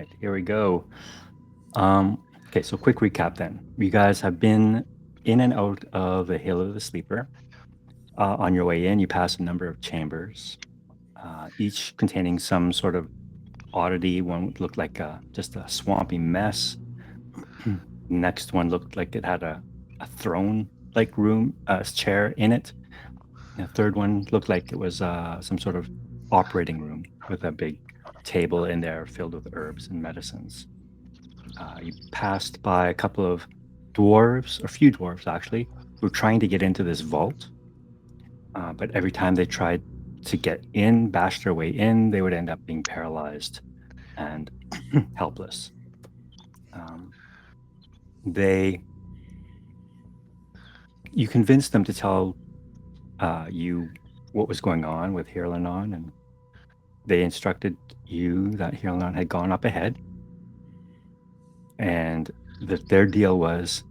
right, here we go. Okay, so quick recap then. You guys have been in and out of the Hill of the Sleeper. On your way in, you pass a number of chambers, each containing some sort of oddity. One looked like just a swampy mess. Next one looked like it had a throne-like room, chair in it. The third one looked like it was some sort of operating room with a big table in there filled with herbs and medicines. You passed by a couple of dwarves, or a few dwarves actually, who were trying to get into this vault. But every time they tried to get in, bash their way in, they would end up being paralyzed and helpless. Um, they, you convinced them to tell you what was going on with Hirlanon, and they instructed you that Hirlanon had gone up ahead, and that their deal was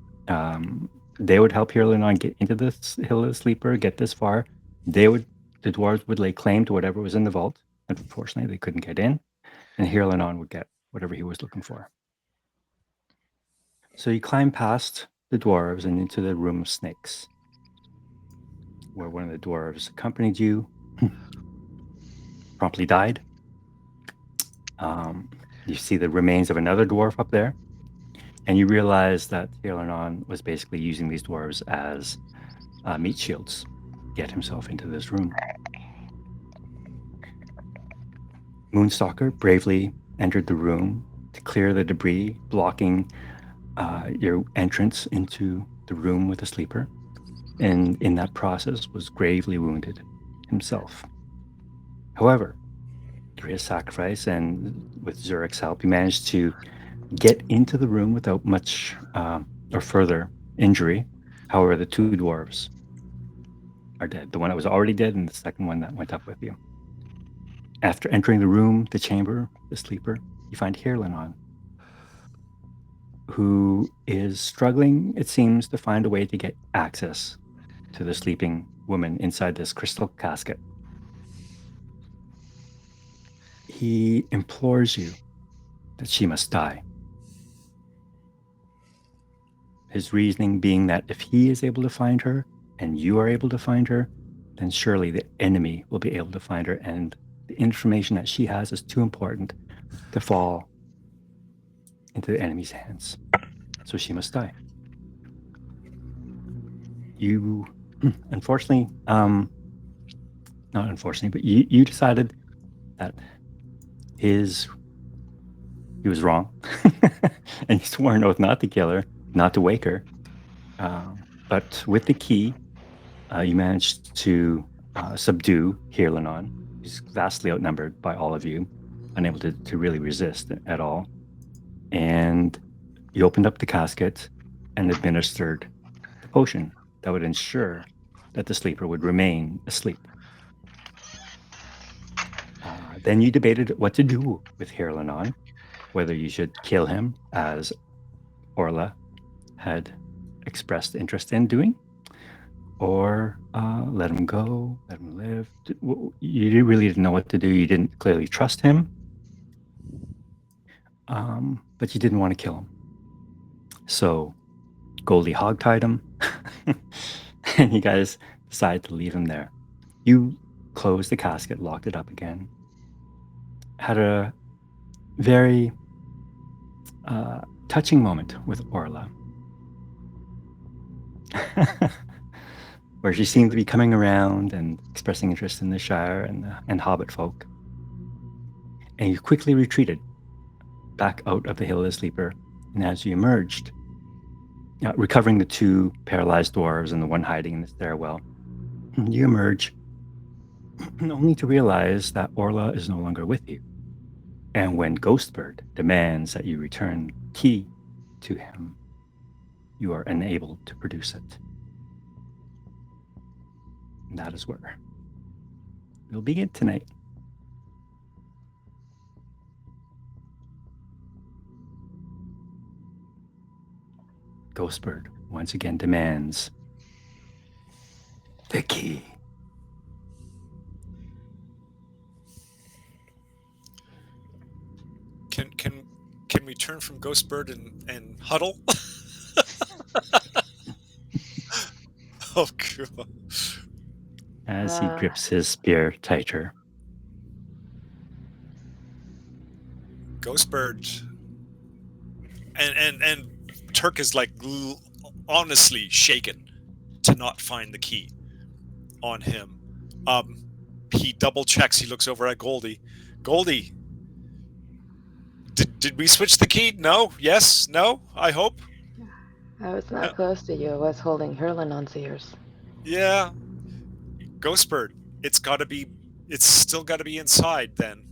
they would help Hirlanon get into the Hill of the Sleeper, get this far. The dwarves would lay claim to whatever was in the vault. Unfortunately, they couldn't get in, and Hirlanon would get whatever he was looking for. So you climb past the dwarves and into the room of snakes, where one of the dwarves accompanied you, promptly died. You see the remains of another dwarf up there, and you realize that Hirlanon was basically using these dwarves as meat shields to get himself into this room. Moonstalker bravely entered the room to clear the debris blocking your entrance into the room with the sleeper, and in that process was gravely wounded himself. However, through his sacrifice and with Zurich's help, he managed to get into the room without much or further injury. However, the two dwarves are dead. The one that was already dead and the second one that went up with you. After entering the room, the chamber, the sleeper, you find Hirlanon, who is struggling, it seems, to find a way to get access to the sleeping woman inside this crystal casket. He implores you that she must die. His reasoning being that if he is able to find her and you are able to find her, then surely the enemy will be able to find her, and the information that she has is too important to fall into the enemy's hands. So she must die. You, unfortunately, not unfortunately, but you decided that he was wrong, and you swore an oath not to kill her, not to wake her. But with the key, you managed to subdue Hirlanon. He's vastly outnumbered by all of you, unable to really resist at all. And you opened up the casket and administered the potion that would ensure that the sleeper would remain asleep. Then you debated what to do with Hirlanon, whether you should kill him, as Orla had expressed interest in doing, or let him go, let him live. You really didn't know what to do. You didn't clearly trust him, but you didn't want to kill him. So Goldie hogtied him, and you guys decided to leave him there. You closed the casket, locked it up again, had a very touching moment with Orla, where she seemed to be coming around and expressing interest in the Shire and Hobbit folk. And you quickly retreated back out of the Hill of the Sleeper, and as you emerged, recovering the two paralyzed dwarves and the one hiding in the stairwell, you emerge only to realize that Orla is no longer with you. And when Ghostbird demands that you return the key to him, you are unable to produce it. And that is where we'll begin tonight. Ghostbird once again demands the key. Can can we turn from Ghostbird and Huddle? Oh, God. As he Uh, grips his spear tighter. Ghostbird. And Turk is like honestly shaken to not find the key on him. He double checks. He looks over at Goldie. Goldie, did we switch the key? No. Yes. No. I hope. I was No. not close to you. I was holding Hurlin on's ears. Yeah. Ghostbird. It's got to be. It's still got to be inside. Then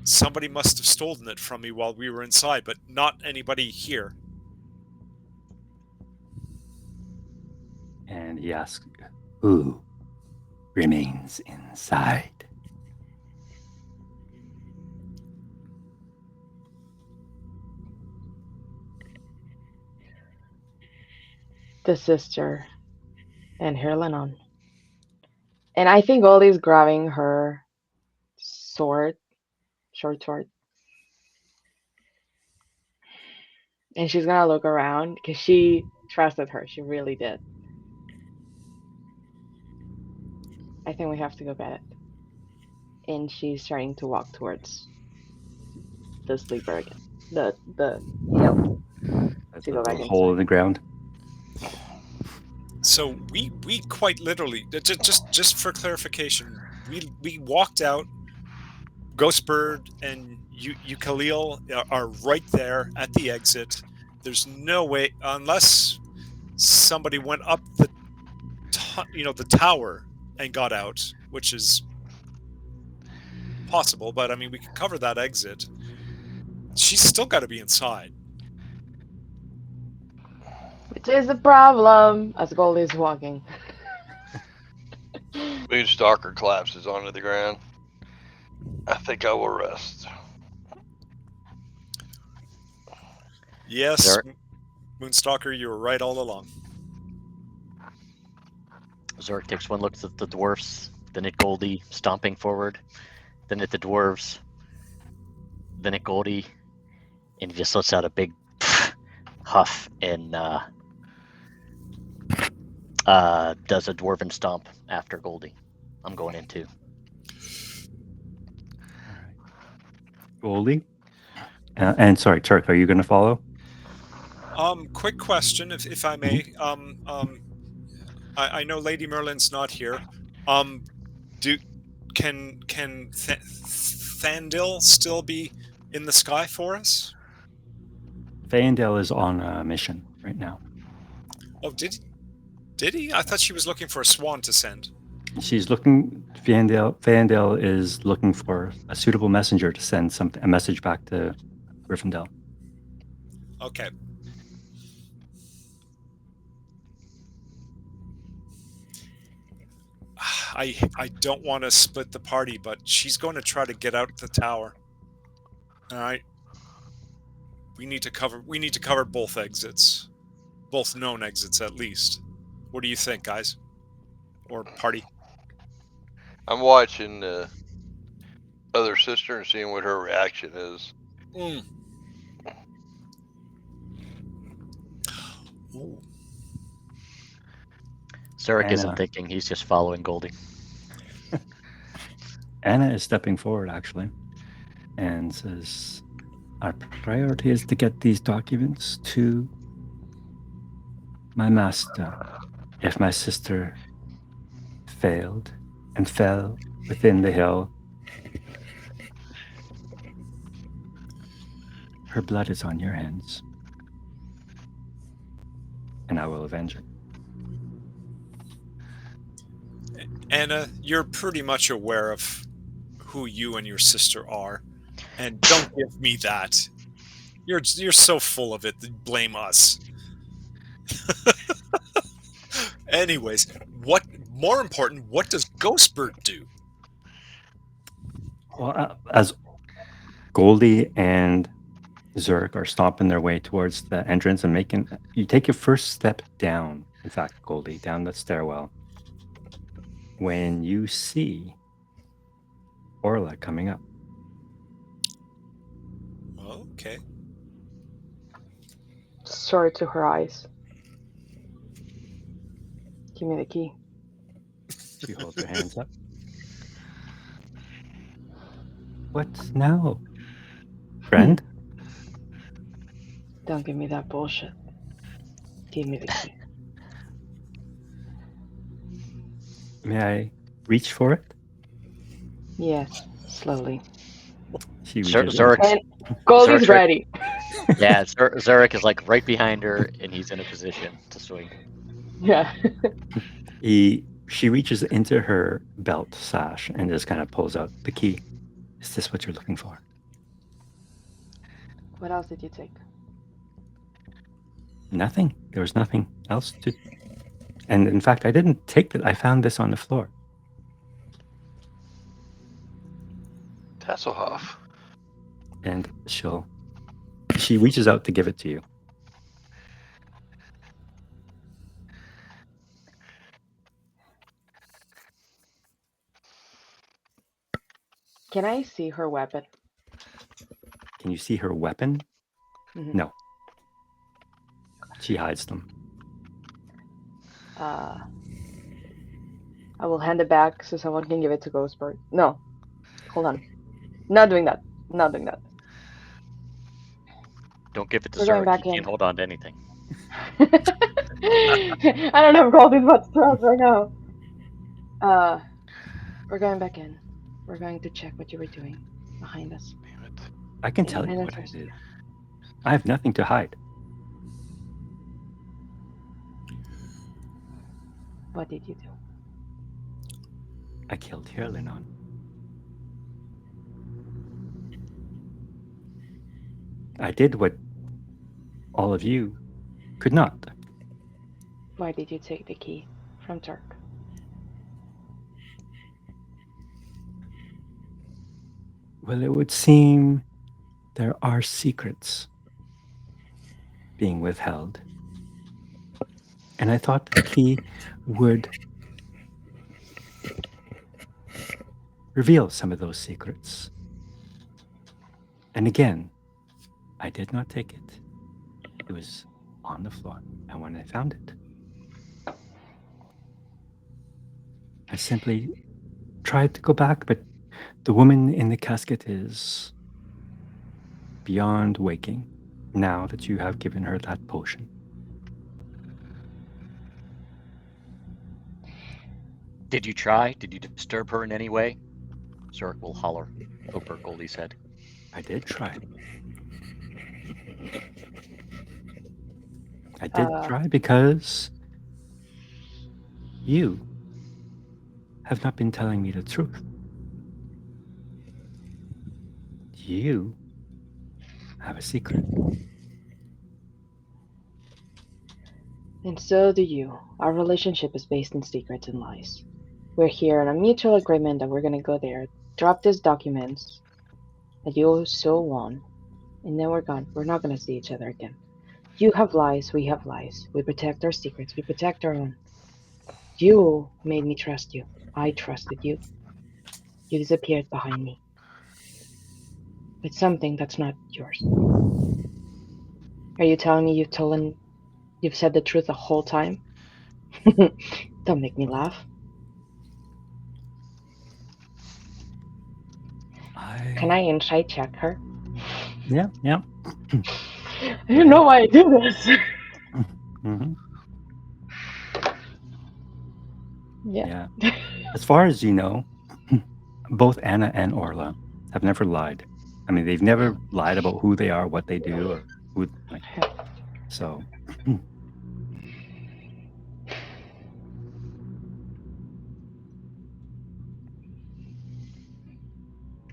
somebody must have stolen it from me while we were inside, but not anybody here. And he asks, who remains inside? The sister and Hurlin. And I think Goldie's grabbing her sword, short sword, and she's gonna look around because she trusted her. She really did. I think we have to go get it. And she's starting to walk towards the sleeper again, the hill, to go The back hole inside. in the ground. So we quite literally just for clarification, we walked out. Ghostbird and you Khalil are right there at the exit. There's no way unless somebody went up the tower and got out, which is possible. But I mean, we could cover that exit. She's still got to be inside. Which is the problem as Goldie's walking. Moonstalker collapses onto the ground. I think I will rest. Yes, Zurich, Moonstalker, you were right all along. Zurich takes one look at the dwarfs, then at Goldie stomping forward, then at the dwarves, then at Goldie, and he just lets out a big huff and does a dwarven stomp after Goldie. I'm going in too. All right. Goldie? And sorry, Turk, are you going to follow? Quick question, if I may. I know Lady Merlin's not here. Do can Thandil still be in the sky for us? Fayendale is on a mission right now. Oh, did he? I thought she was looking for a swan to send. She's looking. Fayendale is looking for a suitable messenger to send a message back to Gryffindor. Okay. I don't want to split the party, but she's going to try to get out the tower. All right. We need to cover both exits, both known exits at least. What do you think, guys? Or party? I'm watching the other sister and seeing what her reaction is. Mm. Ooh. Zurich Anna. isn't thinking; he's just following Goldie. Anna is stepping forward actually, and says, "Our priority is to get these documents to my master. If my sister failed and fell within the hill, her blood is on your hands, and I will avenge it." Anna, you're pretty much aware of who you and your sister are, and don't give me that. You're so full of it. Blame us. Anyways, what more important? What does Ghostbird do? Well, as Goldie and Zurich are stomping their way towards the entrance and you take your first step down, in fact, Goldie, down the stairwell, when you see Orla coming up. Okay. sword to her eyes. Give me the key. She holds her hands up. What now, friend? Don't give me that bullshit. Give me the key. May I reach for it? Yes, slowly. She Zur- reaches Zurich- into And Goldie's Zurich- ready. Yeah, Zurich is like right behind her, and he's in a position to swing. Yeah. She reaches into her belt sash and just kind of pulls out the key. Is this what you're looking for? What else did you take? Nothing. There was nothing else to. And in fact, I didn't take it. I found this on the floor. Tasselhoff. And she reaches out to give it to you. Can I see her weapon? Can you see her weapon? Mhm. No. She hides them. I will hand it back so someone can give it to Ghostbird. No. Hold on. Not doing that. Not doing that. Don't give it to We're going Zurich. back He in. can't hold on to anything. I don't know if Goldie's what's to us right now. We're going back in. We're going to check what you were doing behind us. Damn it. I can Yeah, tell I you don't what I trust did. you. I have nothing to hide. What did you do? I killed Hirlinon. I did what all of you could not. Why did you take the key from Turk? Well, it would seem there are secrets being withheld. And I thought the key would reveal some of those secrets. And again, I did not take it. It was on the floor. And when I found it, I simply tried to go back, but the woman in the casket is beyond waking now that you have given her that potion. Did you try? Did you disturb her in any way? Zurich will holler over Goldie's head. I did try. I did try because you have not been telling me the truth. You have a secret. And so do you. Our relationship is based in secrets and lies. We're here on a mutual agreement that we're gonna go there, drop these documents that you so want, and then we're gone. We're not gonna see each other again. You have lies, we have lies. We protect our secrets, we protect our own. You made me trust you. I trusted you. You disappeared behind me. With something that's not yours. Are you telling me you've said the truth the whole time? Don't make me laugh. Can I insight check her? Yeah. I don't know why I do this. Mm-hmm. Yeah. As far as you know, both Anna and Orla have never lied. I mean, they've never lied about who they are, what they do, or who. Like, so.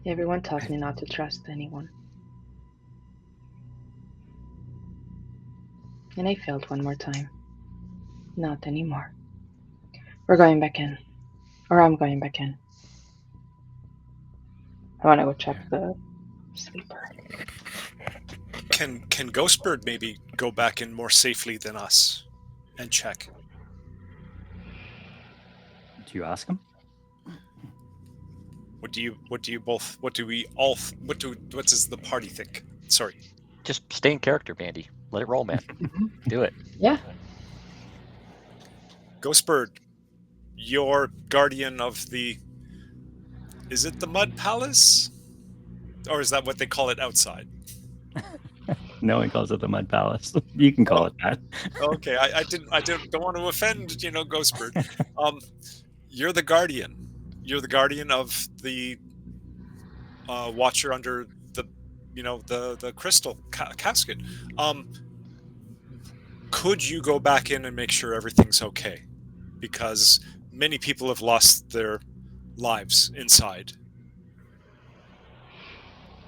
Everyone tells me not to trust anyone. And I failed one more time. Not anymore. We're going back in. Or I'm going back in. I want to go check the sleeper. Can Ghostbird maybe go back in more safely than us and check? Do you ask him? What does the party think? Sorry. Just stay in character, Mandy. Let it roll, man. Do it. Yeah. Ghostbird, you're guardian of the. Is it the Mud Palace? Or is that what they call it outside? No one calls it the Mud Palace. You can call it that. Okay, don't want to offend, Ghostbird. You're the guardian. You're the guardian of the watcher under the, the crystal casket. Um, could you go back in and make sure everything's okay? Because many people have lost their lives inside.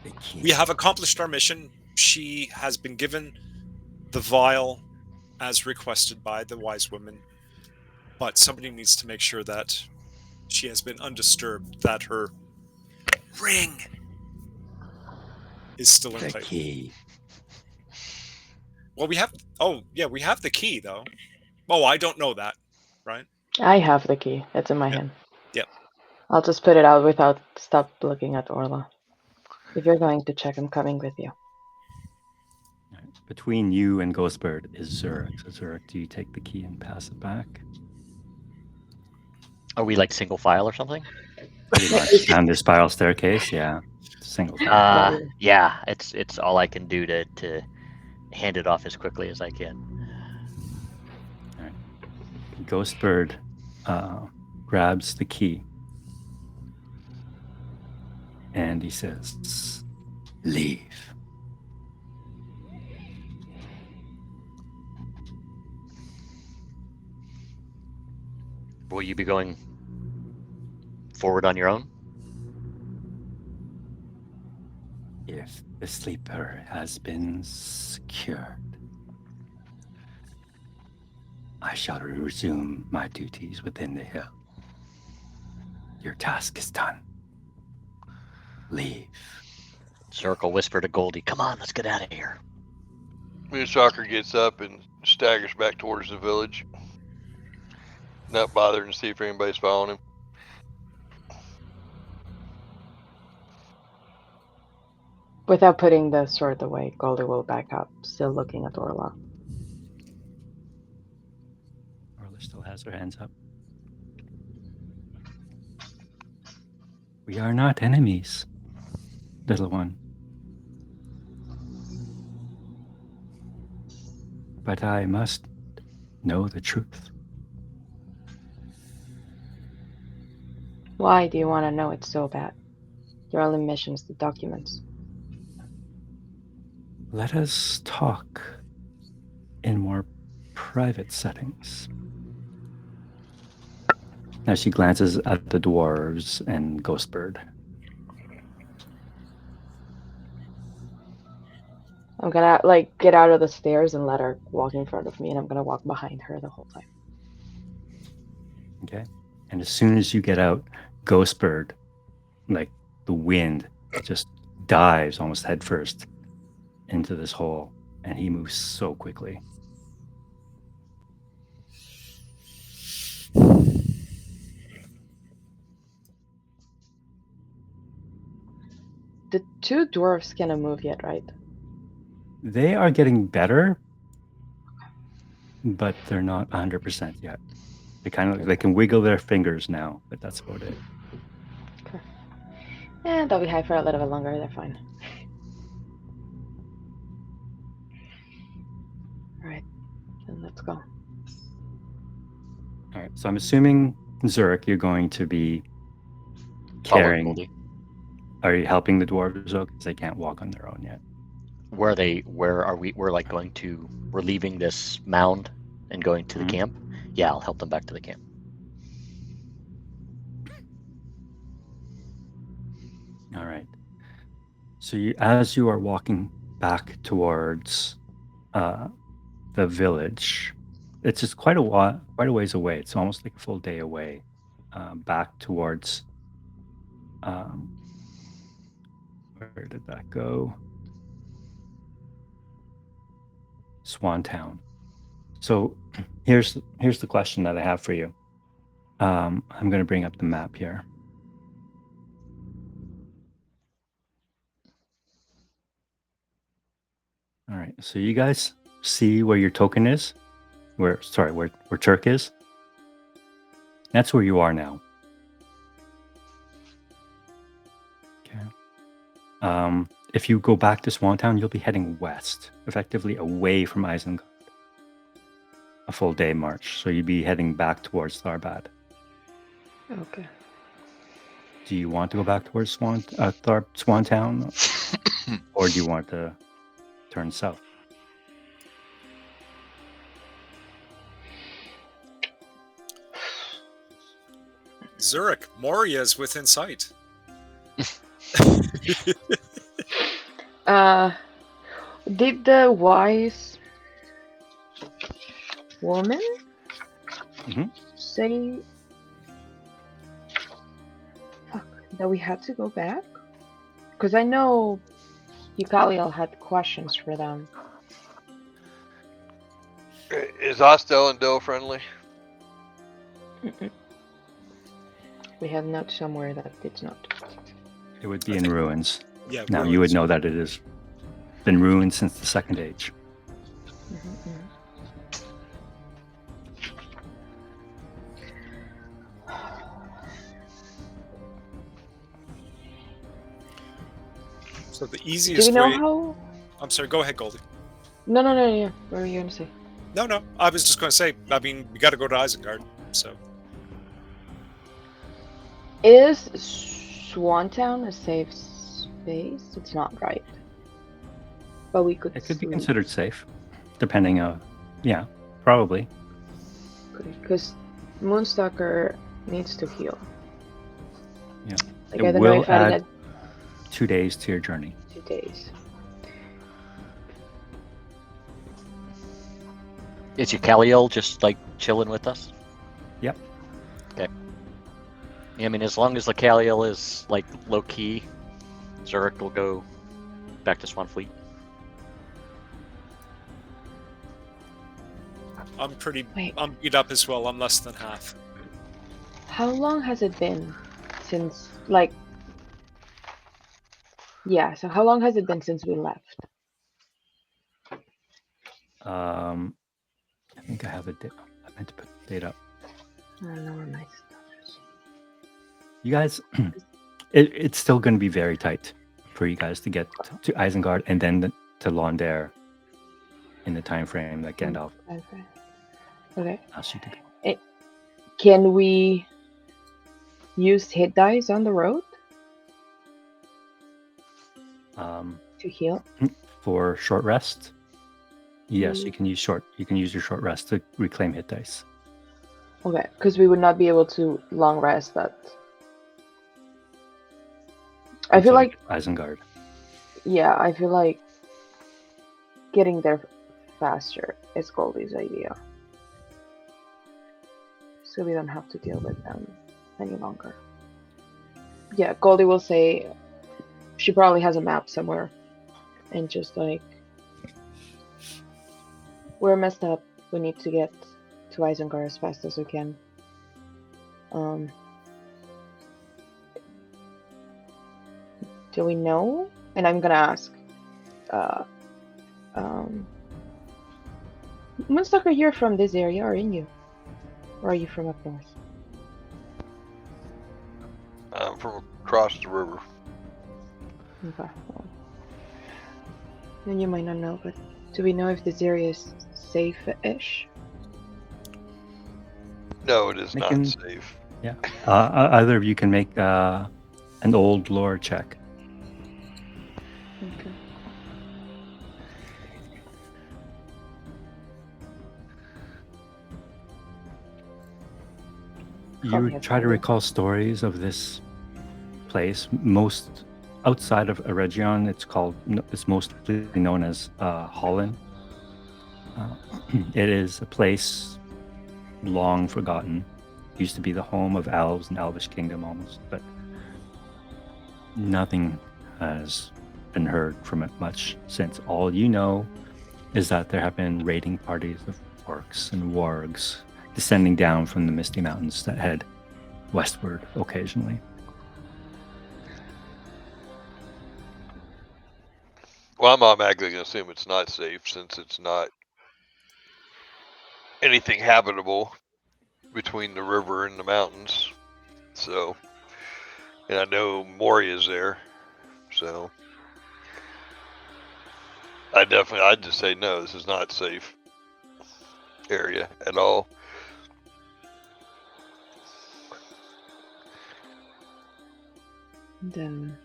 The key. We have accomplished our mission. She has been given the vial as requested by the wise woman, but somebody needs to make sure that she has been undisturbed, that her ring is still in The place. key. Well, we have the key though. Oh, I don't know that, right? I have the key. It's in my Yep. hand. Yep. I'll just put it out without stop looking at Orla. If you're going to check, I'm coming with you. Between you and Ghostbird is Zurich. So Zurich, do you take the key and pass it back? Are we like single file or something? Pretty much down the spiral staircase. Yeah, single file. Yeah, it's all I can do to hand it off as quickly as I can. All right. Ghostbird grabs the key and he says, "Leave." Will you be going forward on your own? If the sleeper has been secured, I shall resume my duties within the hill. Your task is done. Leave. Circle whisper to Goldie, "Come on, let's get out of here." Moonstalker gets up and staggers back towards the village, not bothering to see if anybody's following him. Without putting the sword away, Goldie will back up, still looking at Orla. Orla still has her hands up. We are not enemies, little one. But I must know the truth. Why do you want to know it so bad? Your only mission is the documents. Let us talk in more private settings. As she glances at the dwarves and Ghostbird. I'm gonna get out of the stairs and let her walk in front of me, and I'm gonna walk behind her the whole time. Okay. And as soon as you get out, Ghostbird, like the wind, just dives almost headfirst into this hole, and he moves so quickly. The two dwarves cannot move yet, right? They are getting better, but they're not 100% yet. They can wiggle their fingers now, but that's about it. Okay. And they'll be high for a little bit longer. They're fine. All right, then let's go. All right. So I'm assuming, Zurich, you're going to be Follow carrying. Goldie. Are you helping the dwarves though? Because they can't walk on their own yet. Where are we? We're leaving this mound and going to the camp. Yeah, I'll help them back to the camp. All right. So as you are walking back towards the village, it's just quite a ways away. It's almost like a full day away. Back towards where did that go? Swantown. So here's the question that I have for you. I'm going to bring up the map here. All right, so you guys see where your token is? Where Turk is? That's where you are now. Okay. If you go back to Swantown, you'll be heading west, effectively away from Isengard. A full day march, so you'd be heading back towards Tharbad. Okay. Do you want to go back towards Swantown, or do you want to turn south? Zurich, Moria is within sight. Did the wise woman say that we had to go back? Because I know Eucaliel had questions for them. Is Hostel and Dill friendly? We have notes somewhere that it's not. It would be in ruins. Yeah. Now you would know that it has been ruined since the Second Age. So the easiest Do we know way. how? I'm sorry. Go ahead, Goldie. No. Yeah. What were you gonna say? No. I was just going to say. I mean, we got to go to Isengard. So. Is Swantown a safe space? It's not, right? But we could. It could be considered safe, depending on. Yeah, probably. Because Moonstalker needs to heal. Yeah. Like, It I don't will know if I add 2 days to your journey. 2 days. Is Eucaliel just like chilling with us? Yep. Okay. I mean, as long as Eucaliel is like low key, Zurich will go back to Swanfleet. I'm pretty. Wait. I'm beat up as well. I'm less than half. How long has it been since, like... Yeah, so how long has it been since we left? I think I have a date. I meant to put the date up. I don't know where my stuff is. You guys, it's still going to be very tight for you guys to get to Isengard and then to Londare in the time frame that Gandalf Okay. asked you to go. Can we use hit dice on the road to heal? For short rest, yes, you can use your short rest to reclaim hit dice. Okay, because we would not be able to long rest that. I feel like Isengard. Yeah, I feel like getting there faster is Goldie's idea. So we don't have to deal with them any longer. Yeah, Goldie will say she probably has a map somewhere. And just like, we're messed up. We need to get to Isengard as fast as we can. Do we know? And I'm gonna ask. Moonstalker, you're from this area, aren't you? Or are you from up north? I'm from across the river. Okay. Well, then you might not know, but do we know if this area is safe-ish? No, it is Make not an- safe. Yeah. Either of you can make an old lore check. Okay. You try to recall stories of this place. Most outside of Eregion, it's mostly known as Holland. It is a place long forgotten. Used to be the home of elves and elvish kingdom almost, but nothing has been heard from it much since. All you know is that there have been raiding parties of orcs and wargs descending down from the misty mountains that head westward occasionally. Well, I'm automatically going to assume it's not safe since it's not anything habitable between the river and the mountains. So, and I know Moria's there, so I'd just say no. This is not safe area at all. Then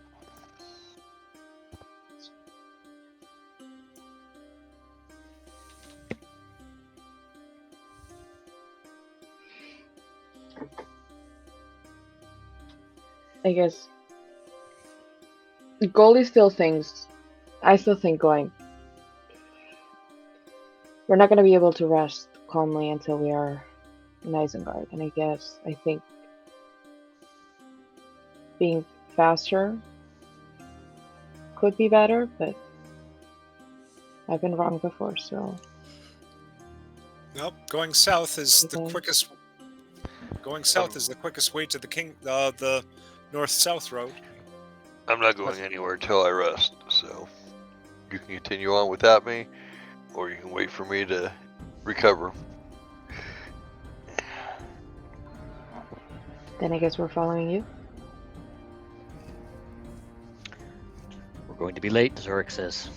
I guess Goldie still thinks. I still think going. We're not going to be able to rest calmly until we are in Isengard, and I think being faster could be better, but I've been wrong before, so. Nope. Going south is the Okay. quickest. Going south is the quickest way to the north-south road. I'm not going anywhere until I rest. So you can continue on without me, or you can wait for me to recover. Then I guess we're following you. We're going to be late, Zurich says.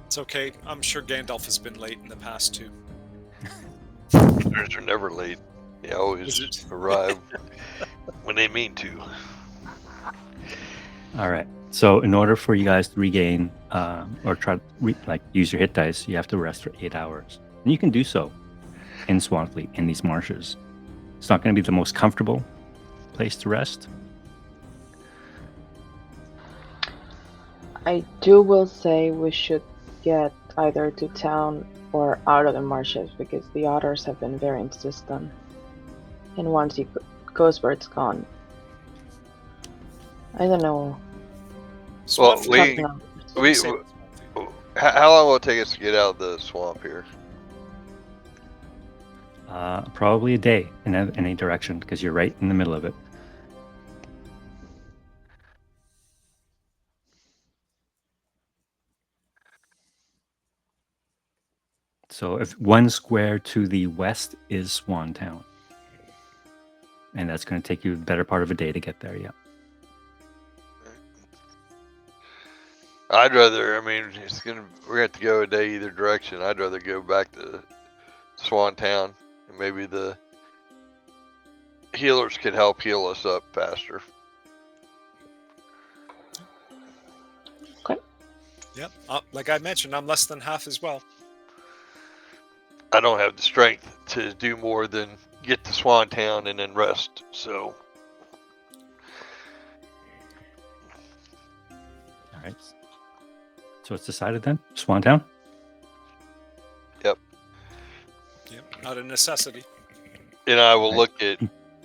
It's okay. I'm sure Gandalf has been late in the past too. Visitors are never late. They always Is it? arrive when they mean to. All right. So in order for you guys to regain or try to use your hit dice, you have to rest for 8 hours. And you can do so in Swampfleet, in these marshes. It's not going to be the most comfortable place to rest. I will say we should get either to town or out of the marshes because the otters have been very insistent. And once Ghostbird's gone, I don't know. Well, Swampfleet- we Same. how long will it take us to get out of the swamp here? Probably a day in any direction because you're right in the middle of it. So if 1 square to the west is Swan Town. And that's going to take you the better part of a day to get there, yeah. I'd rather. I mean, we're gonna have to go a day either direction. I'd rather go back to Swan Town, and maybe the healers could help heal us up faster. Yep. Like I mentioned, I'm less than half as well. I don't have the strength to do more than get to Swan Town and then rest. So All right. So it's decided then? Swan Town? Yep. Not a necessity. and I will Right. look at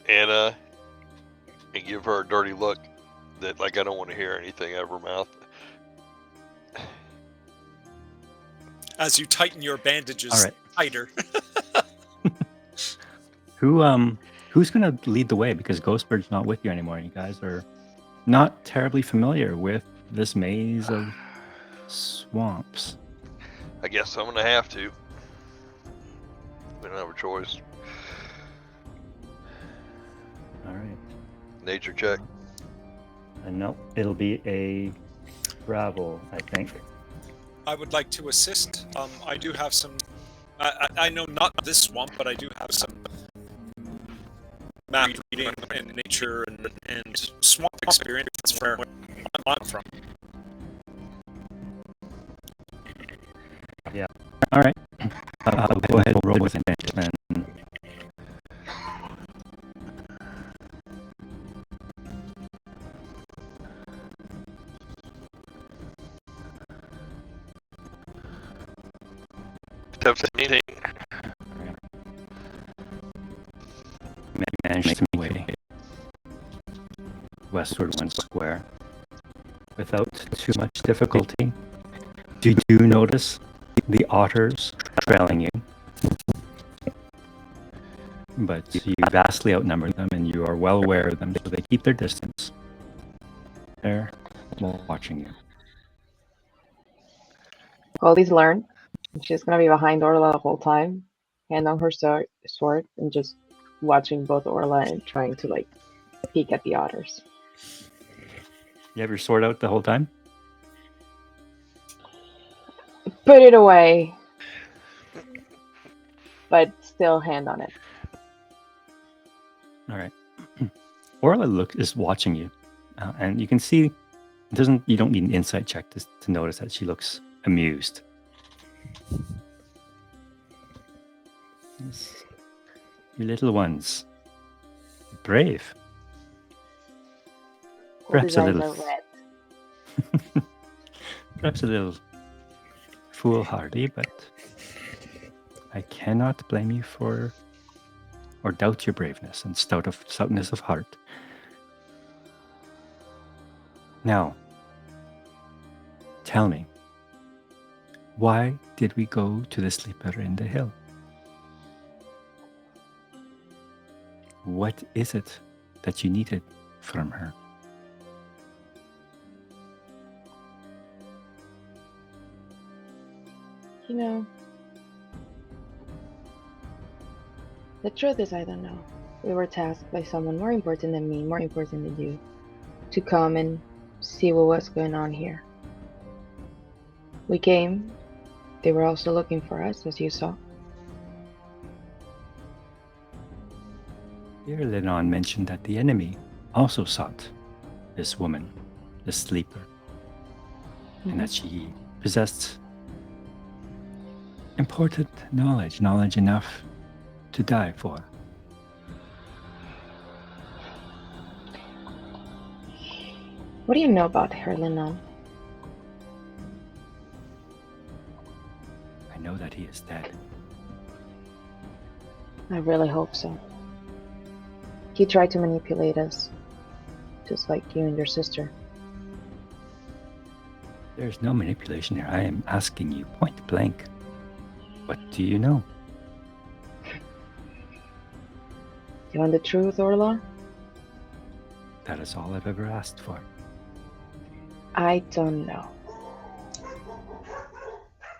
Anna and give her a dirty look that like I don't want to hear anything out of her mouth. As you tighten your bandages All right. tighter. Who's going to lead the way? Because Ghostbird's not with you anymore. You guys are not terribly familiar with this maze of swamps. I guess I'm gonna have to. We don't have a choice. All right. Nature check. And no, it'll be a travel, I think. I would like to assist. I do have some. I know not this swamp, but I do have some map reading and nature and swamp experience. That's where I'm from. All right. I'll go ahead and roll with advantage then. Anything. Manage to make way westward 1 square without too much difficulty. You do notice the otters trailing you, but you vastly outnumber them and you are well aware of them, so they keep their distance. They're watching you. Goldie's learned. She's gonna be behind Orla the whole time, hand on her sword, and just watching both Orla and trying to like peek at the otters. You have your sword out the whole time? Put it away, but still hand on it. All right. Orla is watching you, and you can see you don't need an insight check to notice that she looks amused. Yes. You little ones, brave. Perhaps Goldie's a eyes little, are red. perhaps a little foolhardy, but I cannot blame you for or doubt your braveness and stoutness of heart. Now, tell me, why did we go to the sleeper in the hill? What is it that you needed from her? You know, the truth is I don't know. We were tasked by someone more important than me, more important than you, to come and see what was going on here. We came. They were also looking for us, as you saw. Here, Lennon mentioned that the enemy also sought this woman, the sleeper, and that she possessed important knowledge enough to die for. What do you know about her, Lennon? I know that he is dead. I really hope so. He tried to manipulate us, just like you and your sister. There's no manipulation here. I am asking you point blank. What do you know? You want the truth, Orla? That is all I've ever asked for. I don't know.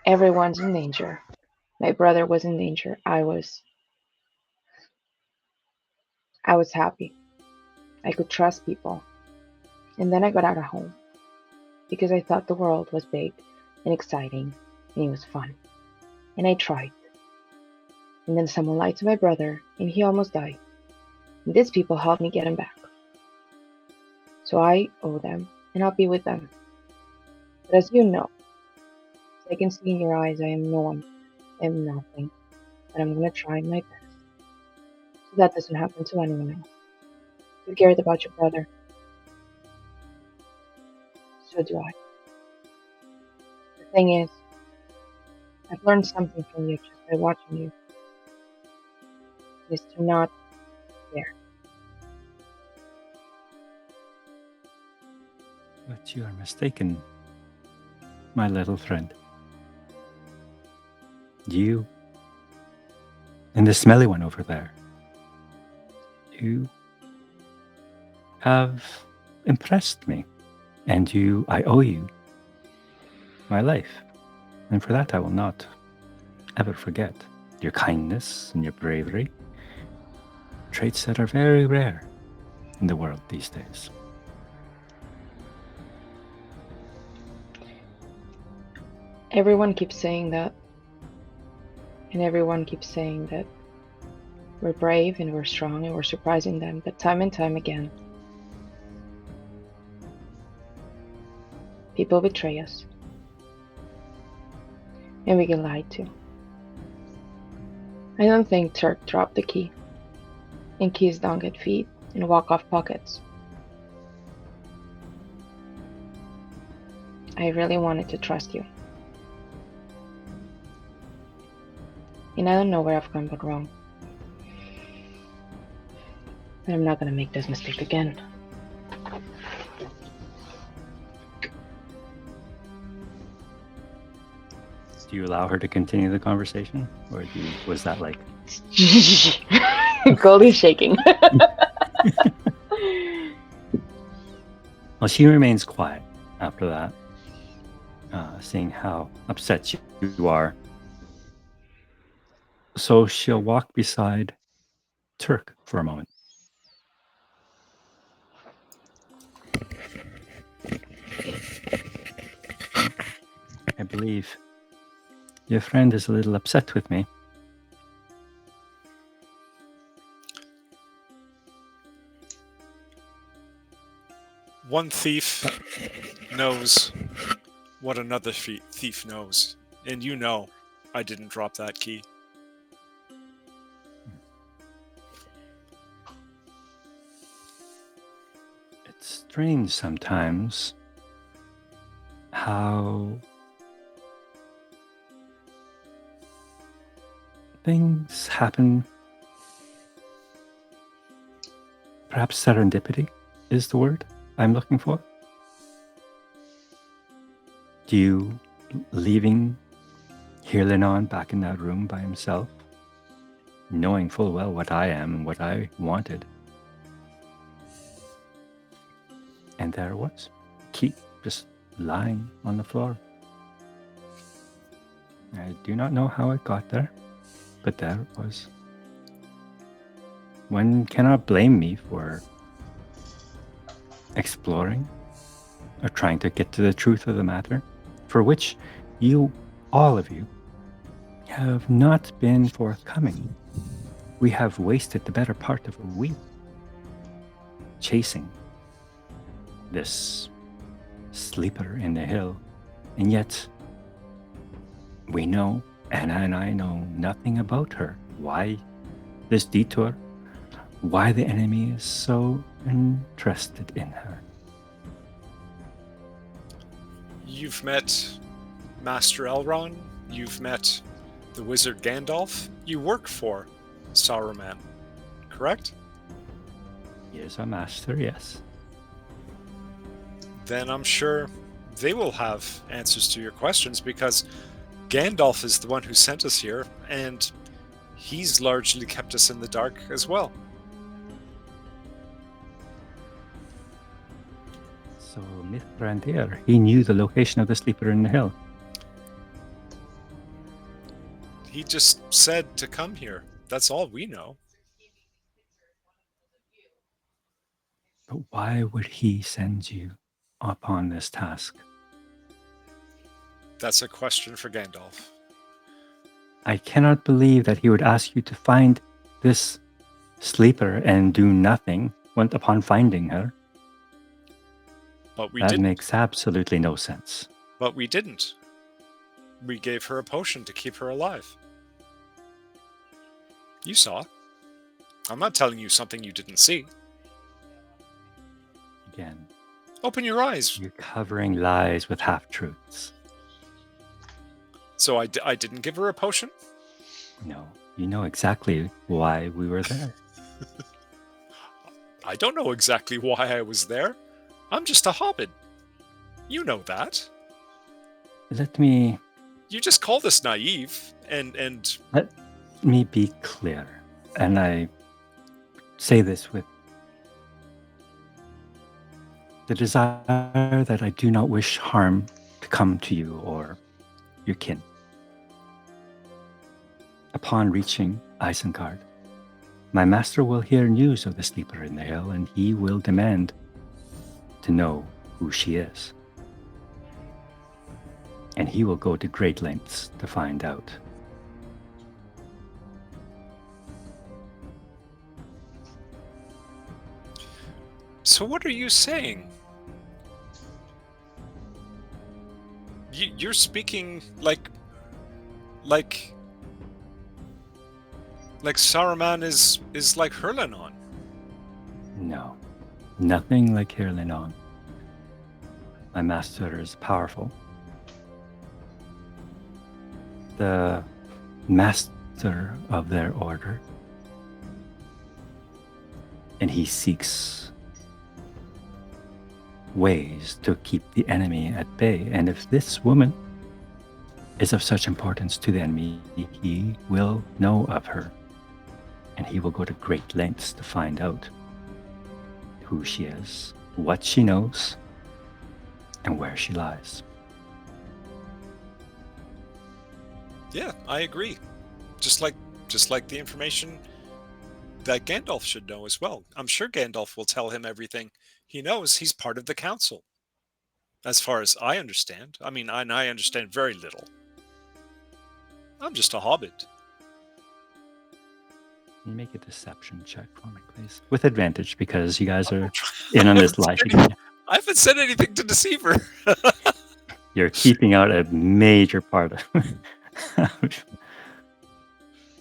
Everyone's in danger. My brother was in danger. I was happy. I could trust people. And then I got out of home because I thought the world was big and exciting and it was fun. And I tried. And then someone lied to my brother and he almost died. And these people helped me get him back. So I owe them and I'll be with them. But as you know, as I can see in your eyes, I am no one. I am nothing. But I'm going to try my best so that doesn't happen to anyone else. You cared about your brother. So do I. The thing is, I've learned something from you just by watching you. Is to not care. But you are mistaken, my little friend. You and the smelly one over there. You have impressed me, and I owe you my life. And for that I will not ever forget your kindness and your bravery, traits that are very rare in the world these days. Everyone keeps saying that. And everyone keeps saying that we're brave and we're strong and we're surprising them. But time and time again, people betray us. And we get lied to. I don't think Turk dropped the key. And keys don't get feet and walk off pockets. I really wanted to trust you. And I don't know where I've gone but wrong. But I'm not gonna make this mistake again. Do you allow her to continue the conversation? Or was that like... Goldie's shaking. Well, she remains quiet after that. seeing how upset you are. So she'll walk beside Turk for a moment. I believe your friend is a little upset with me. One thief knows what another thief knows. And you know I didn't drop that key. It's strange sometimes how things happen. Perhaps serendipity is the word I'm looking for. You leaving Hirlinon back in that room by himself, knowing full well what I am and what I wanted. And there it was, key just lying on the floor. I do not know how it got there, but there it was. One cannot blame me for exploring or trying to get to the truth of the matter, for which you, all of you, have not been forthcoming. We have wasted the better part of a week chasing this sleeper in the hill, and yet we know, Anna and I know nothing about her. Why this detour? Why the enemy is so interested in her? You've met Master Elrond. You've met the wizard Gandalf. You work for Saruman, correct? He is our master, yes. Then I'm sure they will have answers to your questions, because Gandalf is the one who sent us here, and he's largely kept us in the dark as well. So Mithrandir, he knew the location of the sleeper in the hill. He just said to come here. That's all we know. But why would he send you upon this task? That's a question for Gandalf. I cannot believe that he would ask you to find this sleeper and do nothing upon finding her. But we That didn't. makes absolutely no sense. But we didn't. We gave her a potion to keep her alive. You saw. I'm not telling you something you didn't see. Again, Open your eyes. you're covering lies with half-truths. So I didn't give her a potion? No, you know exactly why we were there. I don't know exactly why I was there. I'm just a hobbit. You know that. Let me You just called us naive, and Let me be clear, and I say this with the desire that I do not wish harm to come to you or your kin. Upon reaching Isengard, my master will hear news of the sleeper in the hill, and he will demand to know who she is. And he will go to great lengths to find out. so what are you saying? You're speaking like Saruman is like Herlanon. No, nothing like Hirlinon. My master is powerful. The master of their order. And he seeks ways to keep the enemy at bay. And if this woman is of such importance to the enemy, he will know of her. And he will go to great lengths to find out who she is, what she knows, and where she lies. Yeah, I agree. Just like the information that Gandalf should know as well. I'm sure Gandalf will tell him everything he knows. He's part of the council, as far as I understand. I mean, I understand very little. I'm just a hobbit. Can you make a deception check for me, please? With advantage, because you guys are I in on this haven't lie said together. I haven't said anything to deceive her. You're keeping out a major part of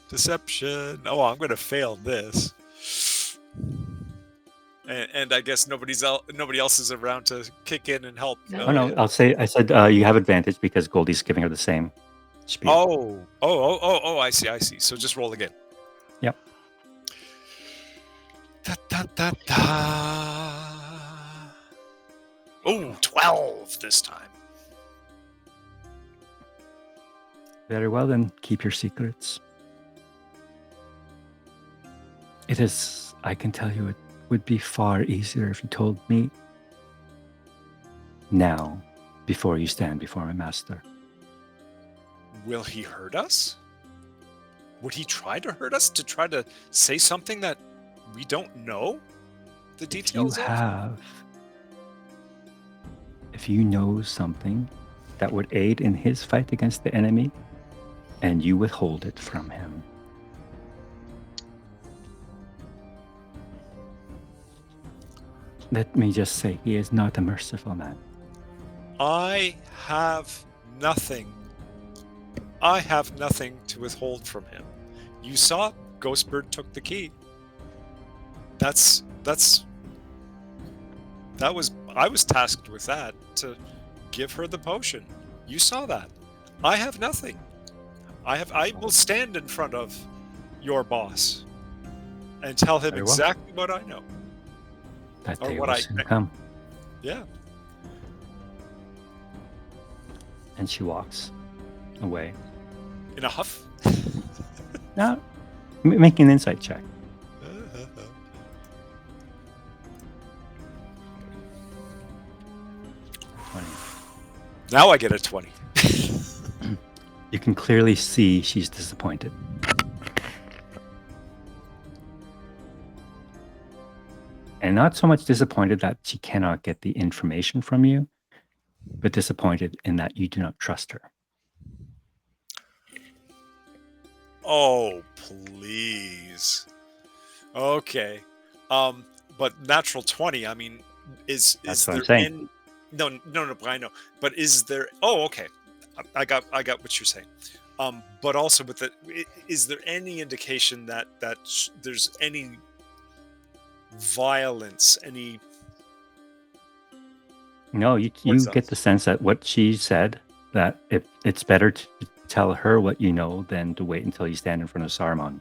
Deception. Oh, I'm going to fail this. And I guess nobody else is around to kick in and help. No. Oh no, I said you have advantage because Goldie's giving her the same spiel. Oh, I see. So just roll again. Yep. Da, da, da, da. Oh, 12 this time. Very well then, keep your secrets. It is, I can tell you, it would be far easier if you told me now, before you stand before my master. Will he hurt us? Would he try to hurt us? To try to say something that we don't know the details of? If you know something that would aid in his fight against the enemy, and you withhold it from him, let me just say, he is not a merciful man. I have nothing. I have nothing to withhold from him. You saw Ghostbird took the key. I was tasked with that, to give her the potion. You saw that. I have nothing. I will stand in front of your boss and tell him Very well. exactly what I know. That Or day what will I- soon come. Yeah. And she walks away. In a huff. Now, making an insight check. 20. Now I get a 20. You can clearly see she's disappointed. And not so much disappointed that she cannot get the information from you, but disappointed in that you do not trust her. Oh, please. Okay. But natural 20, I mean, is That's what there I'm saying. any... No, but I know. But is there... Oh, okay. I got what you're saying. But also with is there any indication that there's any violence, any... No, you Towards get us. the sense that what she said, that it's better to tell her what you know than to wait until you stand in front of Saruman.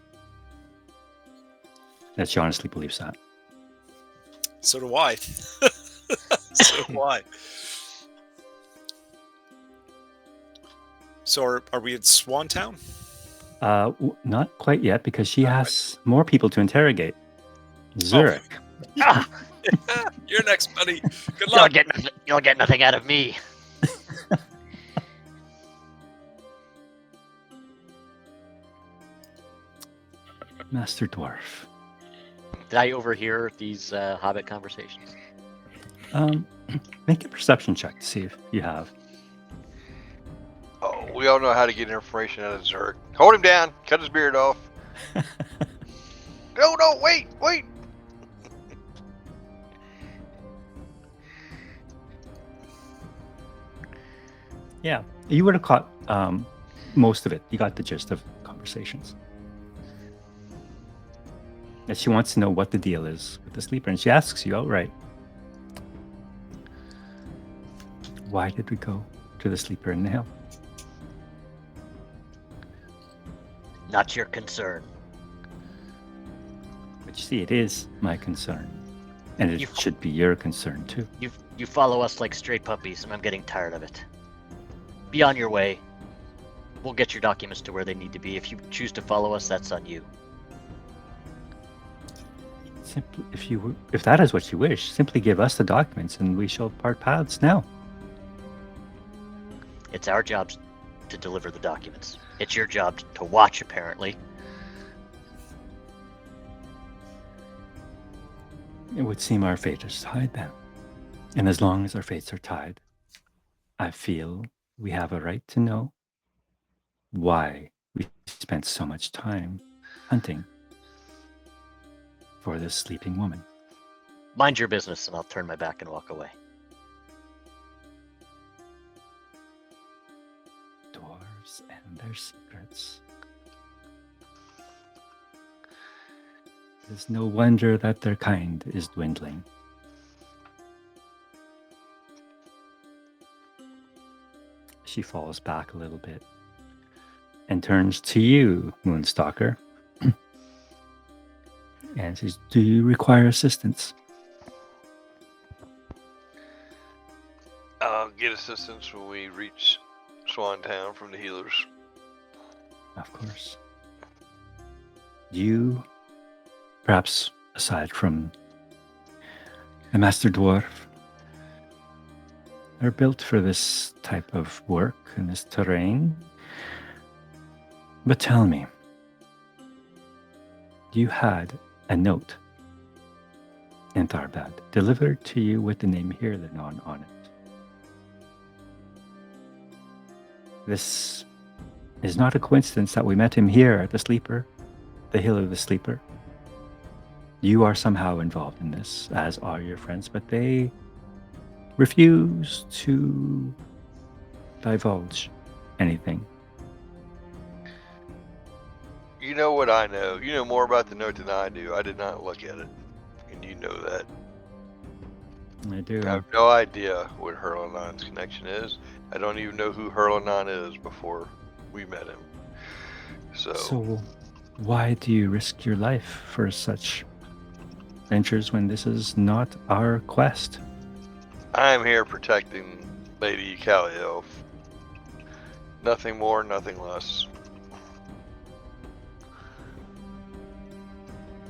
That she honestly believes that. So do I. So do I. So are we at Swantown? Not quite yet, because she Not quite. has more people to interrogate. Zurich. Ah, You're next, buddy. Good luck. you'll get nothing out of me. Master Dwarf. Did I overhear these Hobbit conversations? Make a perception check to see if you have. Oh, we all know how to get information out of Zurg. Hold him down. Cut his beard off. No, wait. Yeah, you would have caught most of it. You got the gist of conversations. And she wants to know what the deal is with the sleeper, and she asks you outright, why did we go to the sleeper in the hill? Not your concern. But you see, it is my concern. And it should be your concern, too. You follow us like stray puppies, and I'm getting tired of it. Be on your way. We'll get your documents to where they need to be. If you choose to follow us, that's on you. Simply, if that is what you wish, simply give us the documents and we shall part paths now. It's our job to deliver the documents. It's your job to watch, apparently. It would seem our fate is tied then. And as long as our fates are tied, I feel we have a right to know why we spent so much time hunting for this sleeping woman. Mind your business, and I'll turn my back and walk away. Dwarves and their secrets. It is no wonder that their kind is dwindling. She falls back a little bit and turns to you, Moonstalker, and says, "Do you require assistance?" I'll get assistance when we reach Swan Town from the healers. Of course. You, perhaps aside from the Master Dwarf, are built for this type of work in this terrain. But tell me, you had a note in Tharbad delivered to you with the name Hirlan on it. This is not a coincidence that we met him here at the Sleeper, the Hill of the Sleeper. You are somehow involved in this, as are your friends, but they refuse to divulge anything. You know what I know. You know more about the note than I do. I did not look at it, and you know that. I do. I have no idea what Hurlanon's connection is. I don't even know who Hurlanon is before we met him. So why do you risk your life for such ventures when this is not our quest? I'm here protecting Lady Calliope. Nothing more, nothing less.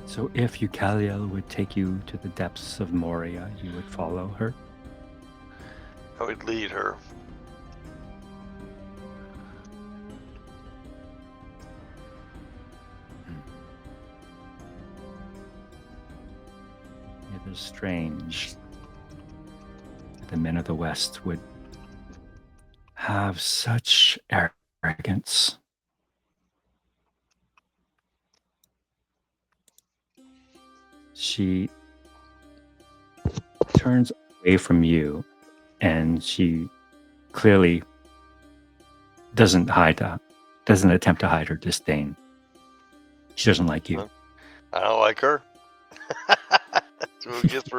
So if Eucaliel would take you to the depths of Moria, you would follow her? I would lead her. It is strange that the men of the West would have such arrogance. She turns away from you, and she clearly doesn't attempt to hide her disdain. She doesn't like you. I don't like her. So it gets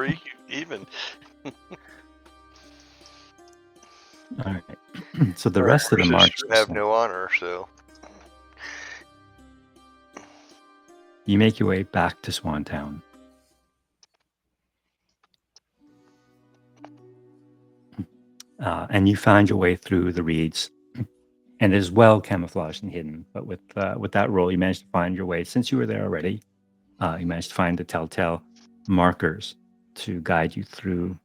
even. All right. So the rest of the march have no honor, so you make your way back to Swantown. And you find your way through the reeds, and it is well camouflaged and hidden. But with that roll, you managed to find your way. Since you were there already, you managed to find the telltale markers to guide you through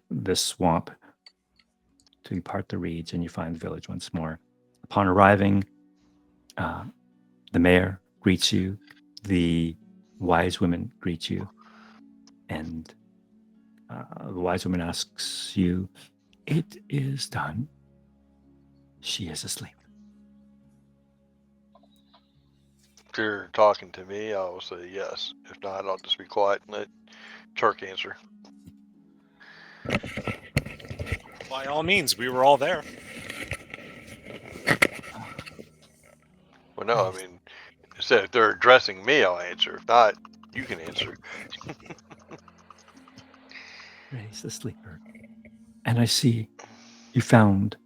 this swamp to part the reeds, and you find the village once more. Upon arriving, the mayor greets you, the wise women greet you, and the wise woman asks you, "It is done. She is asleep." if you're talking to me, I will say yes. If not, I'll just be quiet and let Turk answer. By all means, we were all there. Well, no, I mean, instead if they're addressing me, I'll answer. If not, you can answer. Raise the sleeper. And I see you found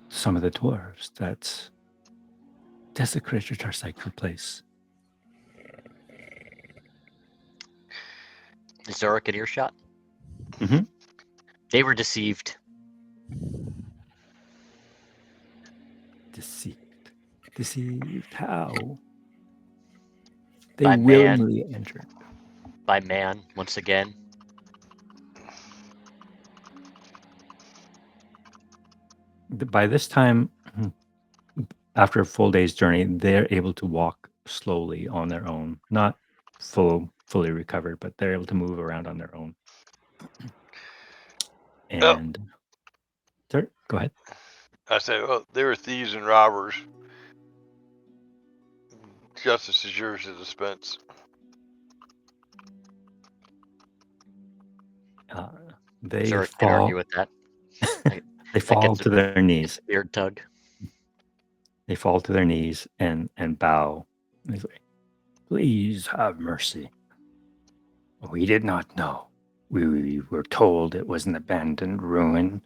some of the dwarves that desecrated our sacred place. Is Zorik at earshot? Mm-hmm. They were deceived. Deceived how? They By man. willingly entered. By man, once again. By this time, after a full day's journey, they're able to walk slowly on their own. Not fully recovered, but they're able to move around on their own. Oh, And sir, go ahead. I said, well, they were thieves and robbers. Justice is yours to dispense. They Sure, can't argue fall. with that. They That fall gets to their knees. a beard tug. They fall to their knees and bow. They say, "Please have mercy. We did not know. We were told it was an abandoned ruin,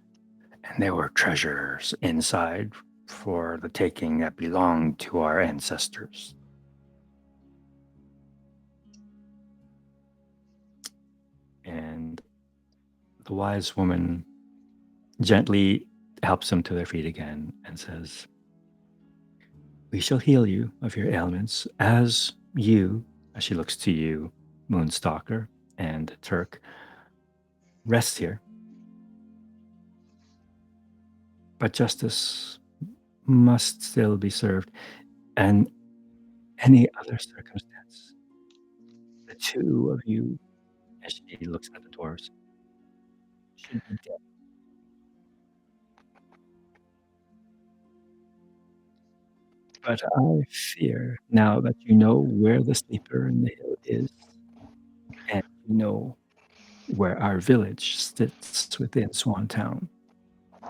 and there were treasures inside for the taking that belonged to our ancestors." And the wise woman gently helps them to their feet again and says, "We shall heal you of your ailments as she looks to you, Moonstalker and Turk, rest here. But justice must still be served, and any other circumstance, the two of you," as she looks at the dwarves, "should be dead." But I fear now that you know where the sleeper in the hill is, and you know where our village sits within Swantown,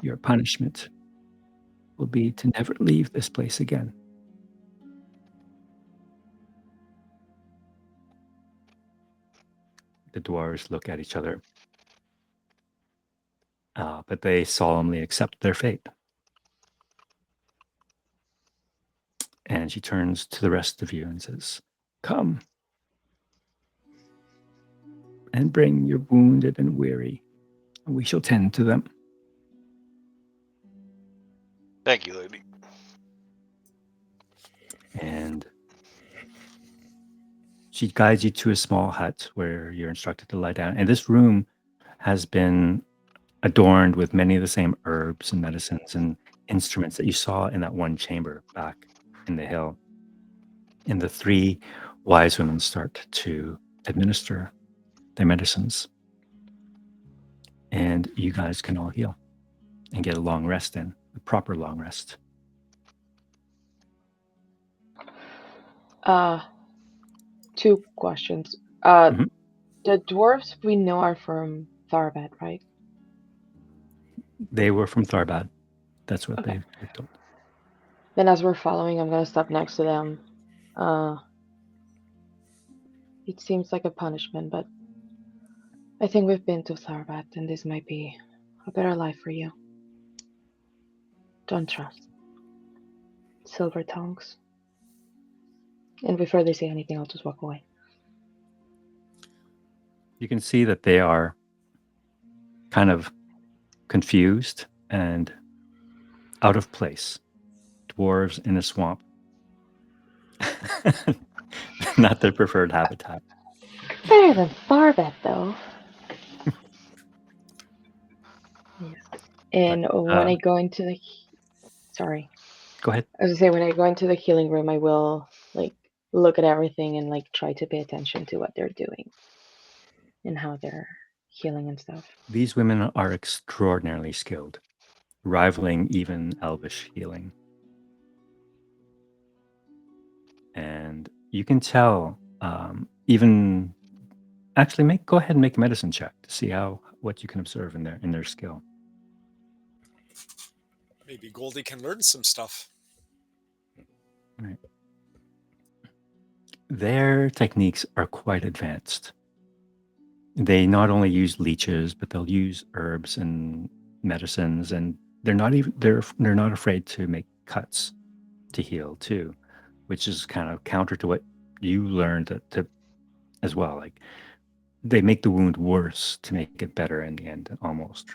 your punishment will be to never leave this place again. The dwarves look at each other, but they solemnly accept their fate. And she turns to the rest of you and says, "Come and bring your wounded and weary, and we shall tend to them." Thank you, lady. And she guides you to a small hut where you're instructed to lie down. And this room has been adorned with many of the same herbs and medicines and instruments that you saw in that one chamber back in the hill. And the three wise women start to administer their medicines. And you guys can all heal and get a long rest in, a proper long rest. Two questions. Mhm. The dwarves we know are from Tharbad, right? They were from Tharbad. That's what Okay. they were told. Then as we're following, I'm gonna stop next to them. It seems like a punishment, but I think we've been to Tharbad, and this might be a better life for you. Don't trust silver tongues. And before they say anything, I'll just walk away. You can see that they are kind of confused and out of place. Dwarves in a swamp. Not their preferred habitat. Better than Tharbad, though. Yes. And when I go into the, sorry, Go ahead. I was gonna say when I go into the healing room, I will like look at everything and like try to pay attention to what they're doing and how they're healing and stuff. These women are extraordinarily skilled, rivaling even elvish healing. And you can tell, even actually go ahead and make a medicine check to see what you can observe in their skill. Maybe Goldie can learn some stuff. Right. Their techniques are quite advanced. They not only use leeches, but they'll use herbs and medicines, and they're not afraid to make cuts to heal too, which is kind of counter to what you learned to as well. Like they make the wound worse to make it better in the end, almost.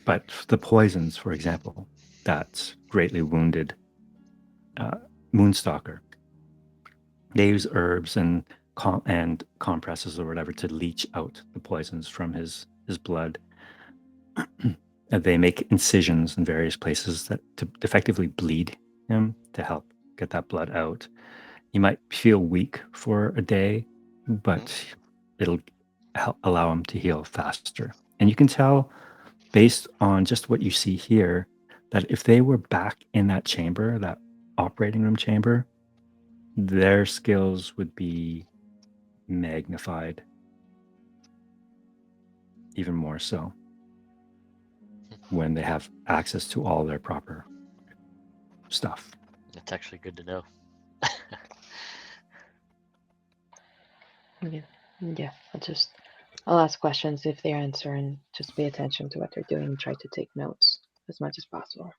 But the poisons, for example, that greatly wounded Moonstalker, they use herbs and compresses or whatever to leach out the poisons from his blood. They make incisions in various places to effectively bleed him to help get that blood out. He might feel weak for a day, but it'll allow him to heal faster. And you can tell based on just what you see here that if they were back in that chamber, that operating room chamber, their skills would be magnified even more so when they have access to all their proper stuff. That's actually good to know. Yeah, I'll ask questions if they answer and just pay attention to what they're doing and try to take notes as much as possible.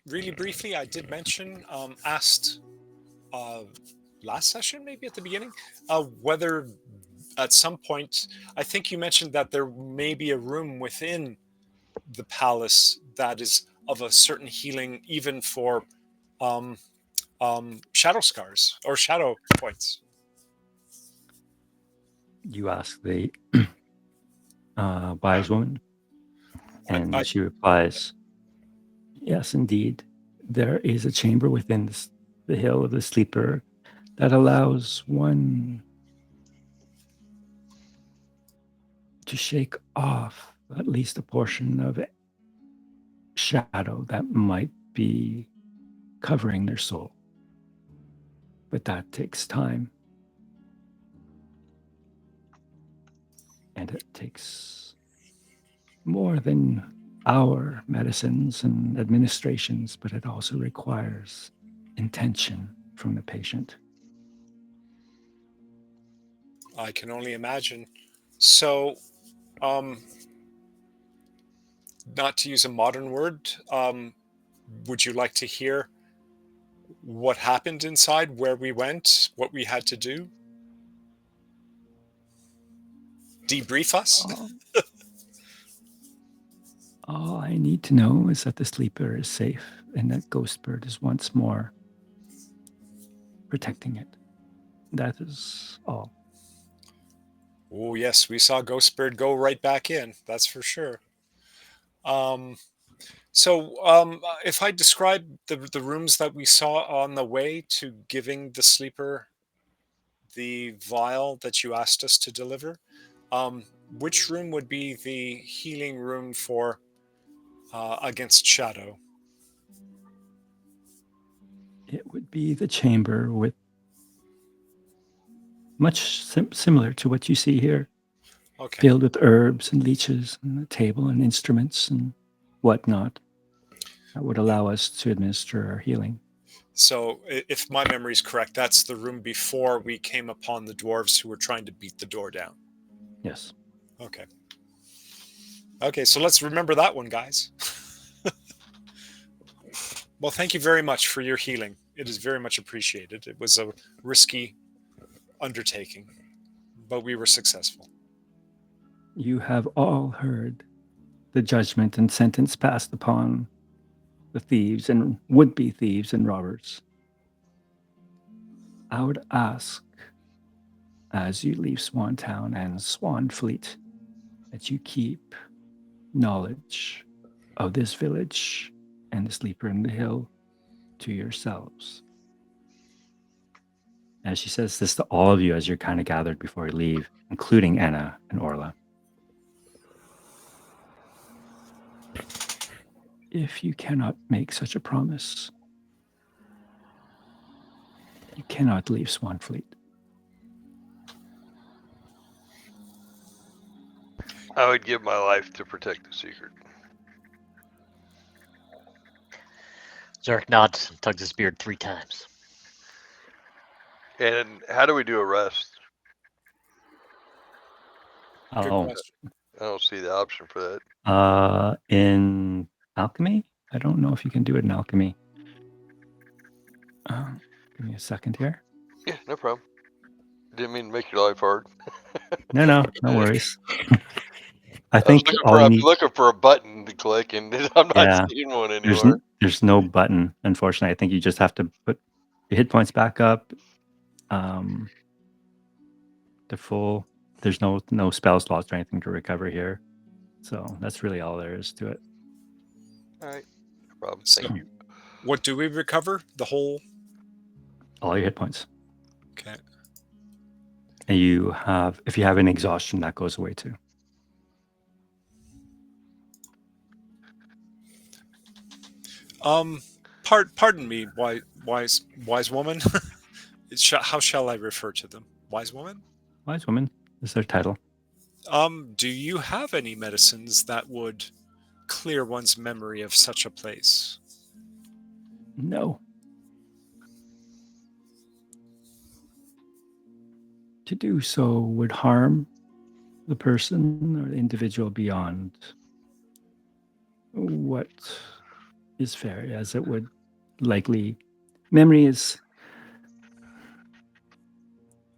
Really briefly, I did mention, asked last session, maybe at the beginning, whether at some point, I think you mentioned that there may be a room within the palace that is of a certain healing, even for shadow scars or shadow points. You ask the wise woman, and I- she replies, "Yes, indeed. There is a chamber within the Hill of the Sleeper that allows one to shake off at least a portion of shadow that might be covering their soul. But that takes time. And it takes more than our medicines and administrations, but it also requires intention from the patient." I can only imagine. So, not to use a modern word, would you like to hear what happened inside, where we went, what we had to do? Debrief us? All I need to know is that the sleeper is safe and that Ghostbird is once more protecting it. That is all. Oh, yes, we saw Ghostbird go right back in. That's for sure. If I describe the rooms that we saw on the way to giving the sleeper the vial that you asked us to deliver, which room would be the healing room for against shadow? It would be the chamber with much similar to what you see here, Okay. filled with herbs and leeches and a table and instruments and whatnot that would allow us to administer our healing. So, if my memory is correct, that's the room before we came upon the dwarves who were trying to beat the door down. Yes. Okay. Okay, so let's remember that one, guys. Well, thank you very much for your healing. It is very much appreciated. It was a risky undertaking, but we were successful. You have all heard the judgment and sentence passed upon the thieves and would-be thieves and robbers. I would ask, as you leave Swantown and Swanfleet, that you keep knowledge of this village and the sleeper in the hill to yourselves. And she says this to all of you as you're kind of gathered before you leave, including Anna and Orla. If you cannot make such a promise, you cannot leave Swanfleet. I would give my life to protect the secret. Zarek nods and tugs his beard 3 times. And how do we do a rest? Good Oh, question. I don't see the option for that. in alchemy? I don't know if you can do it in alchemy. Give me a second here. Yeah, no problem. Didn't mean to make your life hard. No worries. I think all you I'm need. looking for a button to click, and I'm not Yeah, seeing one anywhere. there's no button. Unfortunately, I think you just have to put your hit points back up. The full. There's no spell slots or anything to recover here. So that's really all there is to it. All right. No problem. So, Thank you. what do we recover? The whole. All your hit points. Okay. And you have, if you have an exhaustion, that goes away too. Pardon me, wise woman. How shall I refer to them? Wise woman. Wise woman is their title. Do you have any medicines that would clear one's memory of such a place? No. To do so would harm the person or the individual beyond what is fair, as it would likely. Memory is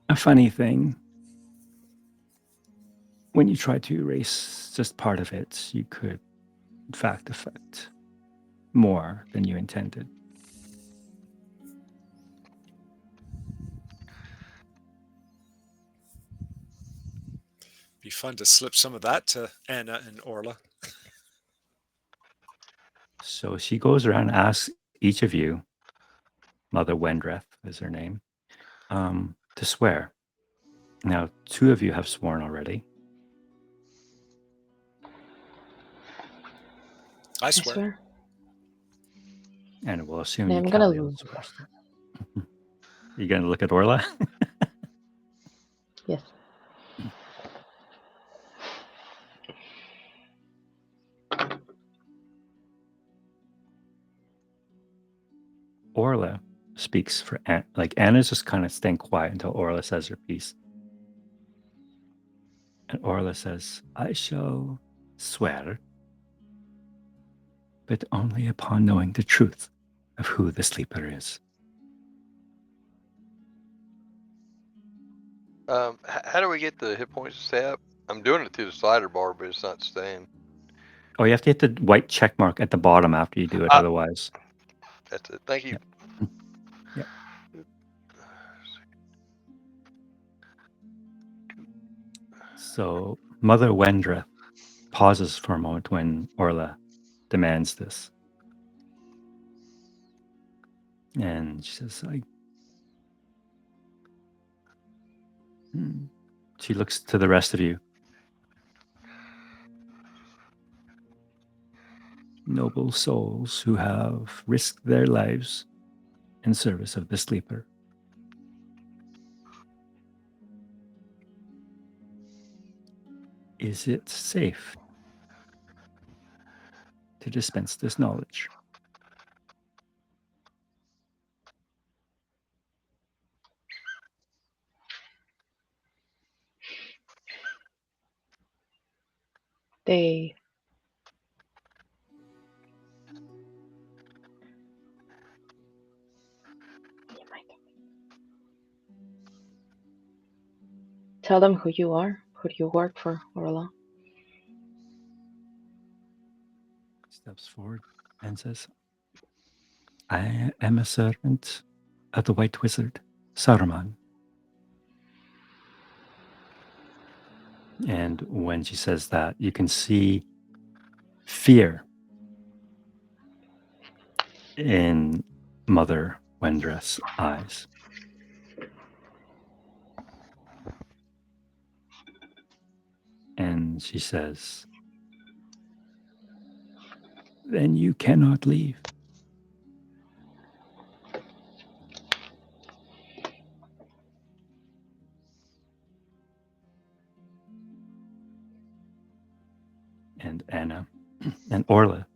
a funny thing. When you try to erase just part of it, you could, in fact, affect more than you intended. Be fun to slip some of that to Anna and Orla. So she goes around and asks each of you, Mother Wendreth is her name, to swear. Now, 2 of you have sworn already. I I swear. swear. And we'll assume I'm you gonna Kaliel swears too. You gonna look at Orla? Yes. Orla speaks for Anna. Like Anna's just kind of staying quiet until Orla says her piece. And Orla says, I shall swear, but only upon knowing the truth of who the sleeper is. How do we get the hit points to stay up? I'm doing it through the slider bar, but it's not staying. Oh, you have to hit the white check mark at the bottom after you do it. Otherwise, That's it. Thank you. Yeah. So Mother Wendra pauses for a moment when Orla demands this. And she says, She looks to the rest of you. Noble souls who have risked their lives in service of the sleeper. Is it safe to dispense this knowledge? They. Tell them who you are. Who do you work for, Orla? Steps forward and says, I am a servant of the White Wizard, Saruman. And when she says that, you can see fear in Mother Wendrath's eyes. And she says, then you cannot leave. And Anna and Orla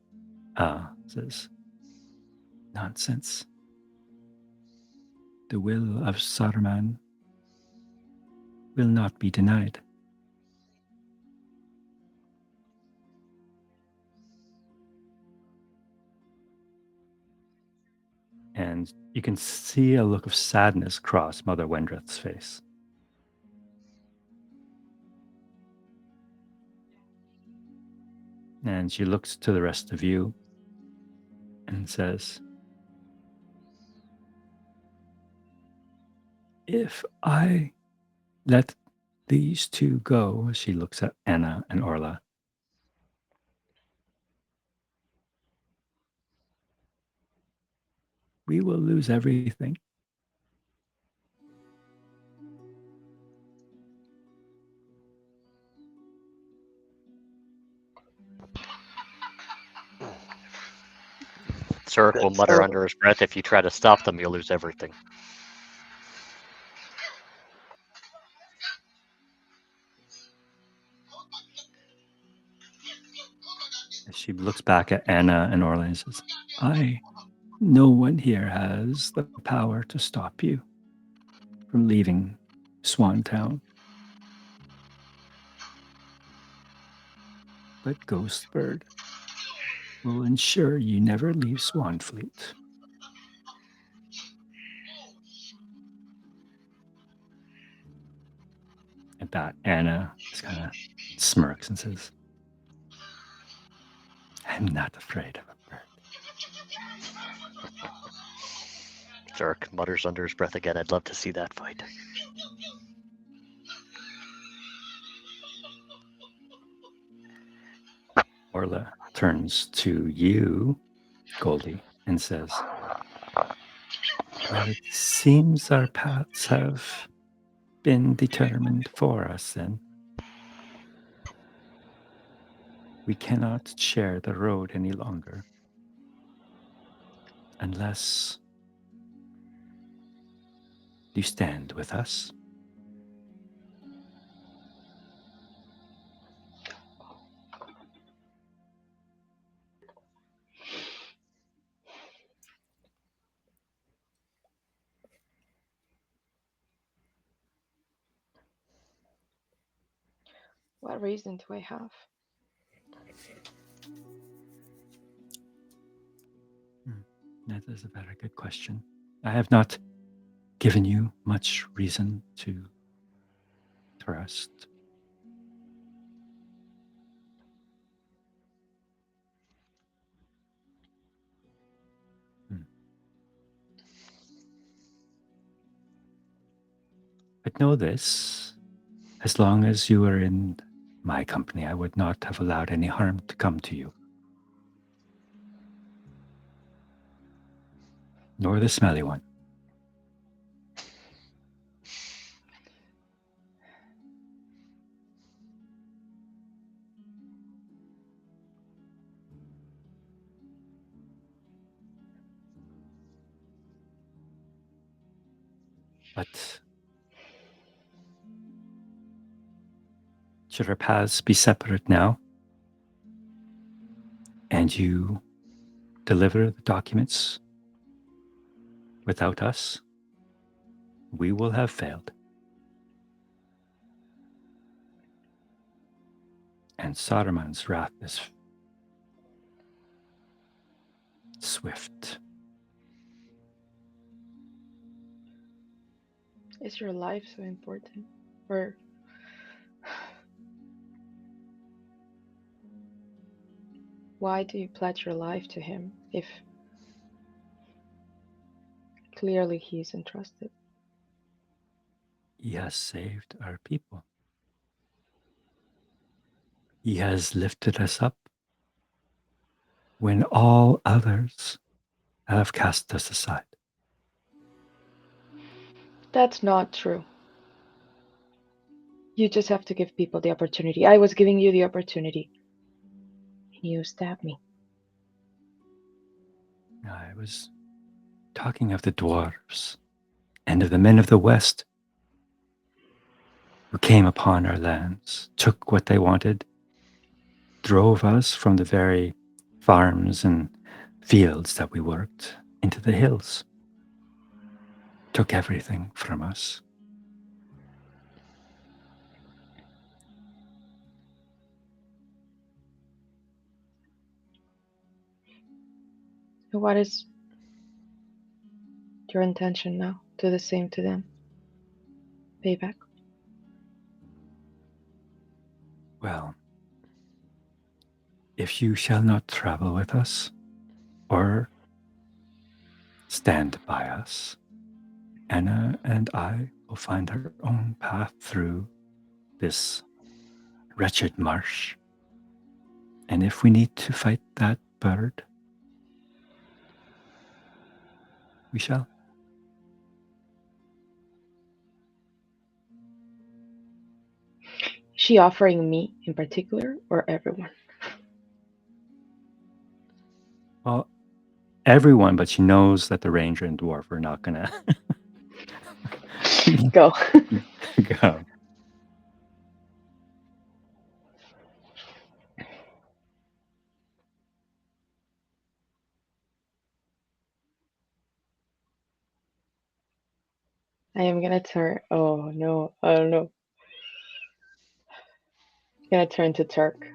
says, nonsense. The will of Saruman will not be denied. And you can see a look of sadness cross Mother Wendrath's face. And she looks to the rest of you and says, if I let these 2 go, she looks at Anna and Orla, we will lose everything. Zurich will That's mutter so- under his breath, if you try to stop them, you'll lose everything. She looks back at Anna and Orla and says, no one here has the power to stop you from leaving Swan Town. But Ghostbird will ensure you never leave Swanfleet. At that, Anna just kind of smirks and says, I'm not afraid of a bird. Zurich mutters under his breath again, I'd love to see that fight. Orla turns to you, Goldie, and says, well, it seems our paths have been determined for us then. We cannot share the road any longer unless you stand with us. What reason do I have? That is a very good question. I have not given you much reason to trust. But know this, as long as you are in my company, I would not have allowed any harm to come to you. Nor the smelly one. But should our paths be separate now, and you deliver the documents without us, we will have failed. And Saruman's wrath is swift. Is your life so important? Or why do you pledge your life to him if clearly he is entrusted? He has saved our people. He has lifted us up when all others have cast us aside. That's not true. You just have to give people the opportunity. I was giving you the opportunity. And you stabbed me. I was talking of the dwarves and of the men of the West who came upon our lands, took what they wanted, drove us from the very farms and fields that we worked into the hills, took everything from us. So what is your intention now? Do the same to them. Payback. Well, if you shall not travel with us or stand by us, Anna and I will find our own path through this wretched marsh. And if we need to fight that bird, We shall. Is she offering me in particular or everyone? Well, everyone, but she knows that the ranger and dwarf are not gonna Go. go. I am gonna turn. Oh no, I don't know. Gonna turn to Turk.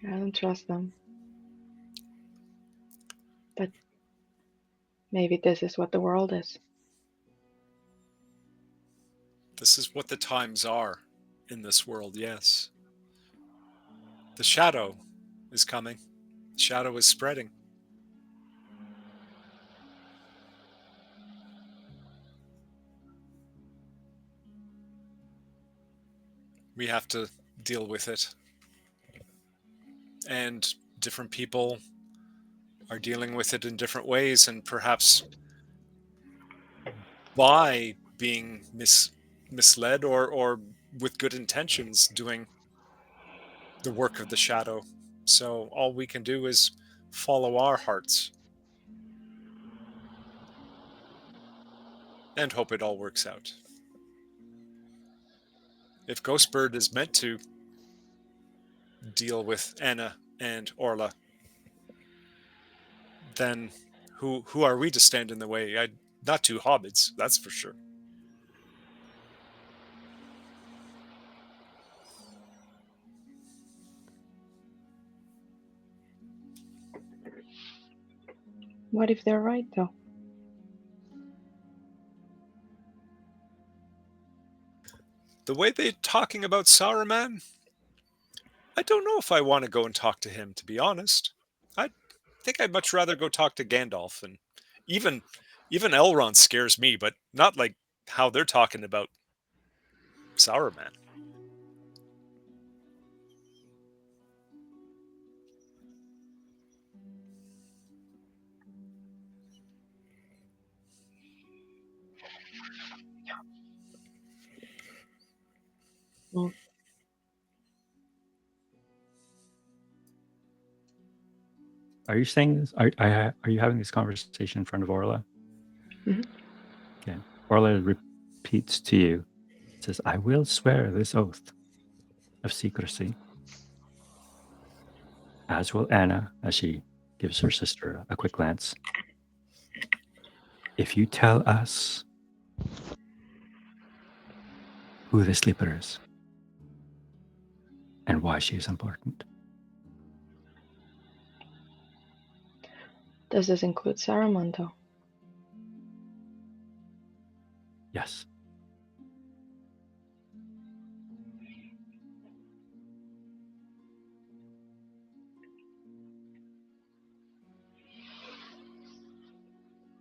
I don't trust them. But maybe this is what the world is. This is what the times are in this world, yes. The shadow is coming. The shadow is spreading. We have to deal with it. And different people are dealing with it in different ways, and perhaps by being misled or with good intentions doing the work of the shadow. So all we can do is follow our hearts and hope it all works out. If Ghostbird is meant to deal with Anna and Orla, then who are we to stand in the way? Not two hobbits, that's for sure. What if they're right though? The way they're talking about Saruman, I don't know if I want to go and talk to him, to be honest. I think I'd much rather go talk to Gandalf, and even Elrond scares me, but not like how they're talking about Saruman. Mm. Are you saying this? Are you having this conversation in front of Orla? Mhm. Okay. Orla repeats to you, says, I will swear this oath of secrecy, as will Anna, as she gives her sister a quick glance. If you tell us who the sleeper is and why she is important. Does this include Saruman though? Yes.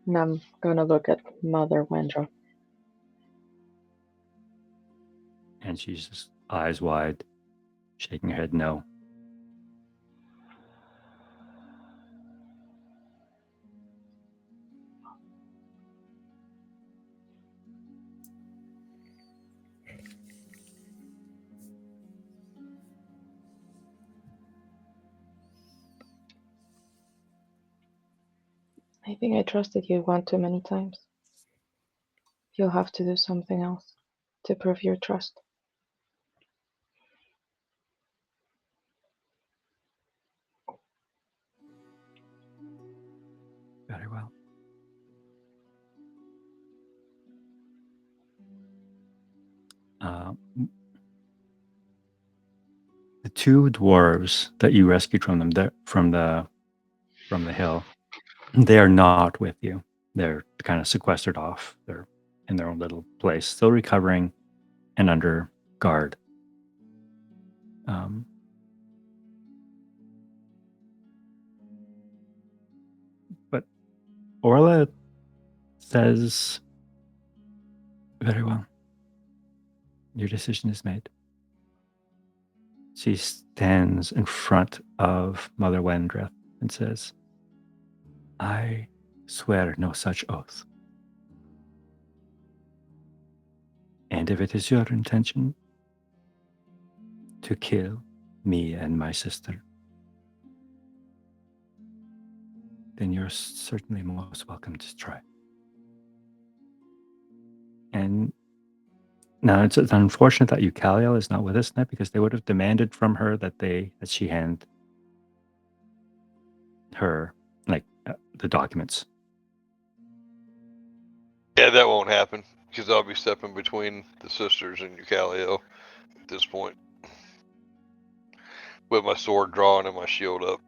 And I'm gonna look at Mother Wendra. And she's just eyes wide, shaking her head no. I think I trusted you one too many times. You'll have to do something else to prove your trust. Very well. The two dwarves that you rescued from them from the hill, they are not with you. They're kind of sequestered off. They're in their own little place, still recovering and under guard. But Orla says, very well. Your decision is made. She stands in front of Mother Wendreth and says, I swear no such oath. And if it is your intention to kill me and my sister, then you're certainly most welcome to try. And now it's unfortunate that Eucaliel is not with us tonight, because they would have demanded from her that she hand her the documents. Yeah, that won't happen because I'll be stepping between the sisters and Eucalio at this point, with my sword drawn and my shield up.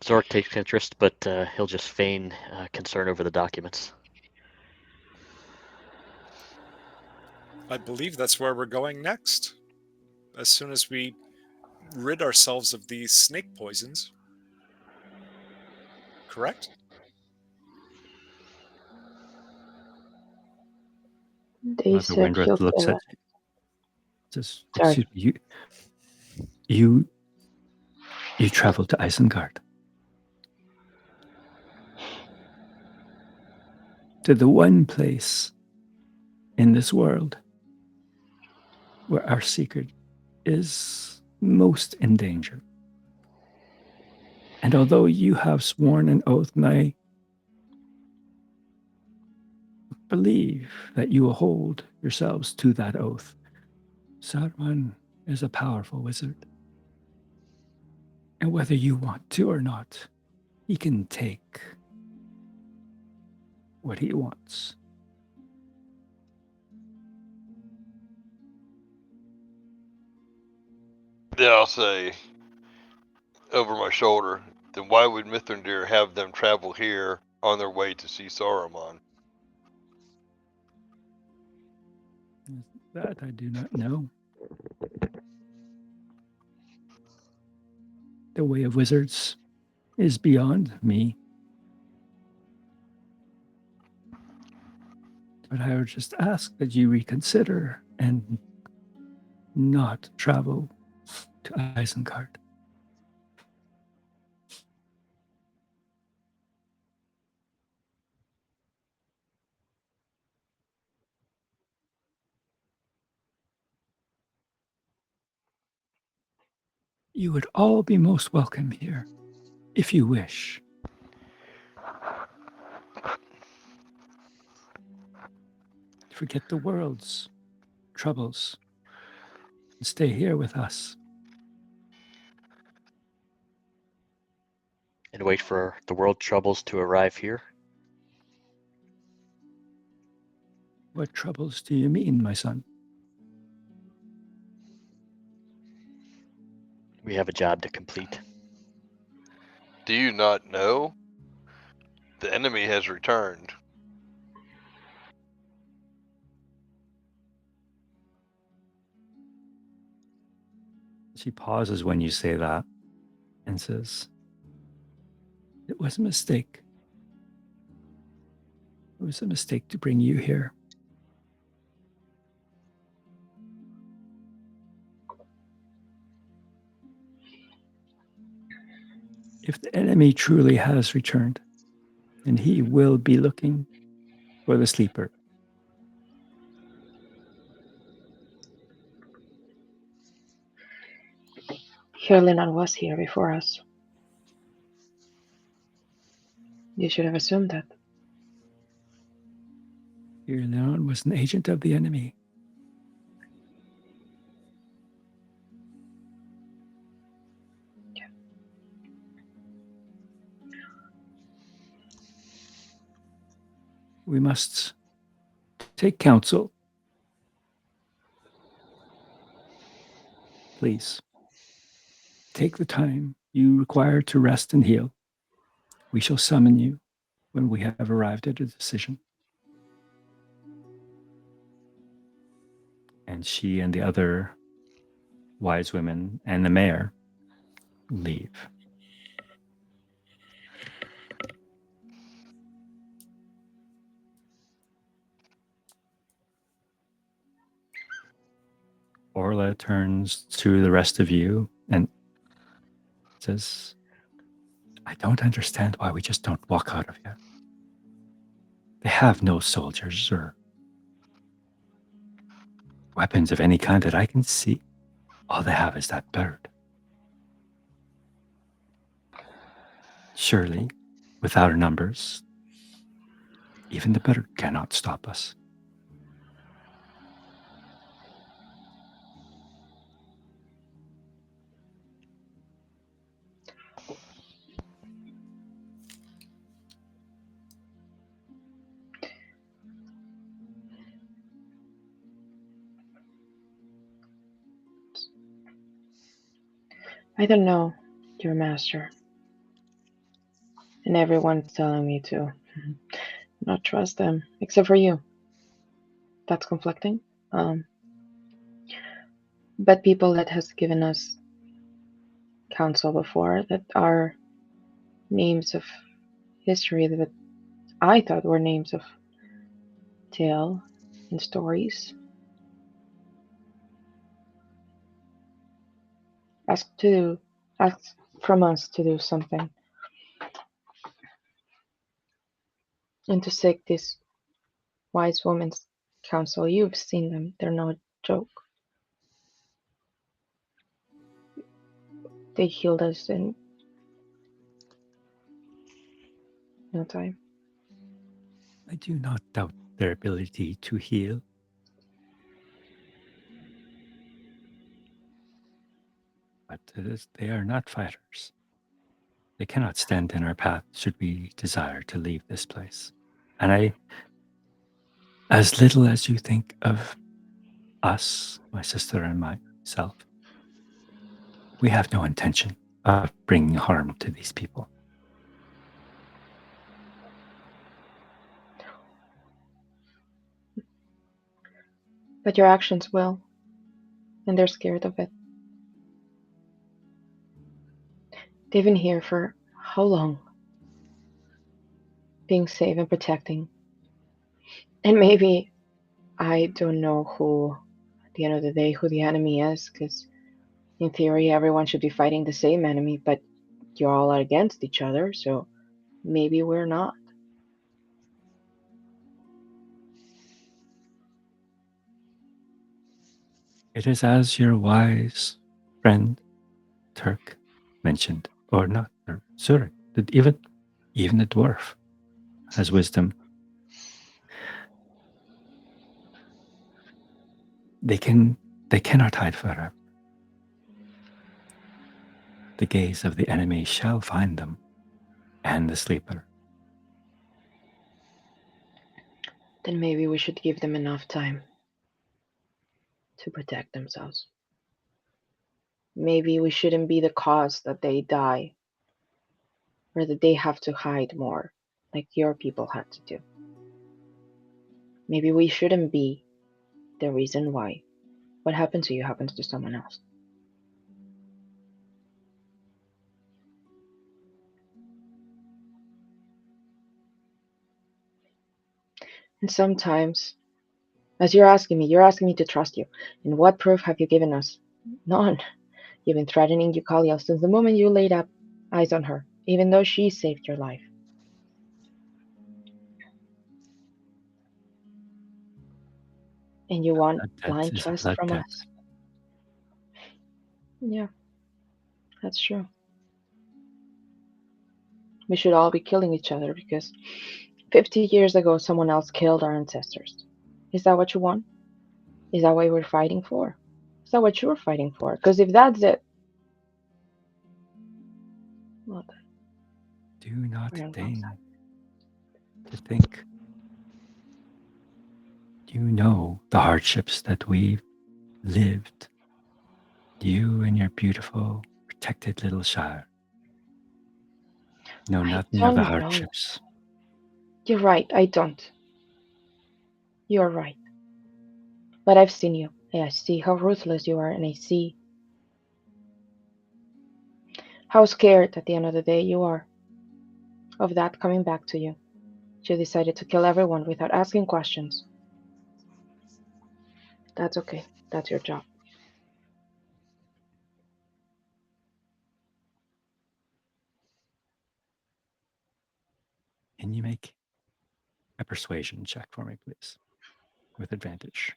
Zork takes interest, but he'll just feign concern over the documents. I believe that's where we're going next. As soon as we rid ourselves of these snake poisons. Correct? They Mother said he'll Wendreth looks kill at us. you. Says, Sorry. excuse me, you traveled to Isengard. To the one place in this world where our secret is most in danger. And although you have sworn an oath, and I believe that you will hold yourselves to that oath, Saruman is a powerful wizard. And whether you want to or not, he can take what he wants. Then I'll say, over my shoulder, then why would Mithrandir have them travel here on their way to see Saruman? That I do not know. The way of wizards is beyond me. But I would just ask that you reconsider and not travel to Isengard. You would all be most welcome here, if you wish. Forget the world's troubles and stay here with us. And wait for the world troubles to arrive here. What troubles do you mean, my son? We have a job to complete. Do you not know? The enemy has returned. She pauses when you say that and says, it was a mistake. It was a mistake to bring you here. If the enemy truly has returned, then he will be looking for the sleeper. Hirlinan was here before us. You should have assumed that. Hirlinan was an agent of the enemy. We must take counsel. Please, take the time you require to rest and heal. We shall summon you when we have arrived at a decision. And she and the other wise women and the mayor leave. Orla turns to the rest of you and says, I don't understand why we just don't walk out of here. They have no soldiers or weapons of any kind that I can see. All they have is that bird. Surely, with our numbers, even the bird cannot stop us. I don't know, your master. And everyone's telling me to not trust them, except for you. That's conflicting. But people that has given us counsel before that are names of history that I thought were names of tale and stories. Ask from us to do something and to seek this wise woman's counsel. You've seen them; they're no joke. They healed us in no time. I do not doubt their ability to heal. But they are not fighters. They cannot stand in our path should we desire to leave this place. And as little as you think of us, my sister and myself, we have no intention of bringing harm to these people. But your actions will, and they're scared of it. They've been here for how long? Being safe and protecting. And maybe I don't know who, at the end of the day, who the enemy is, because in theory, everyone should be fighting the same enemy, but you're all against each other, so maybe we're not. It is as your wise friend Turk mentioned, or not, or Zurich, that even the dwarf has wisdom. They cannot hide forever. The gaze of the enemy shall find them, and the sleeper. Then maybe we should give them enough time to protect themselves. Maybe we shouldn't be the cause that they die, or that they have to hide more, like your people had to do. Maybe we shouldn't be the reason why what happened to you happens to someone else. And sometimes, as you're asking me to trust you. And what proof have you given us? None. You've been threatening Eucalia since the moment you laid up eyes on her, even though she saved your life. And you want blind trust from us? Yeah, that's true. We should all be killing each other because 50 years ago someone else killed our ancestors. Is that what you want? Is that what we're fighting for? Is that what you're fighting for? Because if that's it, well, Do not we're on the wrong deign side. to think. You know the hardships that we've lived. You and your beautiful, protected little Shire know nothing of the don't know. hardships. You're right, I don't. You're right. But I've seen you, and I see how ruthless you are, and I see how scared at the end of the day you are of that coming back to you. You decided to kill everyone without asking questions. That's okay. That's your job. Can you make a persuasion check for me, please? With advantage.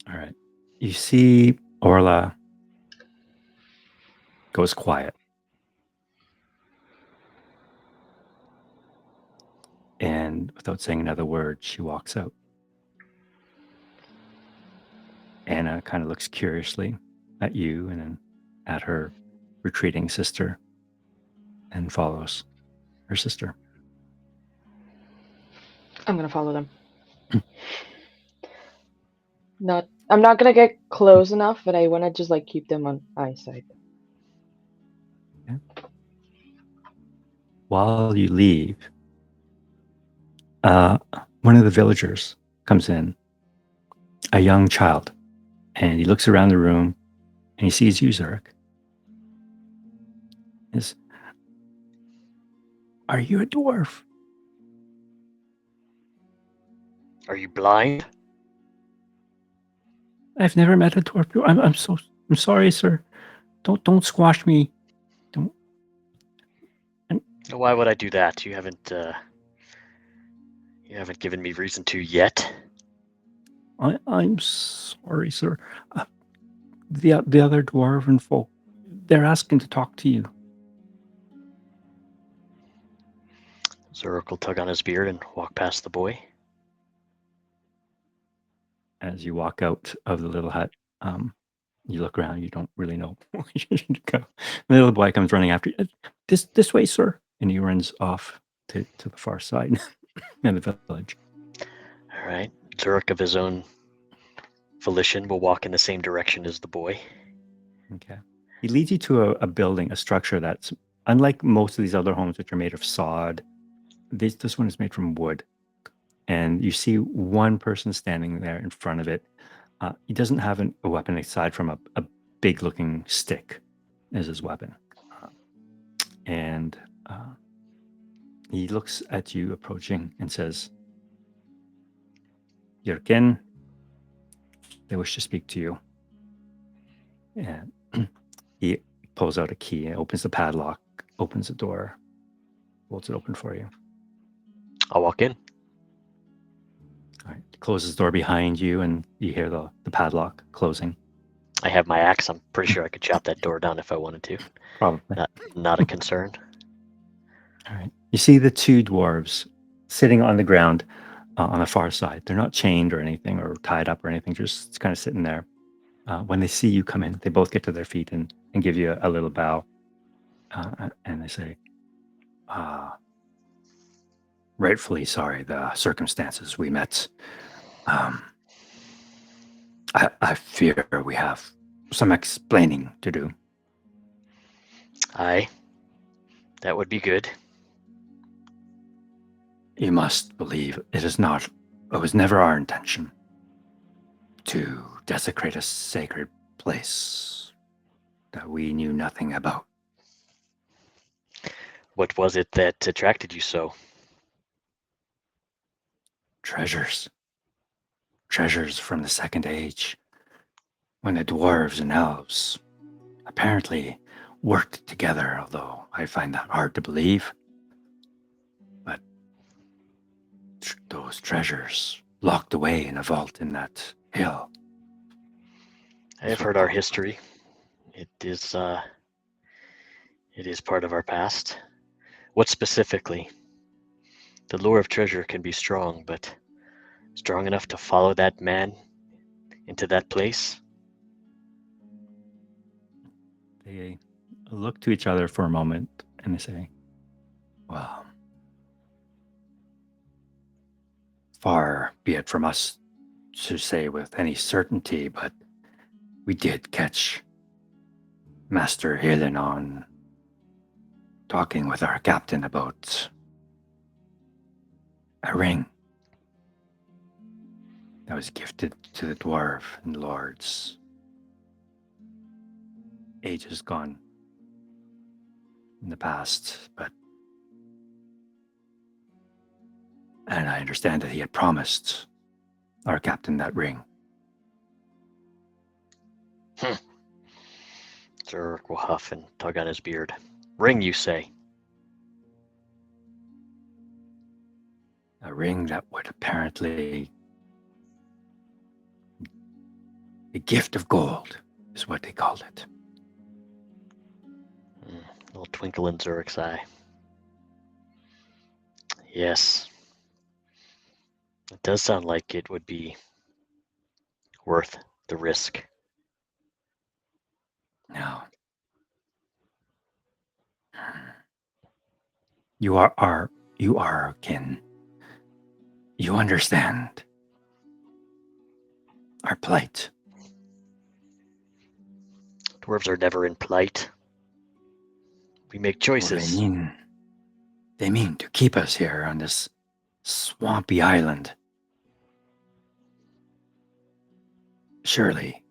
All right. You see Orla goes quiet. And without saying another word, she walks out. Anna kind of looks curiously at you and then at her retreating sister and follows her sister. I'm gonna follow them. I'm not gonna get close enough, but I wanna just like keep them on eyesight. Okay. While you leave, one of the villagers comes in, a young child, and he looks around the room and he sees you, Zurich. Is, are you a dwarf? Are you blind? I've never met a dwarf. I'm sorry, sir. Don't squash me. Don't. Why would I do that? You haven't given me reason to yet. I'm sorry, sir. The other dwarven folk, they're asking to talk to you. Zurich will tug on his beard and walk past the boy. As you walk out of the little hut, you look around. You don't really know where you should go. The little boy comes running after you. This way, sir, and he runs off to the far side in the village. All right. Zurich, of his own volition, will walk in the same direction as the boy. Okay. He leads you to a building, a structure that's unlike most of these other homes, which are made of sod. This one is made from wood. And you see one person standing there in front of it. He doesn't have a weapon aside from a big-looking stick as his weapon. And he looks at you approaching and says, Yerkin, they wish to speak to you. And he pulls out a key and opens the padlock, opens the door, holds it open for you. I'll walk in. All right. Closes the door behind you, and you hear the padlock closing. I have my axe. I'm pretty sure I could chop that door down if I wanted to. Probably. Not a concern. All right. You see the two dwarves sitting on the ground on the far side. They're not chained or anything or tied up or anything, just kind of sitting there. When they see you come in, they both get to their feet and give you a little bow. And they say, rightfully sorry, the circumstances we met. I fear we have some explaining to do. Aye. That would be good. You must believe it was never our intention to desecrate a sacred place that we knew nothing about. What was it that attracted you so? Treasures from the Second Age, when the dwarves and elves apparently worked together, although I find that hard to believe. But those treasures locked away in a vault in that hill. I have heard our history. It is part of our past. What specifically? The lure of treasure can be strong, but strong enough to follow that man into that place? They look to each other for a moment and they say, well, far be it from us to say with any certainty, but we did catch Master Helen on talking with our captain about a ring that was gifted to the dwarf and lords ages gone in the past, and I understand that he had promised our captain that ring. Zurich will huff and tug on his beard. Ring, you say? A ring that would apparently... a gift of gold is what they called it. A little twinkle in Zurich's eye. Yes. It does sound like it would be worth the risk. Now, you are our kin. You understand our plight. Dwarves are never in plight. We make Well, choices. they mean to keep us here on this swampy island. Surely,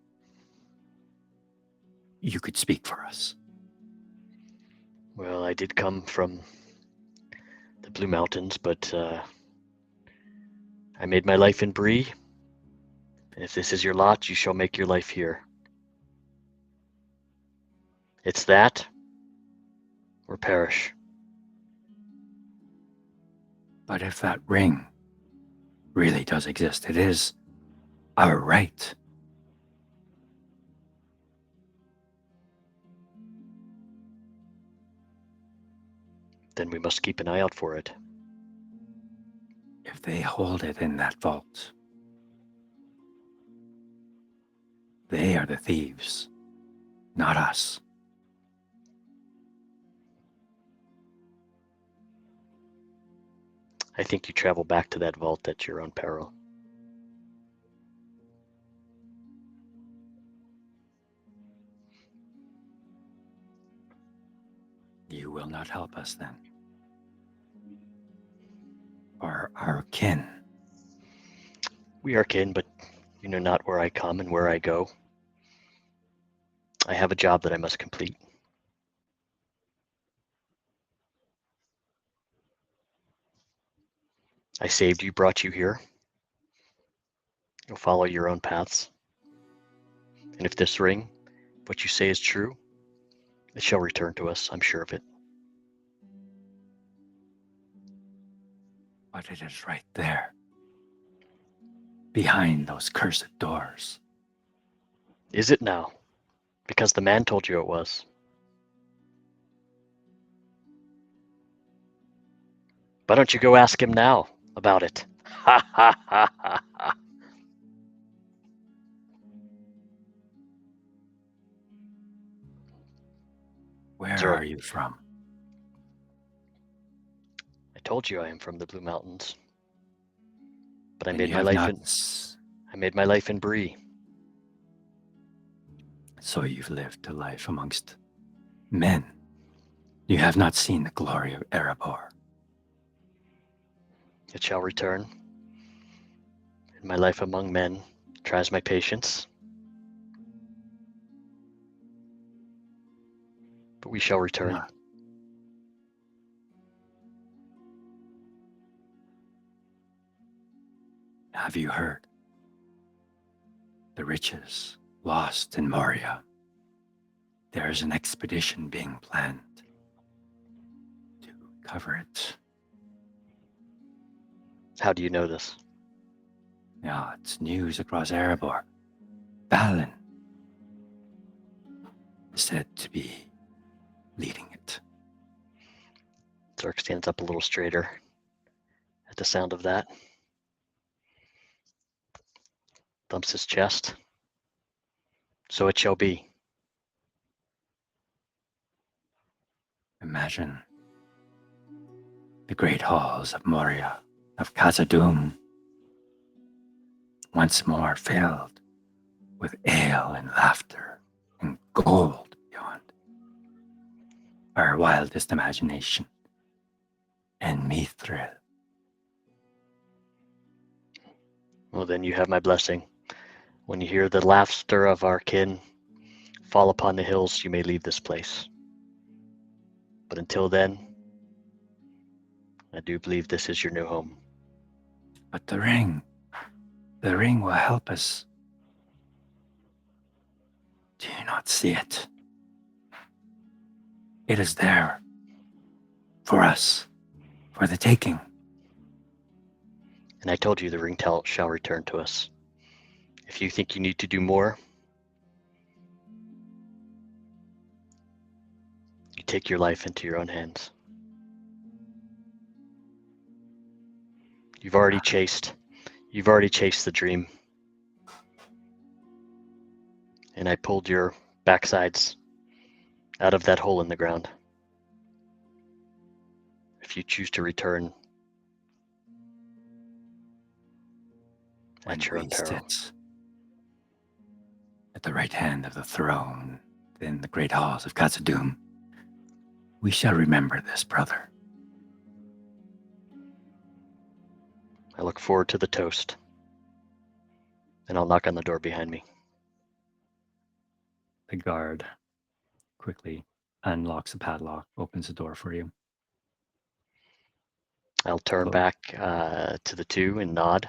you could speak for us. Well, I did come from the Blue Mountains, but I made my life in Bree. And if this is your lot, you shall make your life here. It's that, or perish. But if that ring really does exist, it is our right. Then we must keep an eye out for it. If they hold it in that vault, they are the thieves, not us. I think you travel back to that vault at your own peril. You will not help us then. Or our kin. We are kin, but you know not where I come and where I go. I have a job that I must complete. I saved you, brought you here. You'll follow your own paths. And if this ring, what you say is true, it shall return to us, I'm sure of it. But it is right there, behind those cursed doors. Is it now? Because the man told you it was. Why don't you go ask him now about it? Ha ha ha ha ha. Where Sure. are you from? I told you I am from the Blue Mountains. But I And made you my have life not in Bree. So you've lived a life amongst men. You have not seen the glory of Eriador. It shall return. And my life among men tries my patience. But we shall return. No. Have you heard? The riches lost in Moria. There is an expedition being planned to recover it. How do you know this? Now it's news across Erebor. Balin is said to be leading it. Zark stands up a little straighter at the sound of that. Thumps his chest. So it shall be. Imagine the great halls of Moria, of Khazad-dûm, once more filled with ale and laughter and gold beyond. our wildest imagination and Mithril. Well, then you have my blessing. When you hear the laughter of our kin fall upon the hills, you may leave this place. But until then, I do believe this is your new home. But the ring will help us. Do you not see it? It is there for us, for the taking. And I told you the ring shall return to us. If you think you need to do more, you take your life into your own hands. You've already chased the dream. And I pulled your backsides out of that hole in the ground. If you choose to return at your own peril. It at the right hand of the throne in the great halls of Khazad-dûm. We shall remember this, brother. I look forward to the toast. And I'll knock on the door behind me. The guard quickly unlocks the padlock, opens the door for you. I'll turn back to the two and nod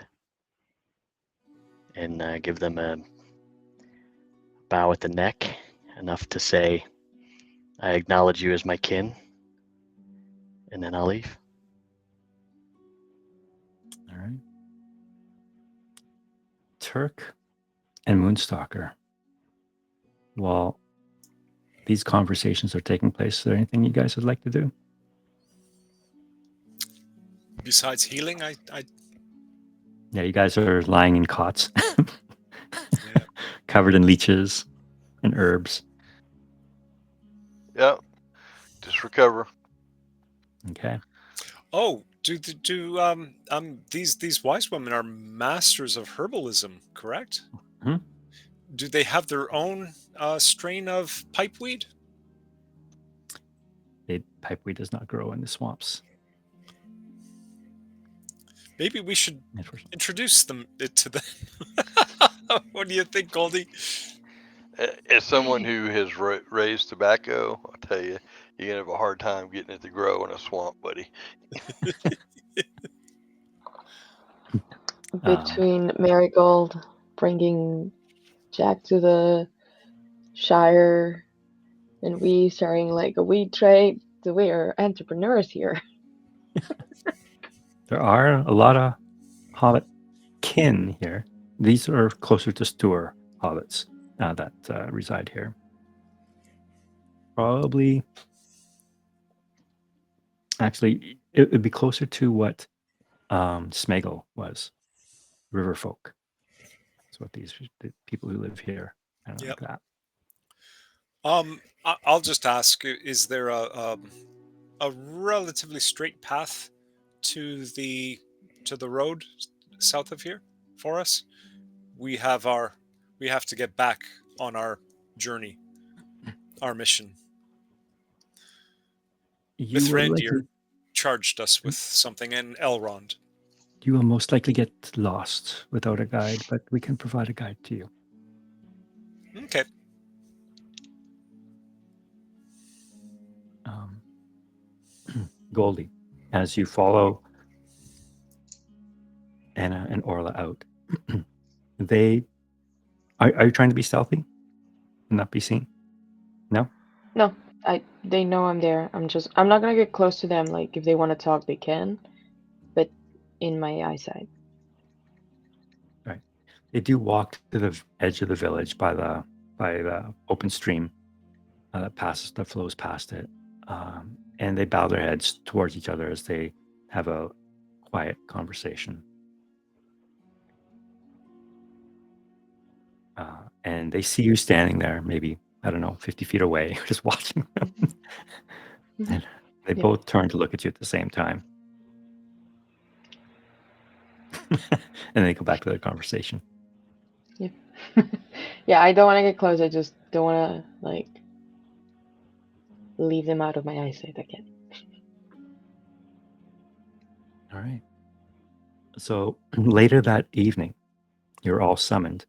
and give them a bow at the neck, enough to say, I acknowledge you as my kin, and then I'll leave. All right. Turk and Moonstalker, while these conversations are taking place, is there anything you guys would like to do? Besides healing, Yeah, you guys are lying in cots, yeah. covered in leeches and herbs. Yeah. Just recover. Okay. Oh, these wise women are masters of herbalism, correct? Mhm. Do they have their own strain of pipeweed? Pipeweed does not grow in the swamps. Maybe we should Unfortunately. introduce it to them. What do you think, Goldie? As someone who has raised tobacco, I'll tell you, you're gonna have a hard time getting it to grow in a swamp, buddy. Between Marigold bringing Jack to the Shire and we starting like a weed trade, we are entrepreneurs here. There are a lot of hobbit kin here. These are closer to Stour hobbits that reside here. Probably, actually, it would be closer to what Smeagol was, river folk. That's what the people who live here kind of Yep. like that. I'll just ask: is there a relatively straight path to the road south of here for us? We have to get back on our journey, our mission. Mithrandir charged us with something, and Elrond. You will most likely get lost without a guide, but we can provide a guide to you. Okay. Goldie, as you follow Anna and Orla out, are you trying to be stealthy and not be seen? No? No, they know I'm there. I'm not gonna get close to them. Like if they want to talk, they can, but in my eyesight. Right. They do walk to the edge of the village by the open stream that flows past it, and they bow their heads towards each other as they have a quiet conversation. And they see you standing there, maybe, I don't know, 50 feet away, just watching them. And they both turn to look at you at the same time. And they go back to their conversation. Yeah. Yeah, I don't want to get close. I just don't want to, like, leave them out of my eyesight again. All right. So later that evening, you're all summoned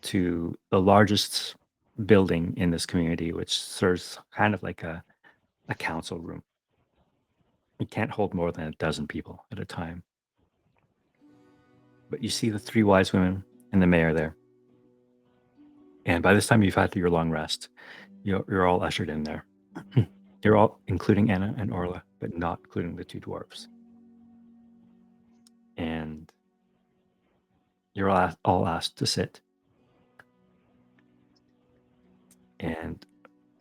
to the largest building in this community, which serves kind of like a council room. It can't hold more than a dozen people at a time. But you see the three wise women and the mayor there. And by this time, you've had your long rest. You're all ushered in there. You're all, including Anna and Orla, but not including the two dwarves. And you're all asked to sit. And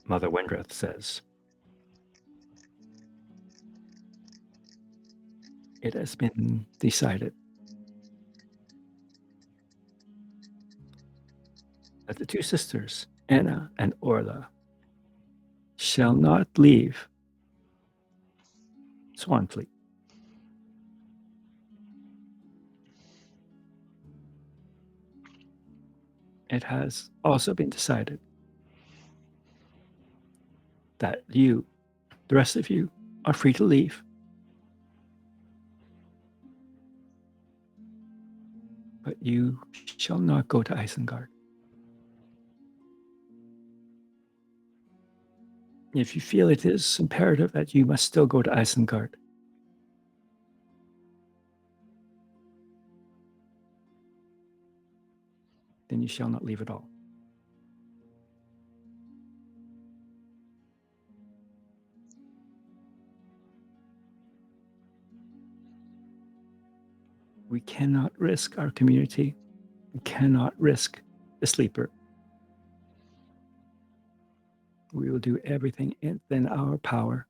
Mother Windreth says, "It has been decided that the two sisters, Anna and Orla, shall not leave Swanfleet. It has also been decided that you, the rest of you, are free to leave. But you shall not go to Isengard. If you feel it is imperative that you must still go to Isengard, then you shall not leave at all." We cannot risk our community. We cannot risk the sleeper. We will do everything within our power,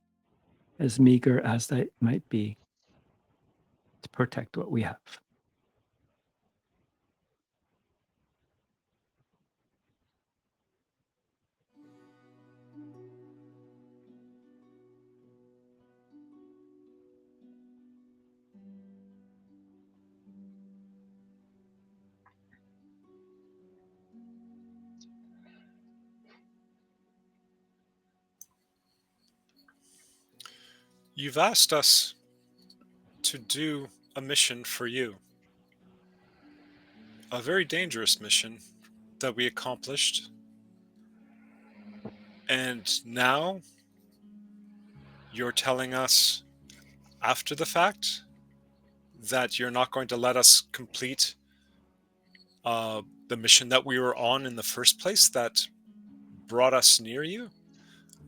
as meager as that might be, to protect what we have. You've asked us to do a mission for you. A very dangerous mission that we accomplished. And now you're telling us after the fact that you're not going to let us complete the mission that we were on in the first place that brought us near you?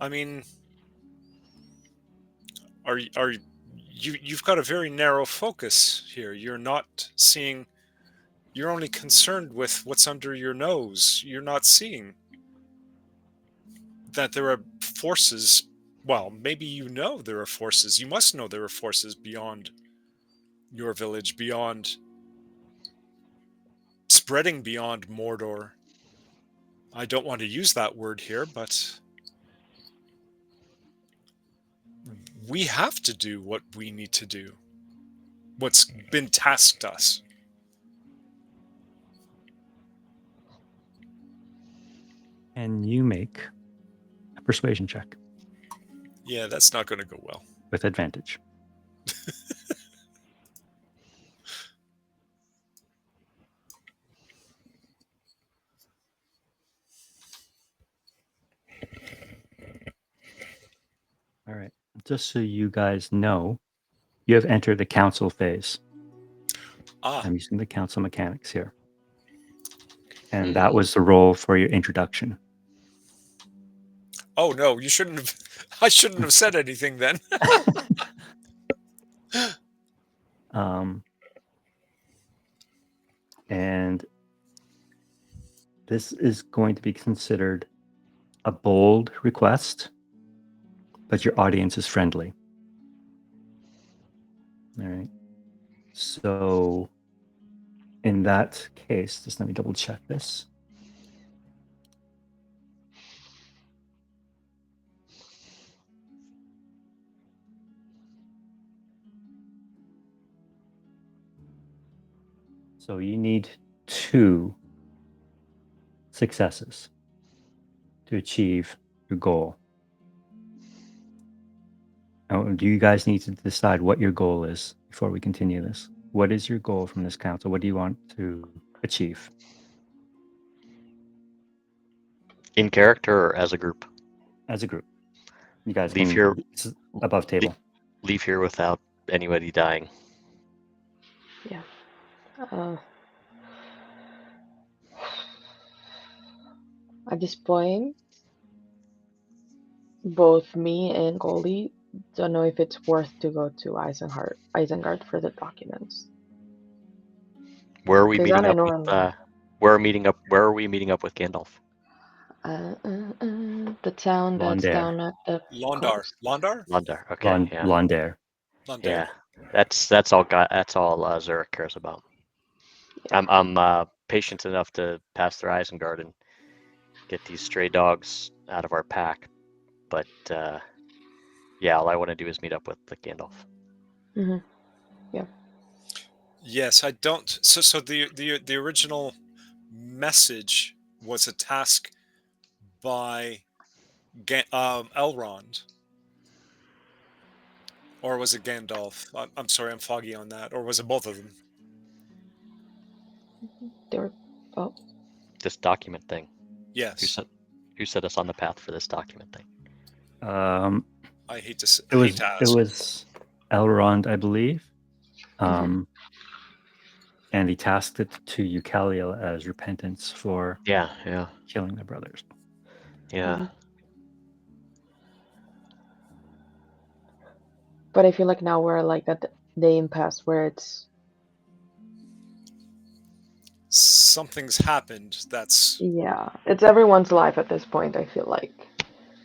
I mean, you've got a very narrow focus here. You're not seeing. You're only concerned with what's under your nose. You're not seeing that there are forces. Well, maybe you know there are forces. You must know there are forces beyond your village, beyond spreading beyond Mordor. I don't want to use that word here, but we have to do what we need to do. What's been tasked us. And you make a persuasion check Yeah, that's not going to go well. with advantage. All right. Just so you guys know, you have entered the council phase. Ah, I'm using the council mechanics here. And that was the roll for your introduction. oh no, you shouldn't have. I shouldn't have said anything then. And this is going to be considered a bold request, but your audience is friendly. All right. So in that case, just let me double check this. So you need 2 successes to achieve your goal. Now, do you guys need to decide what your goal is before we continue this? What is your goal from this council? What do you want to achieve? In character or as a group? As a group? You guys Leave can here. it's above table. Leave here without anybody dying. Yeah. At this point, both me and Goldie don't know if it's worth to go to Isengard for the documents. Where are we 'Cause meeting I up know with? I'm- Where are we meeting up with Gandalf? The town that's Londare. down at the Londar. coast. Londar? Londar. Okay. Yeah. Londare. Londar. Yeah. That's all. That's all Zurich cares about. Yeah. I'm patient enough to pass through Isengard and get these stray dogs out of our pack, but yeah, all I want to do is meet up with the Gandalf. Mm-hmm. Yes, I don't. So the original message was a task by Elrond, or was it Gandalf? I'm sorry, I'm foggy on that. Or was it both of them? They were. Oh, This document thing. Yes. Who set us on the path for this document thing? I hate to It was ask. it was Elrond, I believe. And he tasked it to Eucaliel as repentance for Yeah. killing their brothers. Yeah. but I feel like now we're like at the impasse where it's Something's happened. That's it's everyone's life at this point. I feel like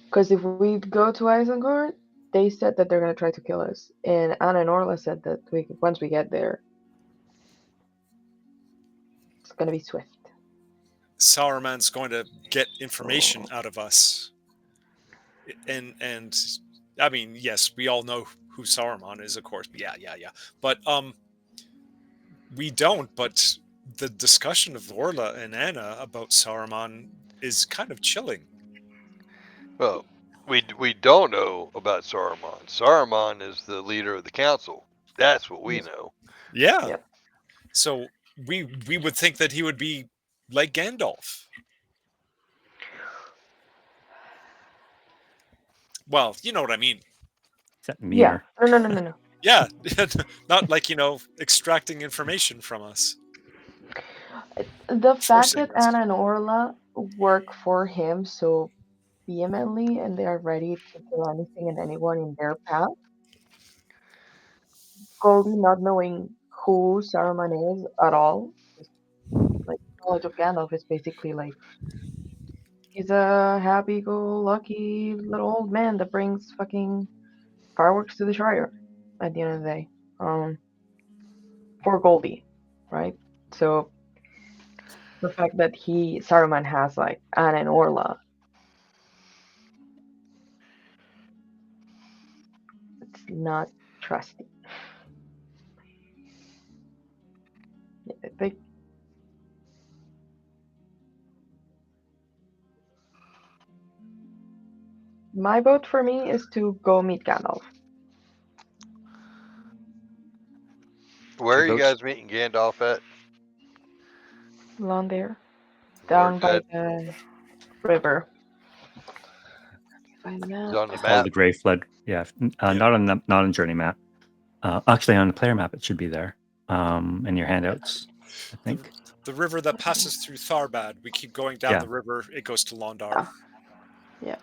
because if we go to Isengard, they said that they're gonna try to kill us, and Anna and Orla said that once we get there, it's gonna be swift. Sauron's going to get information out of us. And I mean, yes, we all know who Saruman is, of course. Yeah. But we don't. But the discussion of Orla and Anna about Saruman is kind of chilling. Well, we don't know about Saruman. Saruman is the leader of the council. That's what we know. Yeah. Yep. So we would think that he would be like Gandalf. Well, you know what I mean. Is that meaner? Yeah. No. Yeah, not like extracting information from us. The fact Forcing that us. Anna and Orla work for him so vehemently and they are ready to kill anything and anyone in their path. Goldie not knowing who Saruman is at all, just, like knowledge of Gandalf is basically like he's a happy-go-lucky little old man that brings fucking fireworks to the Shire at the end of the day. For Goldie, right? So the fact that Saruman has like Anna and Orla, it's not trusty. They, my vote for me is to go meet Gandalf. Where are you votes. guys meeting Gandalf at? Londare, down by Where's the river. By the that? map. Is on the It's called map. the Grey Flood. Yeah, not on journey map. Actually, on the player map, it should be there. In your handouts, I think. The river that passes through Tharbad. We keep going down the river. It goes to Londar. Yeah.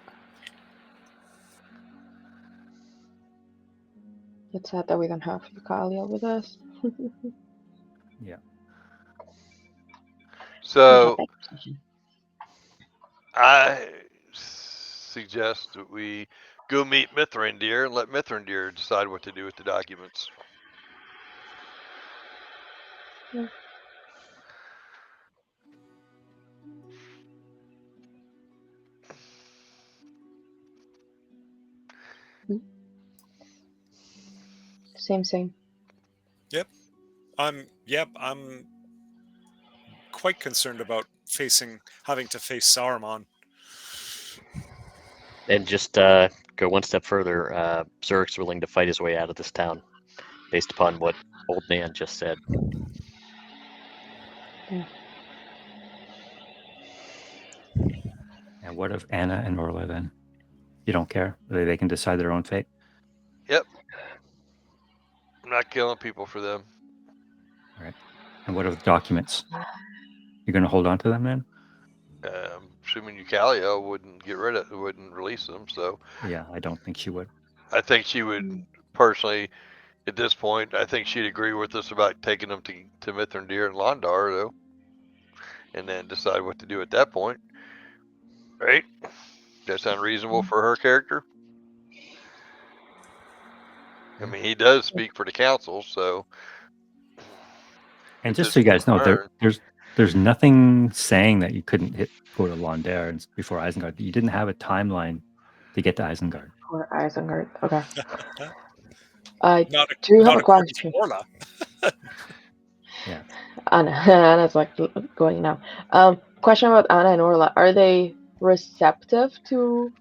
It's sad that we don't have Eucaliel with us. Yeah. So I suggest that we go meet Mithrandir and let Mithrandir decide what to do with the documents. Yeah. Same. Yep. I'm quite concerned about having to face Saruman. And just go one step further. Zurich's willing to fight his way out of this town, based upon what Old Man just said. And what if Anna and Orla then? You don't care? They can decide their own fate? Yep. I'm not killing people for them. All right. And what if documents? You're going to hold on to them then? Assuming Eucalia wouldn't wouldn't release them. So Yeah, I don't think she would. I think she would personally, at this point, I think she'd agree with us about taking them to Mithrandir and Londar, though, and then decide what to do at that point. Right? That sound reasonable for her character? I mean, he does speak for the council, so. And just so you guys know, there's nothing saying that you couldn't go to Londare before Isengard. You didn't have a timeline to get to Isengard. Or Isengard. Okay. I Not do have a according to question. Orla. Yeah. Anna's like going now. Question about Anna and Orla. Are they receptive to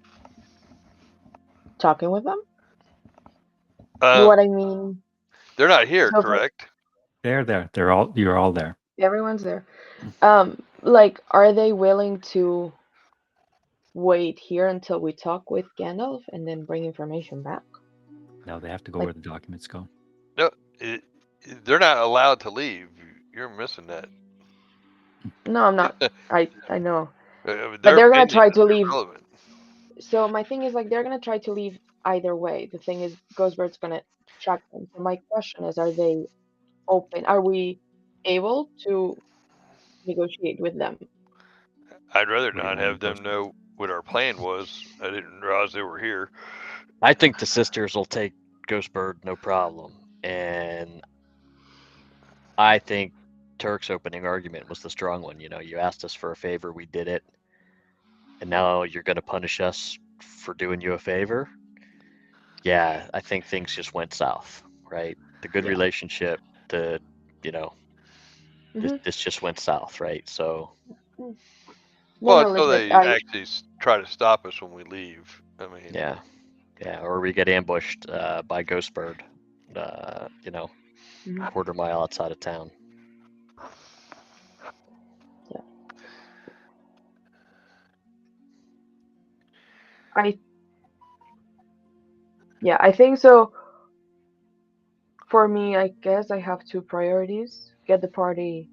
talking with them? What I mean, they're not here, so correct? They're there. You're all there. everyone's there. Like, are they willing to wait here until we talk with Gandalf and then bring information back? No, they have to go Like- where the documents go. No, they're not allowed to leave. You're missing that. No, I'm not. I know. But they're gonna try to leave. Relevant. So my thing is, like, they're gonna try to leave either way. The thing is, Ghostbird's gonna track them. So my question is, are they open? Are we able to negotiate with them? I'd rather What do you not want have with them those know what our plan was. I didn't realize they were here. I think the sisters will take Ghostbird, no problem. And I think Turk's opening argument was the strong one. You know, you asked us for a favor, we did it. And now you're going to punish us for doing you a favor. Yeah, I think things just went south, right? The good Yeah. relationship, this just went south, right? So. Well, No, until listen, they actually try to stop us when we leave. I mean, Yeah, or we get ambushed by Ghostbird, quarter mile outside of town. I think so. For me, I guess I have two priorities: get the party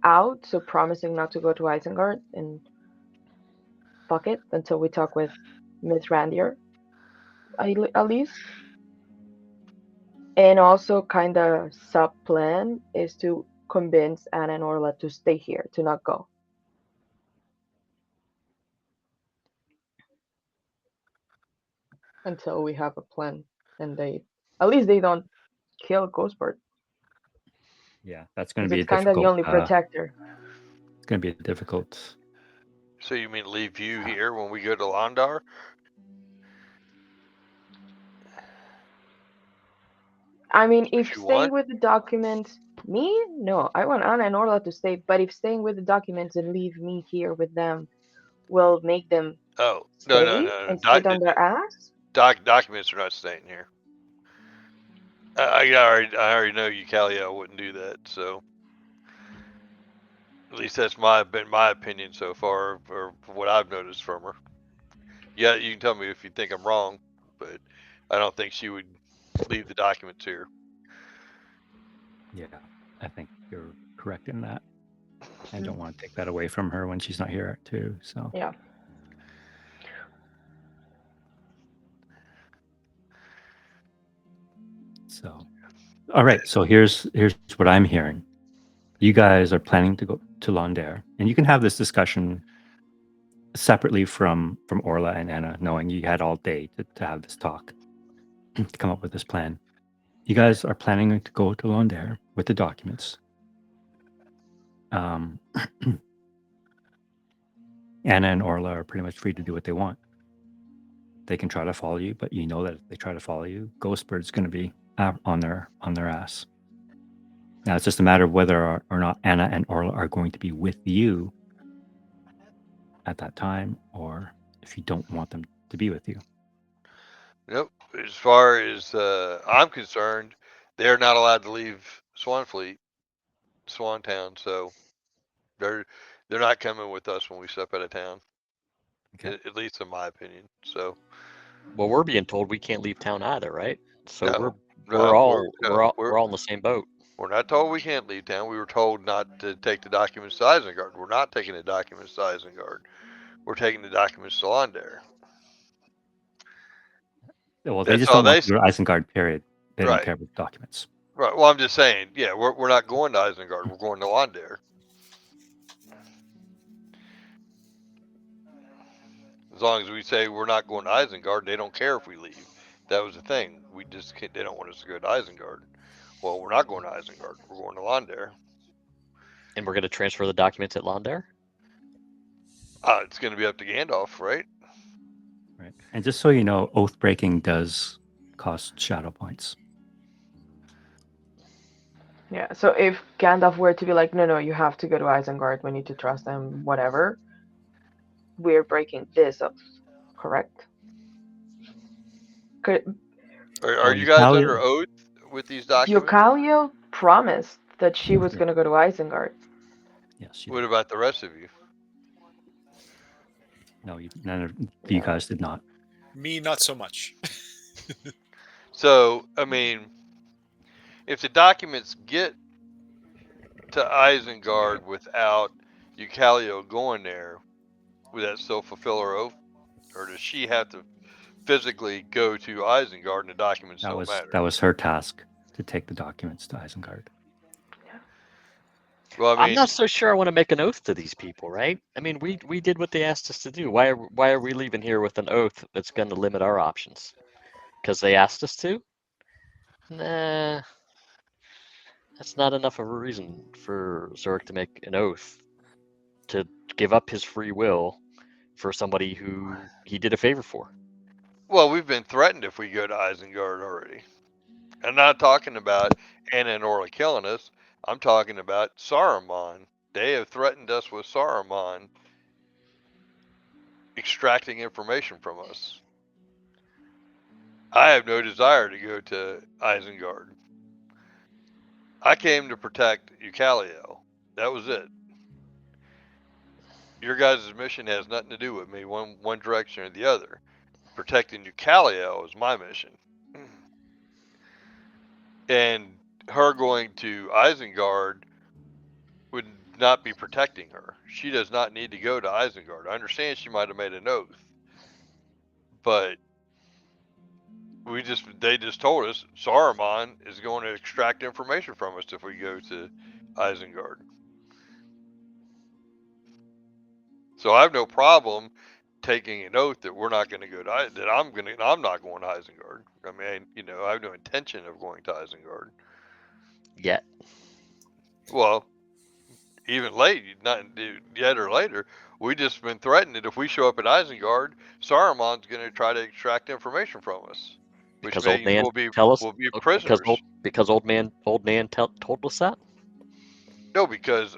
out, so promising not to go to Isengard, and fuck it until we talk with Mithrandir, at least. And also, kind of sub plan is to convince Anna and Orla to stay here, to not go. Until we have a plan, and at least they don't kill Ghostbird. Yeah, that's going to be it's kind of the only protector. It's going to be a difficult. So you mean leave you here when we go to Londar? I mean, if you staying want? with the documents, no, I want Anna and Orla to stay. But if staying with the documents and leave me here with them will make them stay and sit on their ass, documents are not staying here. I already know Eucalia wouldn't do that. So at least that's been my opinion so far, or what I've noticed from her. Yeah, you can tell me if you think I'm wrong, but I don't think she would leave the documents here. Yeah, I think you're correct in that. I don't want to take that away from her when she's not here too. So yeah. So, all right. So here's what I'm hearing. You guys are planning to go to Londare, and you can have this discussion separately from Orla and Anna, knowing you had all day to have this talk, to come up with this plan. You guys are planning to go to Londare with the documents. Anna and Orla are pretty much free to do what they want. They can try to follow you, but you know that if they try to follow you, Ghostbird's going to be on their ass. Now it's just a matter of whether or not Anna and Orla are going to be with you at that time, or if you don't want them to be with you. Nope. As far as I'm concerned, they're not allowed to leave Swantown, so they're not coming with us when we step out of town. Okay. At least in my opinion. So Well, we're being told we can't leave town either, right? So no, we're all in the same boat. We're not told we can't leave town. We were told not to take the documents to Isengard. We're not taking the documents to Isengard. We're taking the documents to Londare. Well, they That's just all don't want they to go to Isengard, period. They don't Right. care about documents. Right. Well, I'm just saying, yeah, we're not going to Isengard. We're going to Londare. As long as we say we're not going to Isengard, they don't care if we leave. That was the thing. We just can't, they don't want us to go to Isengard. Well, we're not going to Isengard. We're going to Londare. And we're going to transfer the documents at Londare? It's going to be up to Gandalf, right? Right. And just so you know, oath breaking does cost shadow points. Yeah, so if Gandalf were to be like, no, you have to go to Isengard, we need to trust them, whatever, we're breaking this oath, correct? Are you guys under oath with these documents? Eucalio promised that she was going to go to Isengard. Yes. What about the rest of you? No, none of you guys did not. Me, not so much. So, I mean, if the documents get to Isengard without Eucalio going there, would that still fulfill her oath? Or does she have to physically go to Isengard and the documents still matter? That was her task, to take the documents to Isengard. Well, I mean, I'm not so sure I want to make an oath to these people, right? I mean, we did what they asked us to do. Why are we leaving here with an oath that's going to limit our options? Because they asked us to? Nah, that's not enough of a reason for Zurich to make an oath to give up his free will for somebody who he did a favor for. Well, we've been threatened if we go to Isengard already. I'm not talking about Anna and Orla killing us. I'm talking about Saruman. They have threatened us with Saruman extracting information from us. I have no desire to go to Isengard. I came to protect Eucalio. That was it. Your guys' mission has nothing to do with me, one direction or the other. Protecting Eucalio is my mission. And her going to Isengard would not be protecting her. She does not need to go to Isengard. I understand she might have made an oath, but they just told us Saruman is going to extract information from us if we go to Isengard. So I have no problem taking an oath that we're not going to go to I'm not going to Isengard. I mean, I have no intention of going to Isengard Yet. Well, even late, not yet or later, we just been threatened that if we show up at Isengard, Saruman's going to try to extract information from us, which Because means old man we'll be prisoners. Because old man told us that. No, because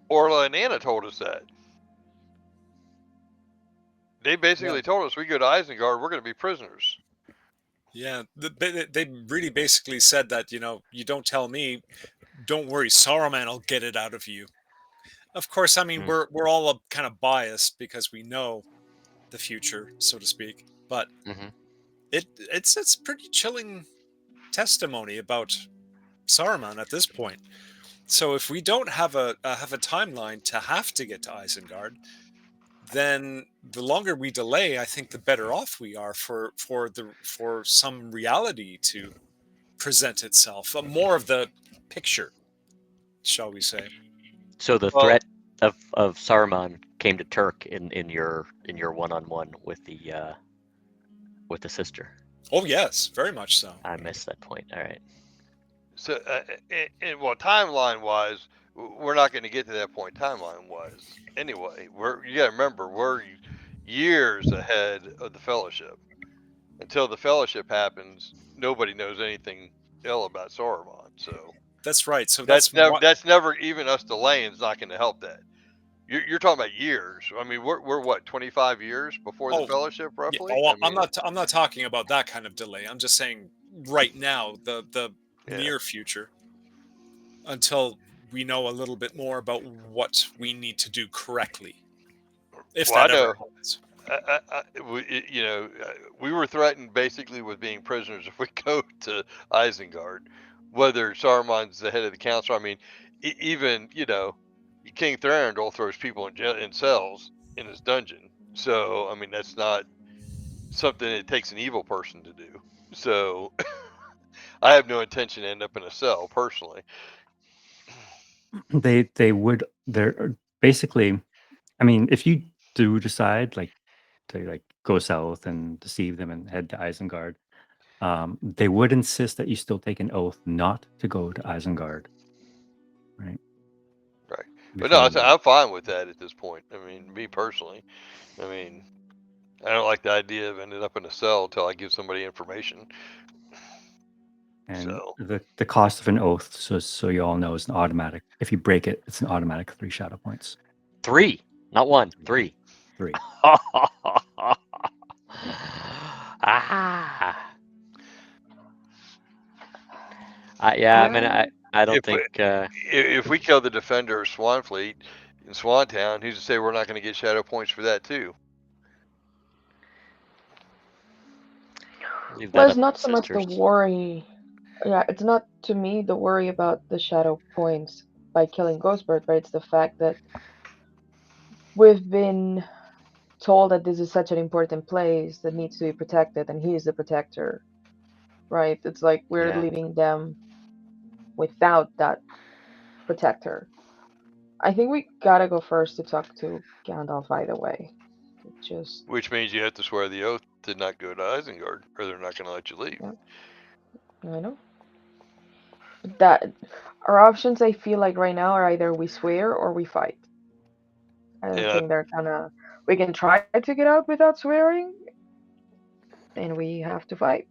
Orla and Anna told us that. They basically told us we go to Isengard, we're going to be prisoners. Yeah, they really basically said that, you don't tell me, don't worry, Saruman will get it out of you. Of course, I mean, we're all kind of biased because we know the future, so to speak. But it's pretty chilling testimony about Saruman at this point. So if we don't have a timeline to have to get to Isengard, then the longer we delay, I think the better off we are for some reality to present itself, more of the picture, shall we say? So the threat of Saruman came to Turk in your one-on-one with the sister. Oh yes, very much so. I missed that point. All right. So, well, timeline-wise, we're not going to get to that point timeline-wise. Anyway, you got to remember, we're years ahead of the Fellowship. Until the Fellowship happens, nobody knows anything ill about Saruman. So that's right. So that's never even us delaying is not going to help that. You're talking about years. I mean, we're what, 25 years before the Oh, fellowship, yeah, roughly. I I'm mean, not talking about that kind of delay. I'm just saying right now, the yeah. near future, until we know a little bit more about what we need to do correctly, if Well, I that ever know. happens. We were threatened basically with being prisoners if we go to Isengard, whether Saruman's the head of the council. I mean, even King Thranduil throws people in cells in his dungeon. So I mean, that's not something it takes an evil person to do. So I have no intention to end up in a cell personally. They're basically, I mean, if you do decide to go south and deceive them and head to Isengard, they would insist that you still take an oath not to go to Isengard, right? Right. But Before no, you leave. I'm fine with that at this point. I mean, me personally, I mean, I don't like the idea of ending up in a cell until I give somebody information. And So the cost of an oath, so you all know, is an automatic. If you break it, it's an automatic 3 shadow points. 3, not 1, 3. 3. Ah. Yeah, I mean, I don't if think. if we kill the defender of Swanfleet in Swantown, who's to say we're not going to get shadow points for that too? Leave Well, that it's up to not the so much the sisters. worry. Yeah, it's not to me the worry about the shadow points by killing Ghostbird, right? It's the fact that we've been told that this is such an important place that needs to be protected, and he is the protector, right? It's like we're Yeah. leaving them without that protector. I think we gotta go first to talk to Gandalf either way. Just, Which means you have to swear the oath to not go to Isengard, or they're not going to let you leave. yeah, I know. That our options, I feel like right now, are either we swear or we fight. I don't And think they're gonna. We can try to get out without swearing, and we have to fight.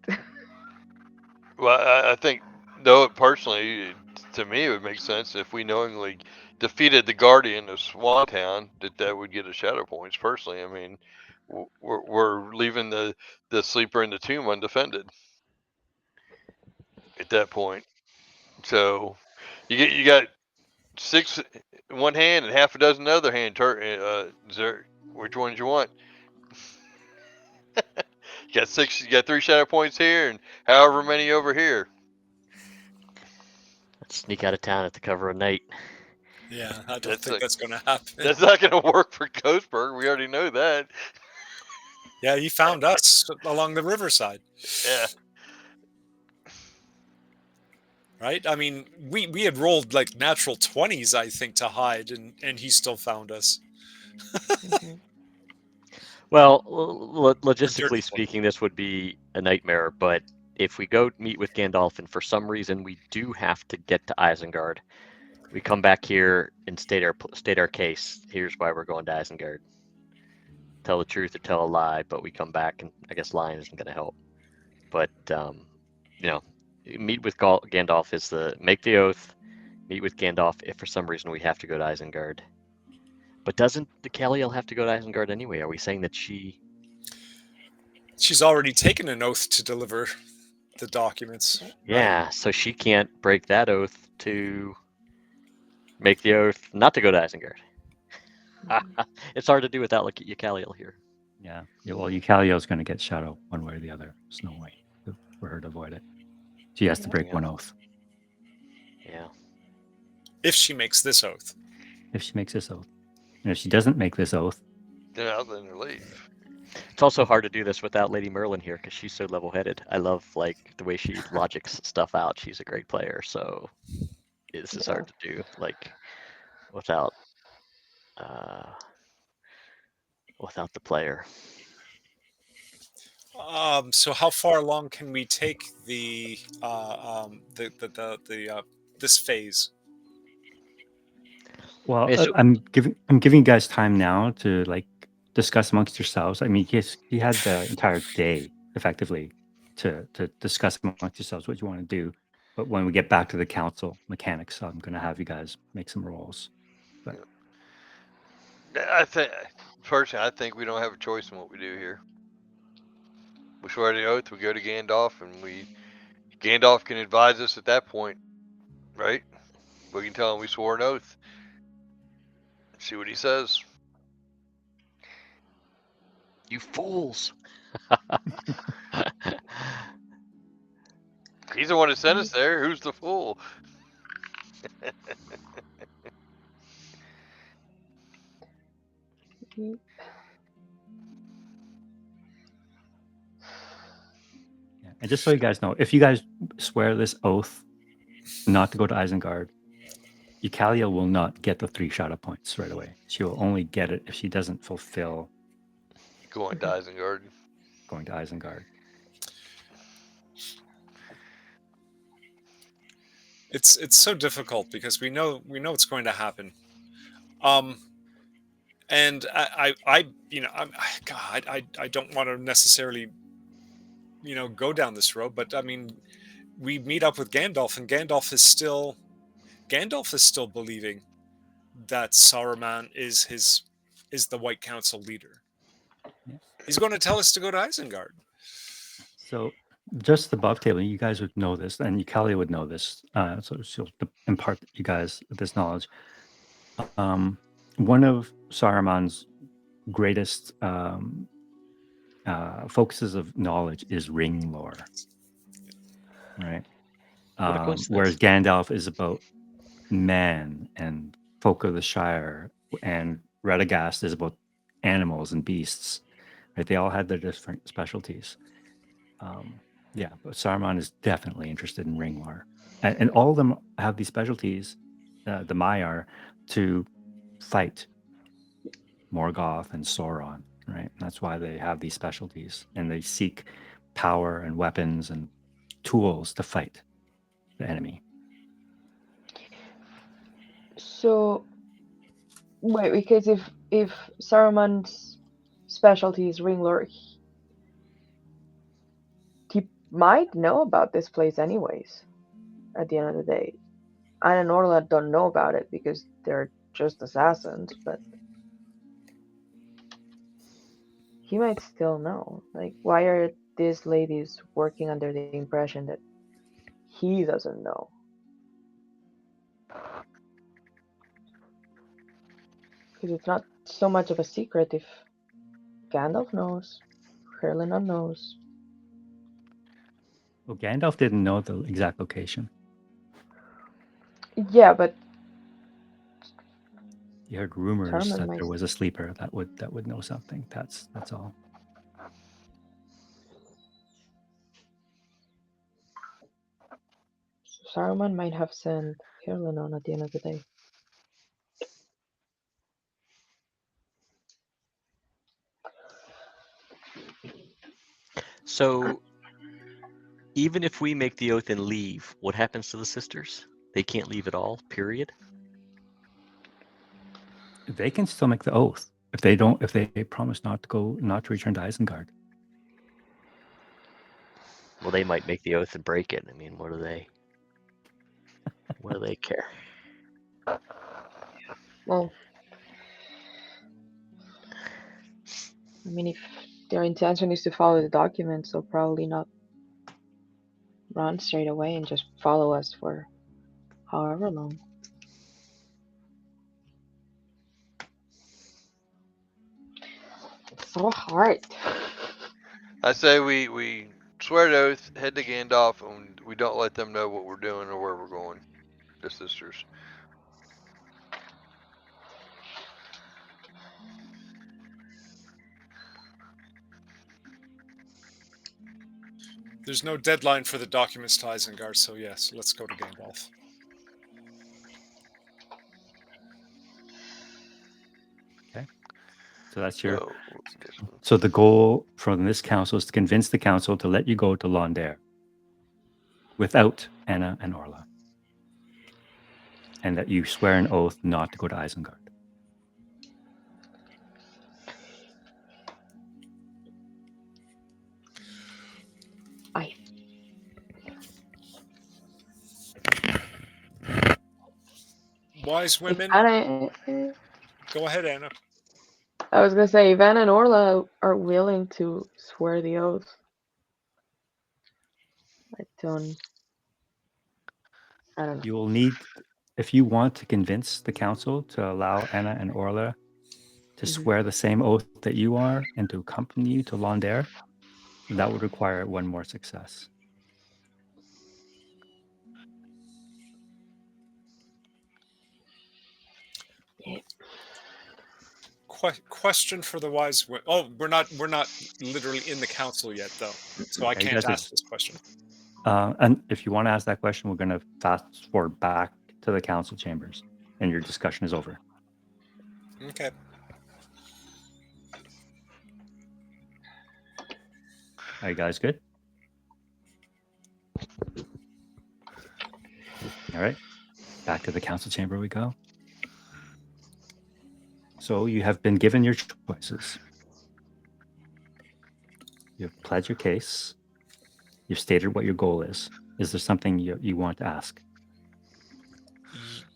I think, though, personally, to me, it would make sense if we knowingly defeated the Guardian of Swantown, that would get us shadow points. Personally, I mean, we're leaving the sleeper in the tomb undefended at that point. So you got 6 in one hand and half a dozen in the other hand. Which ones you want? You got 6. You got 3 shadow points here, and however many over here. Let's sneak out of town at the cover of night. Yeah, I don't That's think like, that's going to happen. that's not going to work for Ghostberg. We already know that. Yeah, he found us along the riverside. Yeah. Right? I mean, we had rolled like natural 20s, I think, to hide, and he still found us. Mhm. Well, Or logistically dirty speaking, this would be a nightmare. But if we go meet with Gandalf, and for some reason we do have to get to Isengard, we come back here and state our case. Here's why we're going to Isengard. Tell the truth or tell a lie, but we come back, and I guess lying isn't going to help. But meet with Gandalf is make the oath. Meet with Gandalf if for some reason we have to go to Isengard. But doesn't the Caliel have to go to Isengard anyway? Are we saying that she? She's already taken an oath to deliver the documents. Yeah, right? so she can't break that oath to make the oath not to go to Isengard. It's hard to do without Caliel here. Yeah. Well, Eucalio's going to get shadow one way or the other. There's no way for her to avoid it. She has to break one oath. Yeah. If she makes this oath. If she makes this oath. And if she doesn't make this oath, Then I'll let her leave. It's also hard to do this without Lady Merlin here because she's so level-headed. I love the way she logics stuff out. She's a great player, so this is hard to do without the player. So how far along can we take this phase? well, Yeah, so- I'm giving you guys time now to discuss amongst yourselves. I mean, he had the entire day effectively to discuss amongst yourselves what you want to do. But when we get back to the council mechanics, I'm going to have you guys make some rolls. But I think, personally, I think we don't have a choice in what we do here. We swear the oath, we go to Gandalf, and Gandalf can advise us at that point, right? We can tell him we swore an oath. See what he says. You fools! He's the one that sent us there. Who's the fool? Yeah. And just so you guys know, if you guys swear this oath not to go to Isengard, Eucalia will not get the 3 shadow points right away. She will only get it if she doesn't fulfill Going to Isengard. going to Isengard. It's so difficult because we know it's going to happen. And I God, I don't want to necessarily, go down this road, but I mean, we meet up with Gandalf, and Gandalf is still believing that Saruman is the White Council leader. Yeah. He's going to tell us to go to Isengard. So just above table, you guys would know this, and Eucalia would know this. So she'll impart you guys this knowledge. One of Saruman's greatest focuses of knowledge is ring lore, right? What a coincidence. Whereas Gandalf is about man and folk of the Shire, and Radagast is about animals and beasts. Right? They all had their different specialties. Yeah, but Saruman is definitely interested in ring lore, and all of them have these specialties, the Maiar, to fight Morgoth and Sauron, right? And that's why they have these specialties, and they seek power and weapons and tools to fight the enemy. So, wait, because if Saruman's specialty is ring lore, he might know about this place anyways. At the end of the day, Anna and Orla don't know about it because they're just assassins, but he might still know. Like, why are these ladies working under the impression that he doesn't know? Because it's not so much of a secret if Gandalf knows, Herlinon knows. Well, Gandalf didn't know the exact location. Yeah, but He heard rumors Saruman that might. there was a sleeper that would know something. That's all. Saruman might have sent Herlinon at the end of the day. So, even if we make the oath and leave, what happens to the sisters? They can't leave at all, period? They can still make the oath if they don't. If they promise not to return to Isengard. Well, they might make the oath and break it. I mean, what do they care? Well, I mean, if their intention is to follow the documents, they'll probably not run straight away and just follow us for however long. It's so hard. I say we swear the oath, head to Gandalf, and we don't let them know what we're doing or where we're going. The sisters. There's no deadline for the documents to Isengard, so yes, let's go to Gandalf. So that's your. So, So the goal from this council is to convince the council to let you go to Londare without Anna and Orla, and that you swear an oath not to go to Isengard. Wise women. Anna, Go ahead, Anna. I was gonna say, Ivan and Orla are willing to swear the oath. I don't know. You will need, if you want to convince the council to allow Anna and Orla to Mhm. swear the same oath that you are and to accompany you to Londair, that would require one more success. Yeah. Question for the wise. Oh, we're not literally in the council yet, though, so I Yeah, you can't guys are ask this question. and if you want to ask that question, we're going to fast forward back to the council chambers, and your discussion is over. Okay. Are you guys good? All right. Back to the council chamber we go. So you have been given your choices. You've pledged your case. You've stated what your goal is. Is there something you want to ask?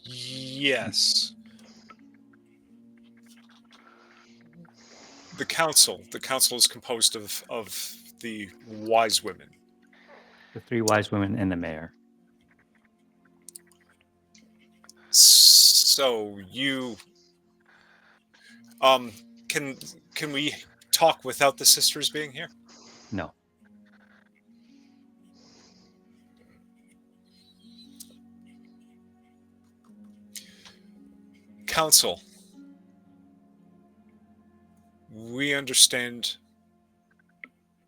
Yes. The council is composed of the wise women. The three wise women and the mayor. So you can we talk without the sisters being here? No. Council, we understand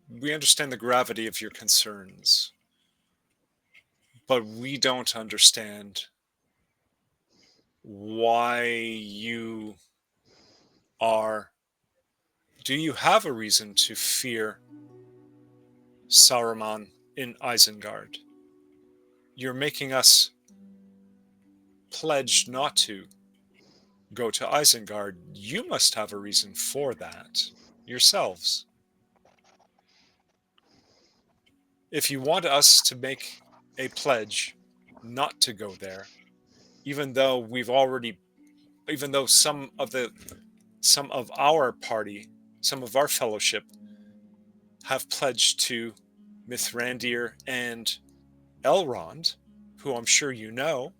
the gravity of your concerns, but we don't understand why you are. Do you have a reason to fear Saruman in Isengard? You're making us pledge not to go to Isengard. You must have a reason for that yourselves. If you want us to make a pledge not to go there, even though some of our party, some of our fellowship have pledged to Mithrandir and Elrond, who I'm sure you know,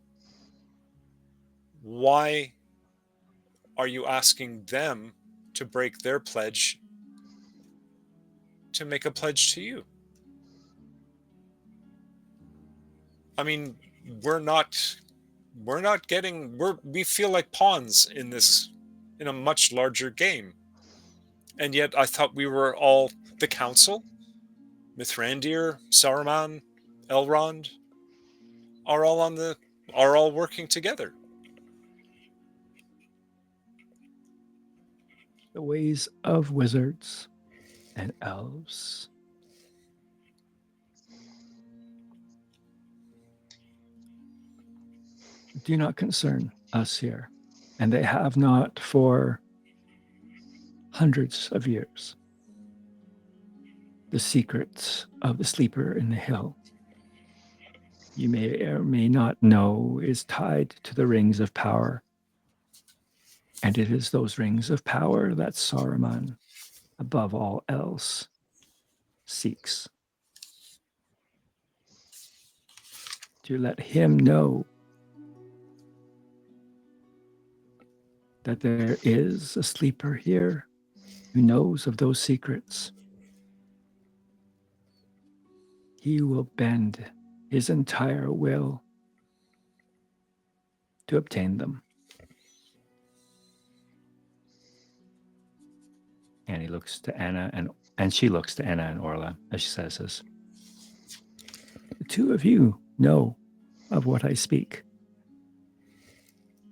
why are you asking them to break their pledge to make a pledge to you? I mean, we feel like pawns in a much larger game. And yet I thought we were all the council. Mithrandir, Saruman, Elrond are all working together. The ways of wizards and elves. Do not concern us here, and they have not for hundreds of years. The secrets of the sleeper in the hill, you may or may not know, is tied to the rings of power. And it is those rings of power that Saruman, above all else, seeks. To let him know that there is a sleeper here who knows of those secrets. He will bend his entire will to obtain them. And he looks to Anna and she looks to Anna and Orla as she says this. The two of you know of what I speak.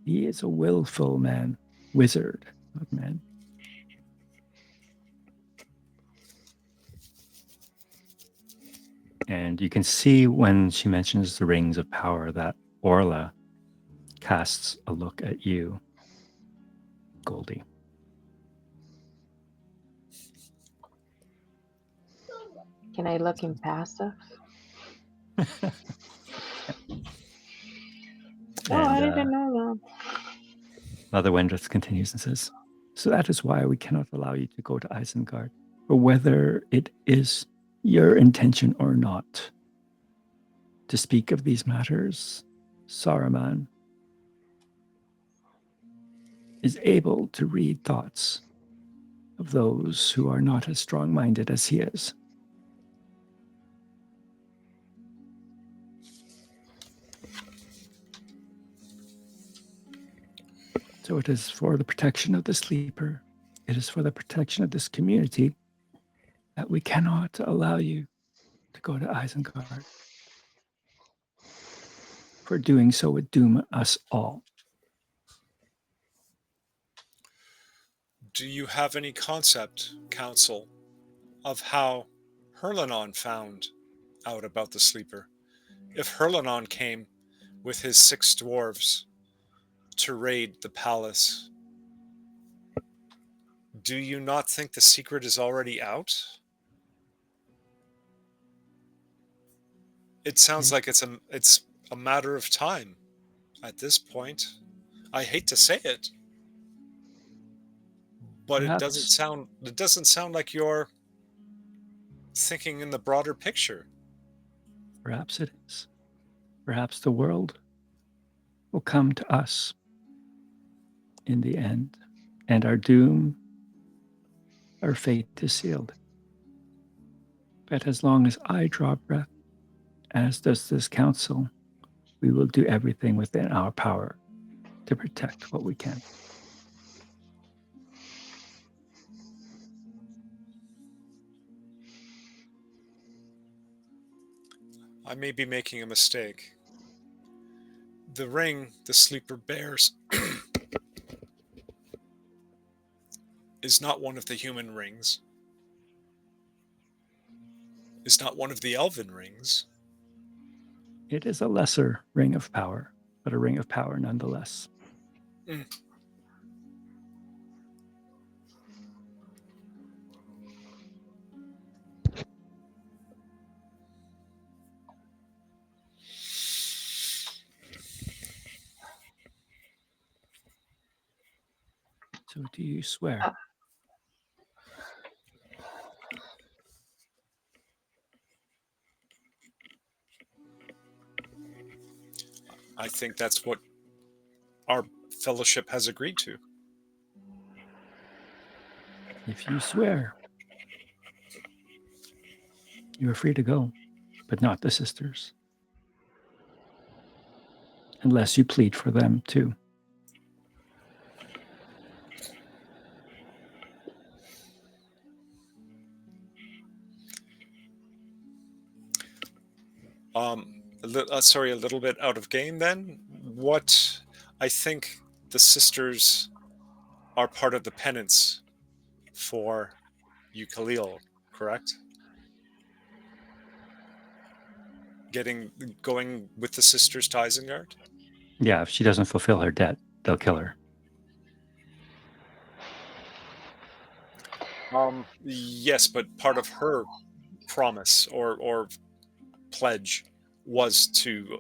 He is a willful man, wizard of men. And you can see when she mentions the rings of power that Orla casts a look at you, Goldie. Can I look impassive? Oh, I didn't know that. Mother Wendrith continues and says, So that is why we cannot allow you to go to Isengard, or whether it is your intention or not to speak of these matters. Saruman is able to read thoughts of those who are not as strong-minded as he is. So it is for the protection of the sleeper, it is for the protection of this community that we cannot allow you to go to Isengard. For doing so would doom us all. Do you have any concept, Council, of how Herlanon found out about the sleeper? If Herlanon came with his 6 dwarves to raid the palace, do you not think the secret is already out? It sounds like it's a matter of time at this point. I hate to say it, but it doesn't sound like you're thinking in the broader picture. Perhaps it is. Perhaps the world will come to us in the end, and our doom, our fate is sealed. But as long as I draw breath, as does this council, we will do everything within our power to protect what we can. I may be making a mistake. The ring the sleeper bears is not one of the human rings, is not one of the elven rings. It is a lesser ring of power, but a ring of power nonetheless. Mm. So do you swear? I think that's what our fellowship has agreed to. If you swear, you are free to go, but not the sisters. Unless you plead for them too. Sorry, a little bit out of game then. What I think the sisters are part of the penance for Khalil, correct? Going with the sisters to Isengard? Yeah, if she doesn't fulfill her debt, they'll kill her. Yes, but part of her promise or pledge was to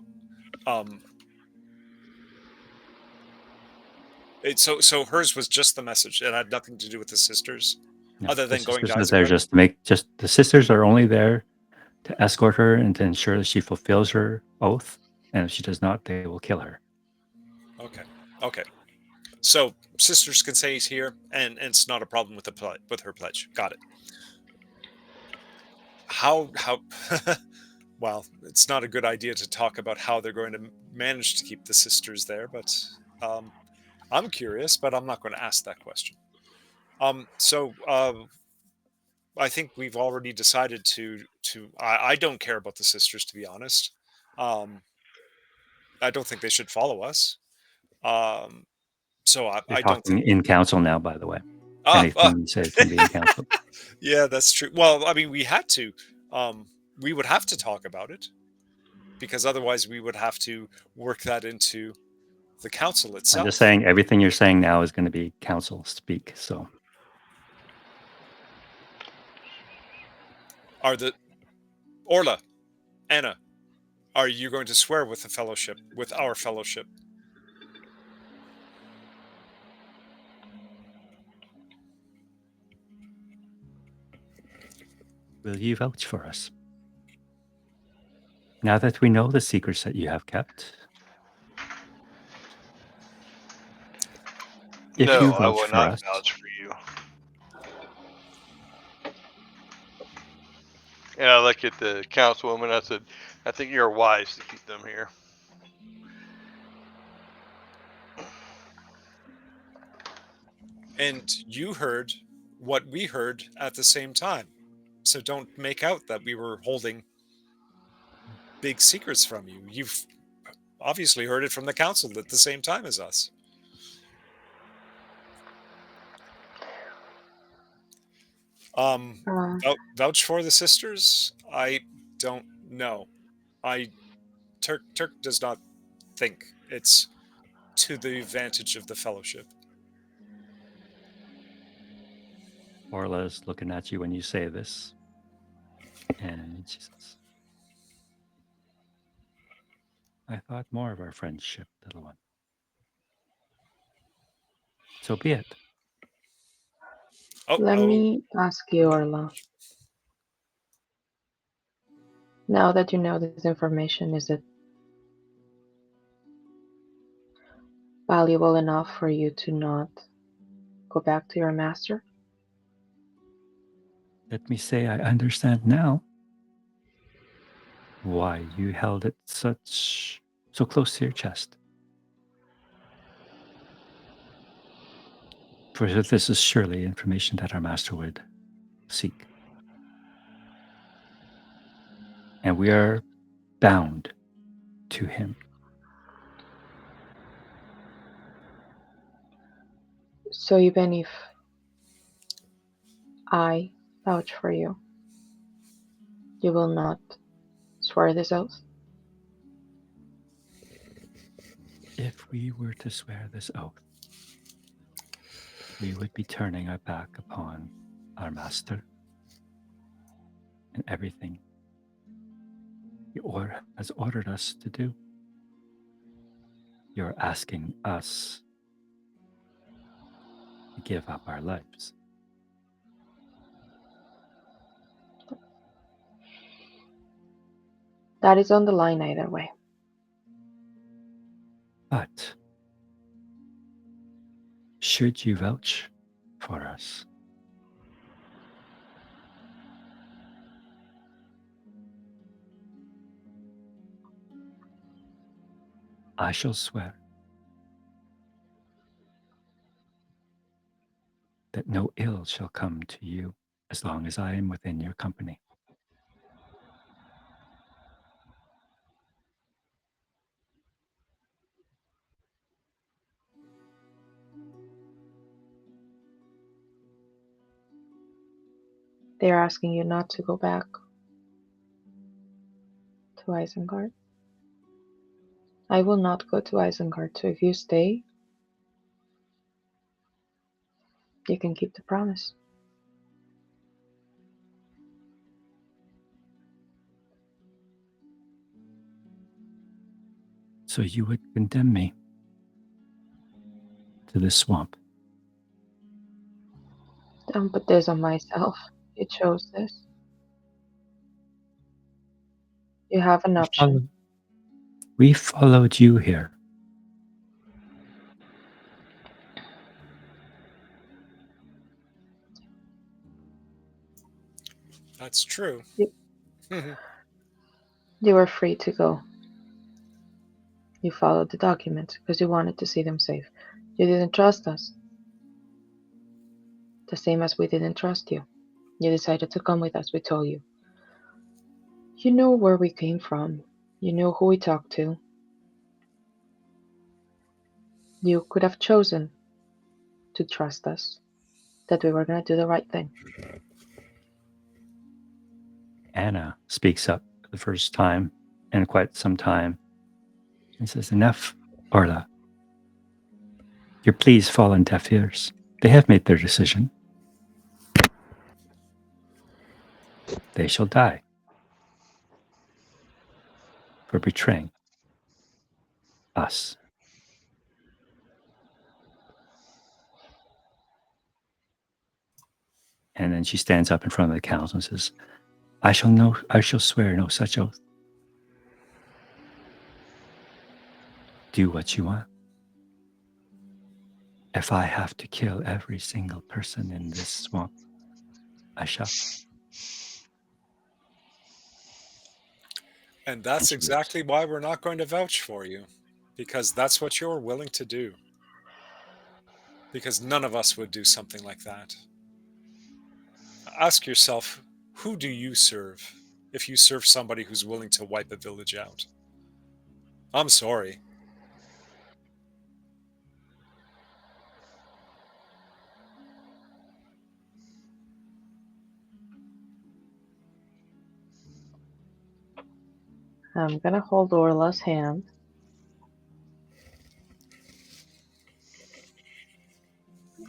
so hers was just the message. It had nothing to do with the sisters, No, other the than going to sisters are there Isengard. the sisters are only there to escort her and to ensure that she fulfills her oath. And if she does not, they will kill her. Okay. So sisters can say he's here, and it's not a problem with with her pledge. Got it. How well, it's not a good idea to talk about how they're going to manage to keep the sisters there, but I'm curious, but I'm not going to ask that question. So I think we've already decided I don't care about the sisters, to be honest. Um, I don't think they should follow us. Um, so You're I don't talking think. in council now, by the way. Ah, Anything you say can be in council. yeah, that's true. Well, I mean, we had to. We would have to talk about it because otherwise we would have to work that into the council I'm itself. just saying everything you're saying now is going to be council speak. So Are the Orla, Anna, are you going to swear with the fellowship, with our fellowship? Will you vouch for us? Now that we know the secrets that you have kept, if No, you I vouch will for not us, vouch for you. And I look at the councilwoman. I said, I think you're wise to keep them here. And you heard what we heard at the same time. So don't make out that we were holding big secrets from you. You've obviously heard it from the council at the same time as us. Uh, Vouch for the sisters? I don't know. I Turk does not think it's to the advantage of the fellowship. Orla's looking at you when you say this, and she says, I thought more of our friendship, little one. So be it. Oh, Let oh, me ask you, Orla. Now that you know this information, is it valuable enough for you to not go back to your master? Let me say I understand now why you held it so close to your chest. For this is surely information that our master would seek. And we are bound to him. So even if I vouch for you, you will not swear this oath? If we were to swear this oath, we would be turning our back upon our master and everything he has ordered us to do. You're asking us to give up our lives. That is on the line either way. But should you vouch for us, I shall swear that no ill shall come to you as long as I am within your company. They're asking you not to go back to Isengard. I will not go to Isengard, so if you stay, you can keep the promise. So you would condemn me to this swamp. Don't put this on myself. You chose this. You have an option. We followed you here. that's true. You, you were free to go. You followed the documents because you wanted to see them safe. You didn't trust us, the same as we didn't trust you. You decided to come with us, we told you. You know where we came from. You know who we talked to. You could have chosen to trust us, that we were going to do the right thing. Anna speaks up for the first time in quite some time and says, Enough, Orla. Your pleas fall on deaf ears. They have made their decision. They shall die for betraying us. And then she stands up in front of the council and says, I shall swear no such oath. Do what you want. If I have to kill every single person in this swamp, I shall. And that's she leaves. exactly why we're not going to vouch for you, because that's what you're willing to do. Because none of us would do something like that. Ask yourself, who do you serve if you serve somebody who's willing to wipe a village out? I'm sorry. I'm gonna hold Orla's hand.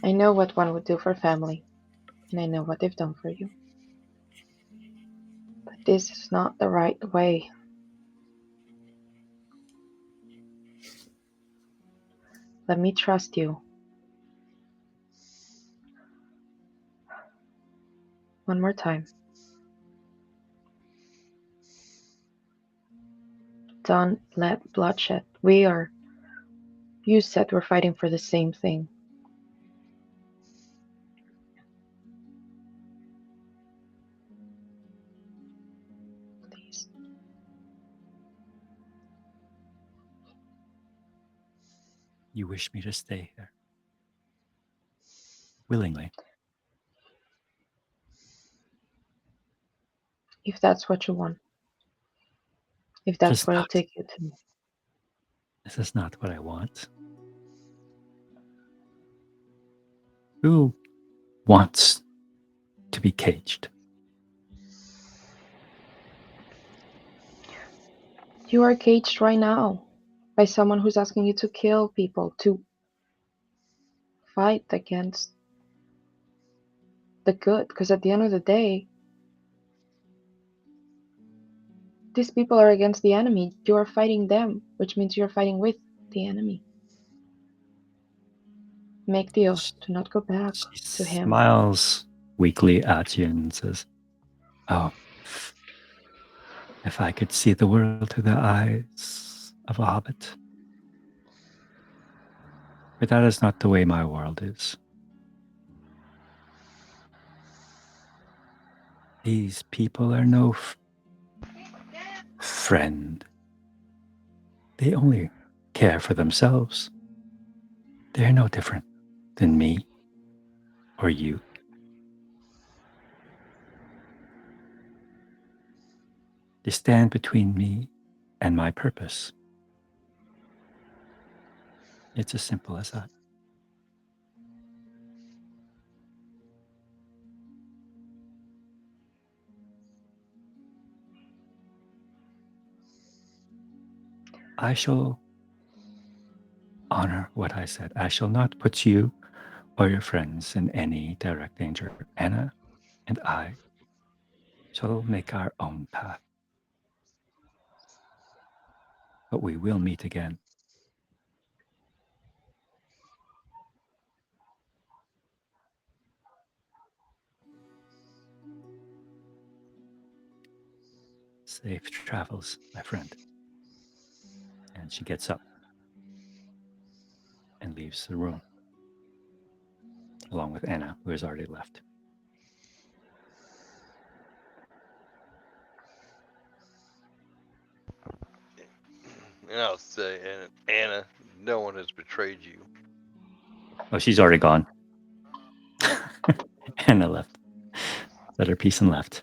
I know what one would do for family, and I know what they've done for you. But this is not the right way. Let me trust you. One more time. Don't let bloodshed. You said we're fighting for the same thing. Please. You wish me to stay here? Willingly. If that's what you want. If that's Just what'll not. take you to. This is not what I want. Who wants to be caged? You are caged right now by someone who's asking you to kill people, to fight against the good. Because at the end of the day, these people are against the enemy. You are fighting them, which means you're fighting with the enemy. Make the oath to not go back She to him. smiles weakly at you and says, "Oh, if I could see the world through the eyes of a hobbit. But that is not the way my world is. These people are no friend. They only care for themselves. They're no different than me or you. They stand between me and my purpose. It's as simple as that." I shall honor what I said. I shall not put you or your friends in any direct danger. Anna and I shall make our own path. But we will meet again. Safe travels, my friend. And she gets up and leaves the room, along with Anna, who has already left. And I'll say, Anna, no one has betrayed you. Oh, she's already gone. Anna left. Said her piece and left.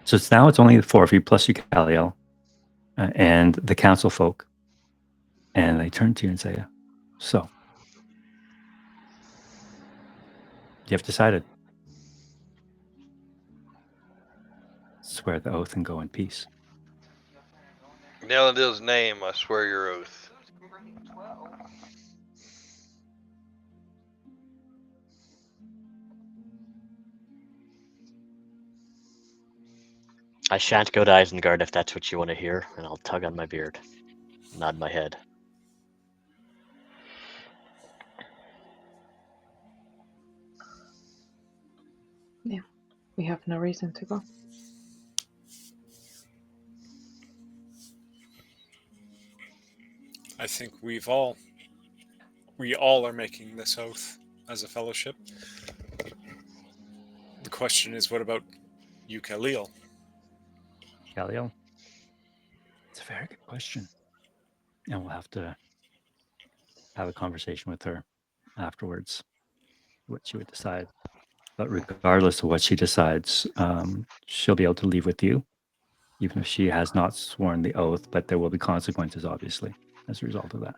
So it's only the four of you plus you, Caliel, and the council folk. And they turn to you and say, "So, you have decided. Swear the oath and go in peace." Now in his name, I swear your oath. I shan't go to Isengard if that's what you want to hear, and I'll tug on my beard, nod my head. We We have no reason to go. I think we all are making this oath as a fellowship. The question is, what about you, Khalil? Galileo? It's a very good question. And we'll have to have a conversation with her afterwards, what she would decide. But regardless of what she decides, she'll be able to leave with you, even if she has not sworn the oath, but there will be consequences, obviously, as a result of that.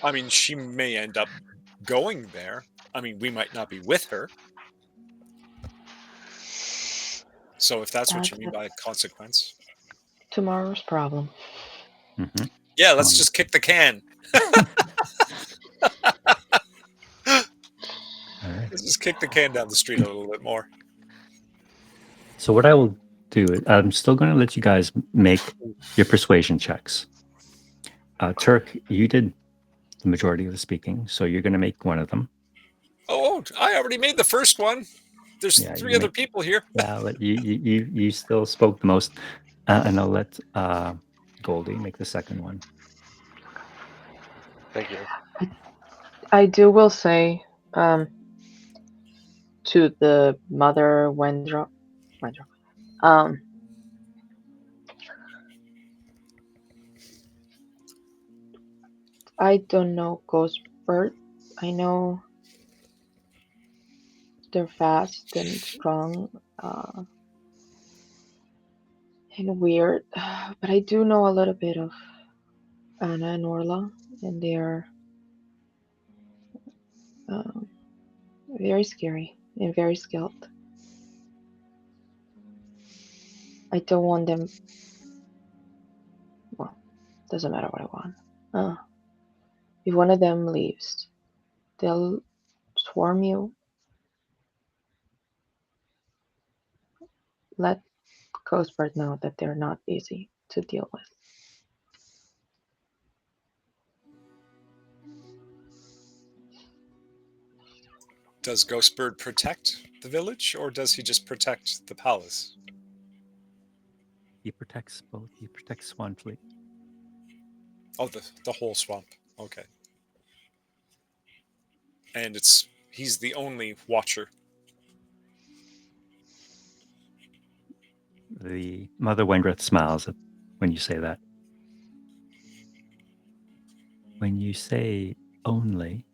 I mean, she may end up going there. I mean, we might not be with her. So if that's what you mean by consequence. Tomorrow's problem. Mm-hmm. Yeah, let's just kick the can. All right. Let's just kick the can down the street a little bit more. So what I will do is I'm still going to let you guys make your persuasion checks. Turk, you did the majority of the speaking, so you're going to make one of them. Oh, I already made the first one. There's Yeah, 3 you other make- people here. Yeah, but you still spoke the most, and I'll let Goldie make the second one. Thank you. I will say, to the mother Wendra, I don't know Ghost Bird. I know they're fast and strong, and weird, but I do know a little bit of Anna and Orla, and they're very scary and very skilled. I don't want them. Well, doesn't matter what I want. If one of them leaves, they'll swarm you. Let Ghostbird know that they're not easy to deal with. Does Ghostbird protect the village, or does he just protect the palace? He protects both. He protects Swanfleet. Oh, the whole swamp. Okay. And he's the only watcher. The Mother Wendreth smiles when you say that. When you say only,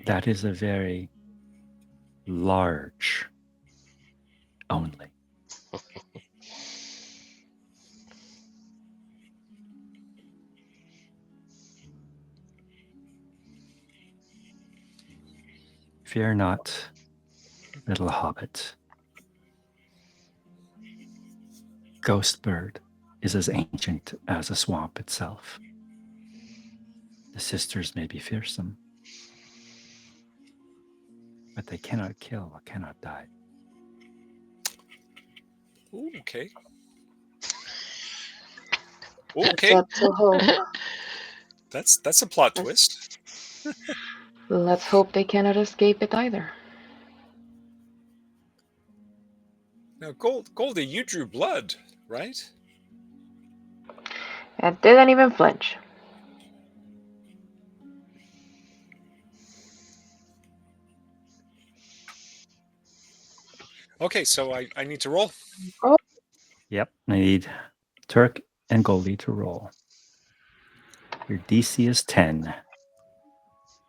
that is a very large only. Fear not, little hobbit. Ghostbird is as ancient as a swamp itself. The sisters may be fearsome, but they cannot kill or cannot die. Ooh, okay. That's Okay. what to hope. That's a plot twist. Let's hope they cannot escape it either. Now, Goldie, you drew blood, right? And didn't even flinch. Okay, so I need to roll. Yep, I need Turk and Goldie to roll. Your DC is 10.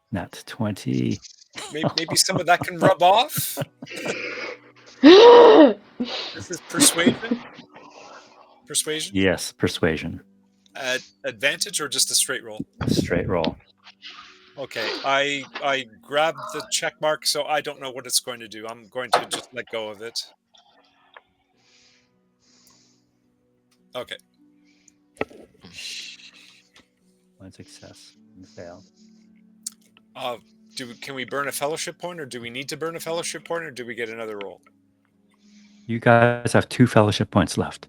Not 20. Maybe some of that can rub off. This is persuasion. Persuasion. Yes, persuasion. At advantage or just a straight roll? Straight roll. Okay, I grabbed the check mark, so I don't know what it's going to do. I'm going to just let go of it. Okay. One success. One fail. Can we burn a fellowship point, or do we need to burn a fellowship point, or do we get another roll? You guys have 2 fellowship points left.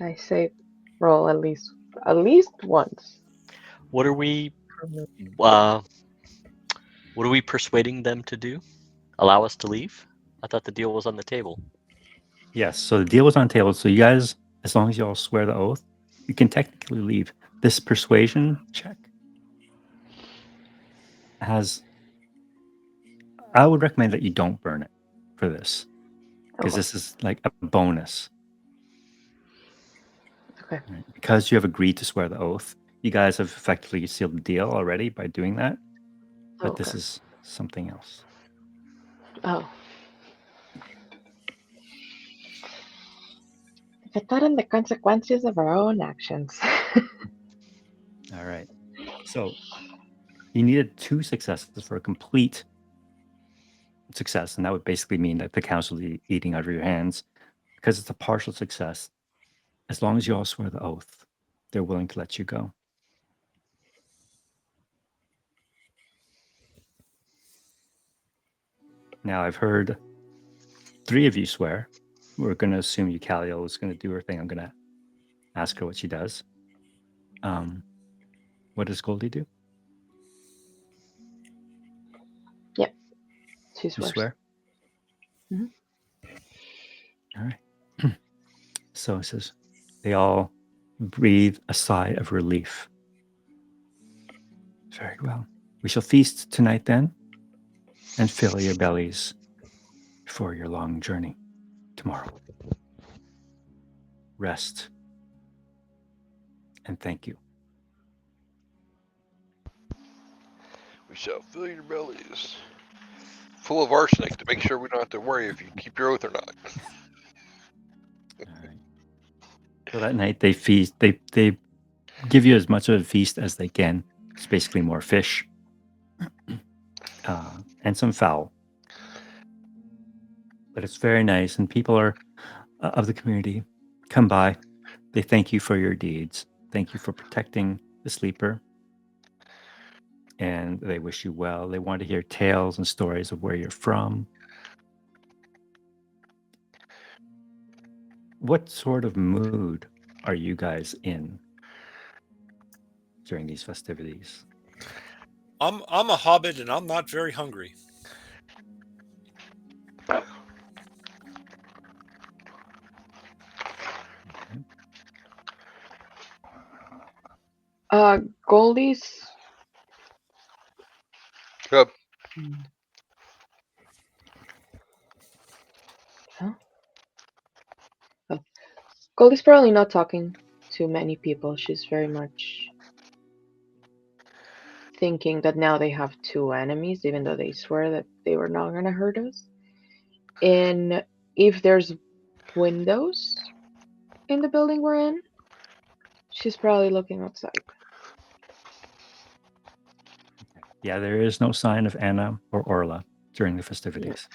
I say roll at least once. What are we? What are we persuading them to do? Allow us to leave? I thought the deal was on the table. Yes. So the deal was on the table. So you guys, as long as you all swear the oath, you can technically leave. This persuasion check has. I would recommend that you don't burn it for this, because Okay. this is like a bonus. Okay. Right? Because you have agreed to swear the oath, you guys have effectively sealed the deal already by doing that. But Okay. this is something else. Oh. Aceptaron the consequences of our own actions. All right. So you needed 2 successes for a complete success, and that would basically mean that the council will be eating out of your hands. Because it's a partial success, as long as you all swear the oath, they're willing to let you go. Now, I've heard 3 of you swear. We're going to assume Eucalio is going to do her thing. I'm going to ask her what she does. What does Goldie do? Yep. She You swears. swear? Mhm. All right. So it says, they all breathe a sigh of relief. Very well. We shall feast tonight then, and fill your bellies for your long journey tomorrow. Rest, and thank you. We shall fill your bellies full of arsenic to make sure we don't have to worry if you keep your oath or not. All right. So that night they feast. They give you as much of a feast as they can. It's basically more fish and some fowl. But it's very nice, and people are of the community come by. They thank you for your deeds. Thank you for protecting the sleeper. And they wish you well. They want to hear tales and stories of where you're from. What sort of mood are you guys in during these festivities? I'm a hobbit and I'm not very hungry. Goldie's. Yep. Huh? Oh. Goldie's probably not talking to many people. She's very much thinking that now they have 2 enemies, even though they swear that they were not gonna hurt us. And if there's windows in the building we're in, she's probably looking outside. Yeah, there is no sign of Anna or Orla during the festivities.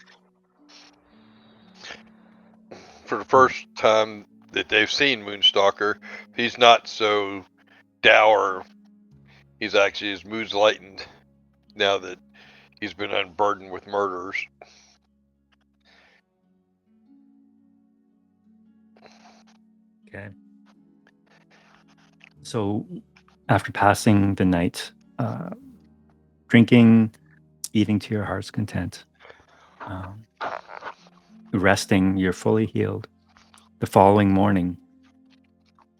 For the first time that they've seen Moonstalker, he's not so dour. His mood's lightened now that he's been unburdened with murders. Okay. So after passing the night, drinking, eating to your heart's content, resting, you're fully healed. The following morning,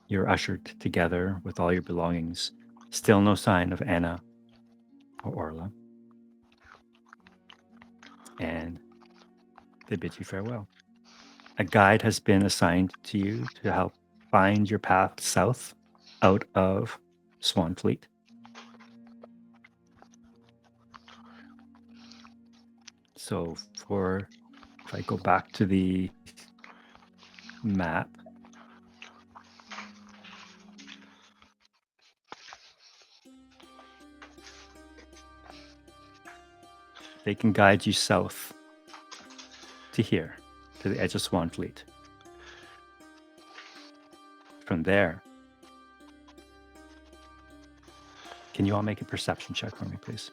you're ushered together with all your belongings. Still no sign of Anna or Orla. And they bid you farewell. A guide has been assigned to you to help find your path south out of Swanfleet. So if I go back to the map, they can guide you south to here, to the edge of Swanfleet. From there, can you all make a perception check for me, please?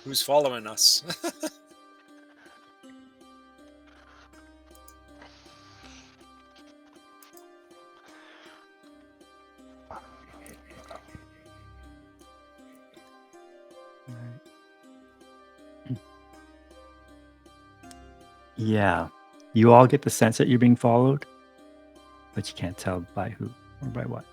Who's following us? Yeah. You all get the sense that you're being followed, but you can't tell by who or by what.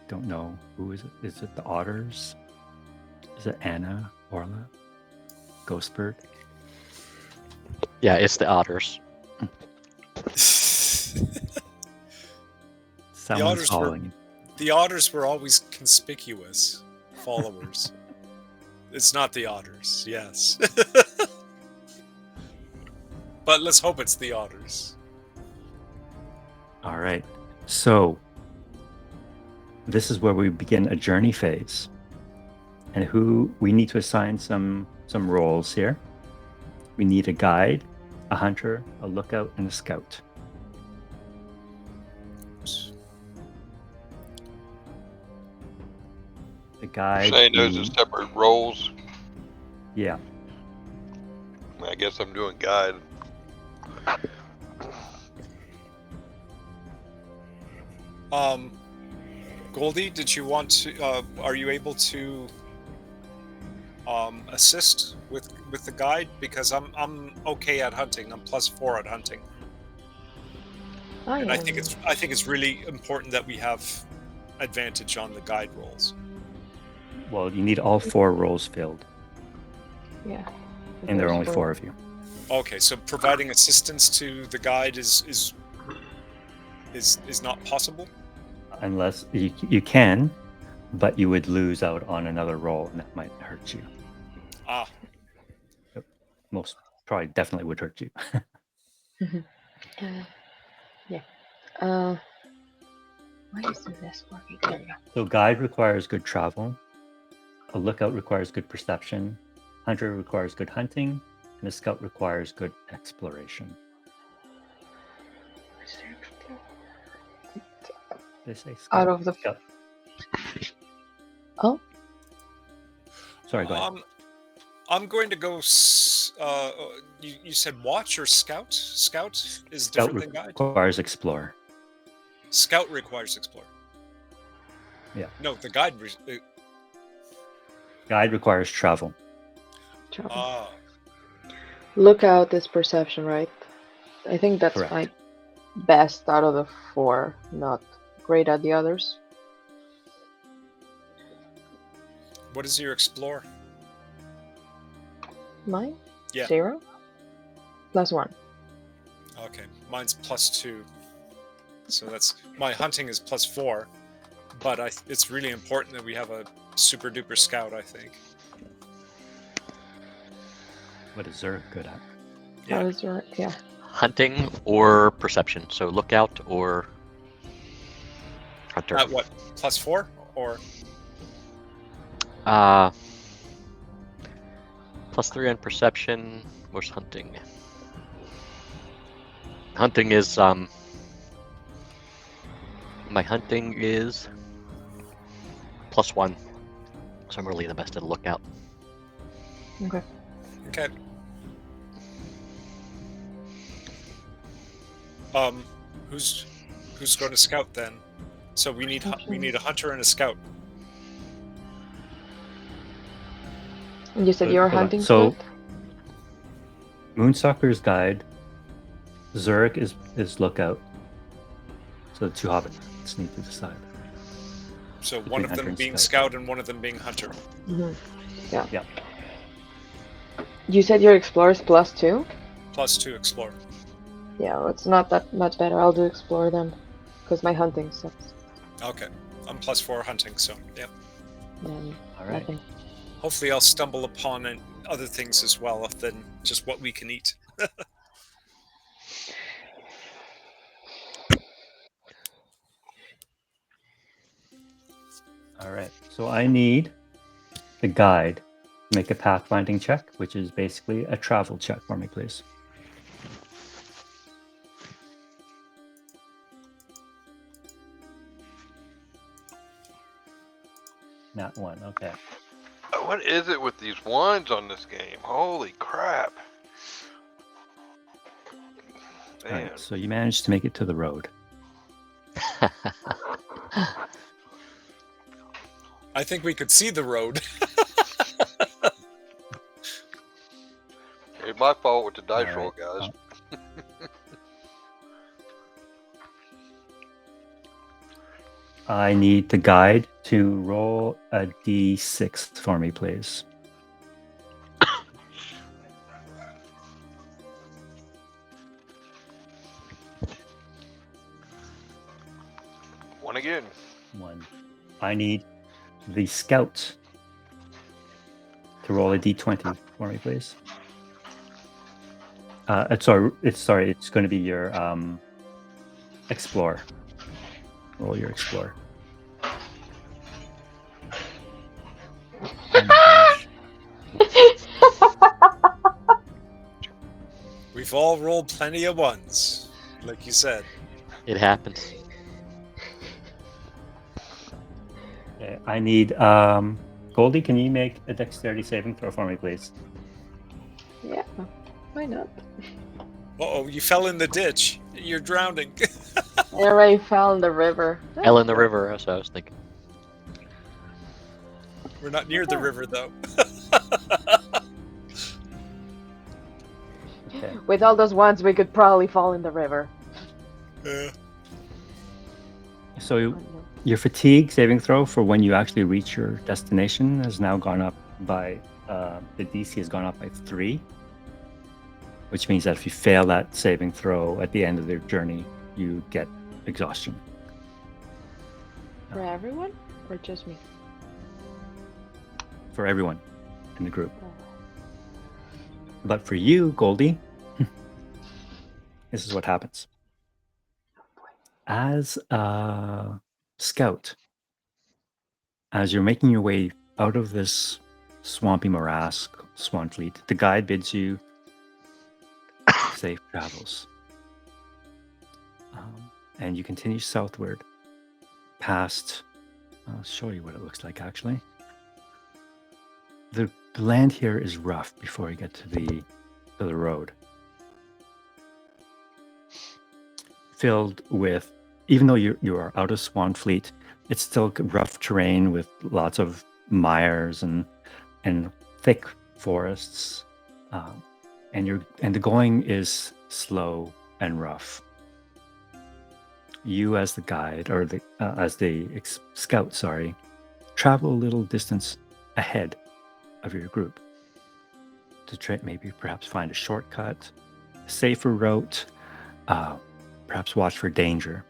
Don't know. Who is it? Is it the otters? Is it Anna, Orla, Ghostbird? Yeah, it's the otters. Someone's otters following you. The otters were always conspicuous followers. It's not the otters, yes. But let's hope it's the otters. All right. So this is where we begin a journey phase. And who we need to assign some roles here. We need a guide, a hunter, a lookout, and a scout. The guide. Saying those are separate roles. Yeah. I guess I'm doing guide. Goldie, did you want to? Are you able to assist with the guide? Because I'm okay at hunting. I'm +4 at hunting, and I think it's really important that we have advantage on the guide rolls. Well, you need all 4 roles filled, Yeah. and there are only There's 4 of you. Okay, so providing assistance to the guide is not possible. Unless you can, but you would lose out on another roll, and that might hurt you. Ah, Most probably definitely would hurt you. Yeah. Why is this working? There we go. So guide requires good travel. A lookout requires good perception. Hunter requires good hunting. And a scout requires good exploration. They say scout. Out of the Scout. Oh, Sorry, go ahead. I'm going to go. You said watch or scout? Scout is Scout different than guide. requires explore. Scout requires explore. Yeah. No, the guide. Guide requires travel. travel. Lookout is perception, right? I think that's Correct. my best out of the 4. Not great at the others. What is your explore? Mine? Yeah. 0? +1. Okay, mine's +2. So that's my hunting is +4, but it's really important that we have a super duper scout. I think. What is Zurich good at? Yeah. How is your, yeah. Hunting or perception. So lookout or hunter. At what? +4 or? +3 on perception. Where's hunting? Hunting is my hunting is +1. So I'm really the best at a lookout. Okay. Okay. Who's going to scout then? So we need a hunter and a scout. And you said you're Hold on. hunting So scout? Moonstalker's guide. Zurich is lookout. So the 2 hobbits need to decide. So Between one of hunter them and being scout. scout and one of them being hunter. Mhm. Yeah. Yeah. You said your explorer is +2? +2 explore. Yeah, well, it's not that much better. I'll do explore then, because my hunting sucks. Okay, I'm +4 hunting, so yeah. And All right. nothing. Hopefully, I'll stumble upon other things as well than just what we can eat. All right. So I need the guide to make a pathfinding check, which is basically a travel check for me, please. Not 1. Okay. What is it with these ones on this game? Holy crap. All Man. right. So you managed to make it to the road. I think we could see the road. It's my fault with the dice All roll, right. guys. I need the guide to roll a d6 for me, please. One again. 1. I need the scout to roll a d20 for me, please. It's going to be your explore. Roll your explore. Oh my gosh. We've all rolled plenty of ones, like you said. It happens. Okay, I need Goldie, can you make a dexterity saving throw for me, please? Yeah, why not? Uh-oh, you fell in the ditch. You're drowning. I already fell in the river. Hell in the river, that's what I was thinking. We're not near the river, though. Okay. With all those ones, we could probably fall in the river. So your fatigue saving throw for when you actually reach your destination has now gone up by the DC has gone up by 3, which means that if you fail that saving throw at the end of their journey, you get exhaustion. For everyone? Or just me? For everyone in the group. Oh. But for you, Goldie, this is what happens. As a scout, as you're making your way out of this swampy morass, Swanfleet, the guide bids you safe travels. And you continue southward past, I'll show you what it looks like actually. The land here is rough before you get to the road. Filled with, even though you are out of Swanfleet, it's still rough terrain with lots of mires and thick forests, and the going is slow and rough. You, as the guide or as the scout, travel a little distance ahead of your group to maybe perhaps find a shortcut, a safer route. Perhaps watch for danger.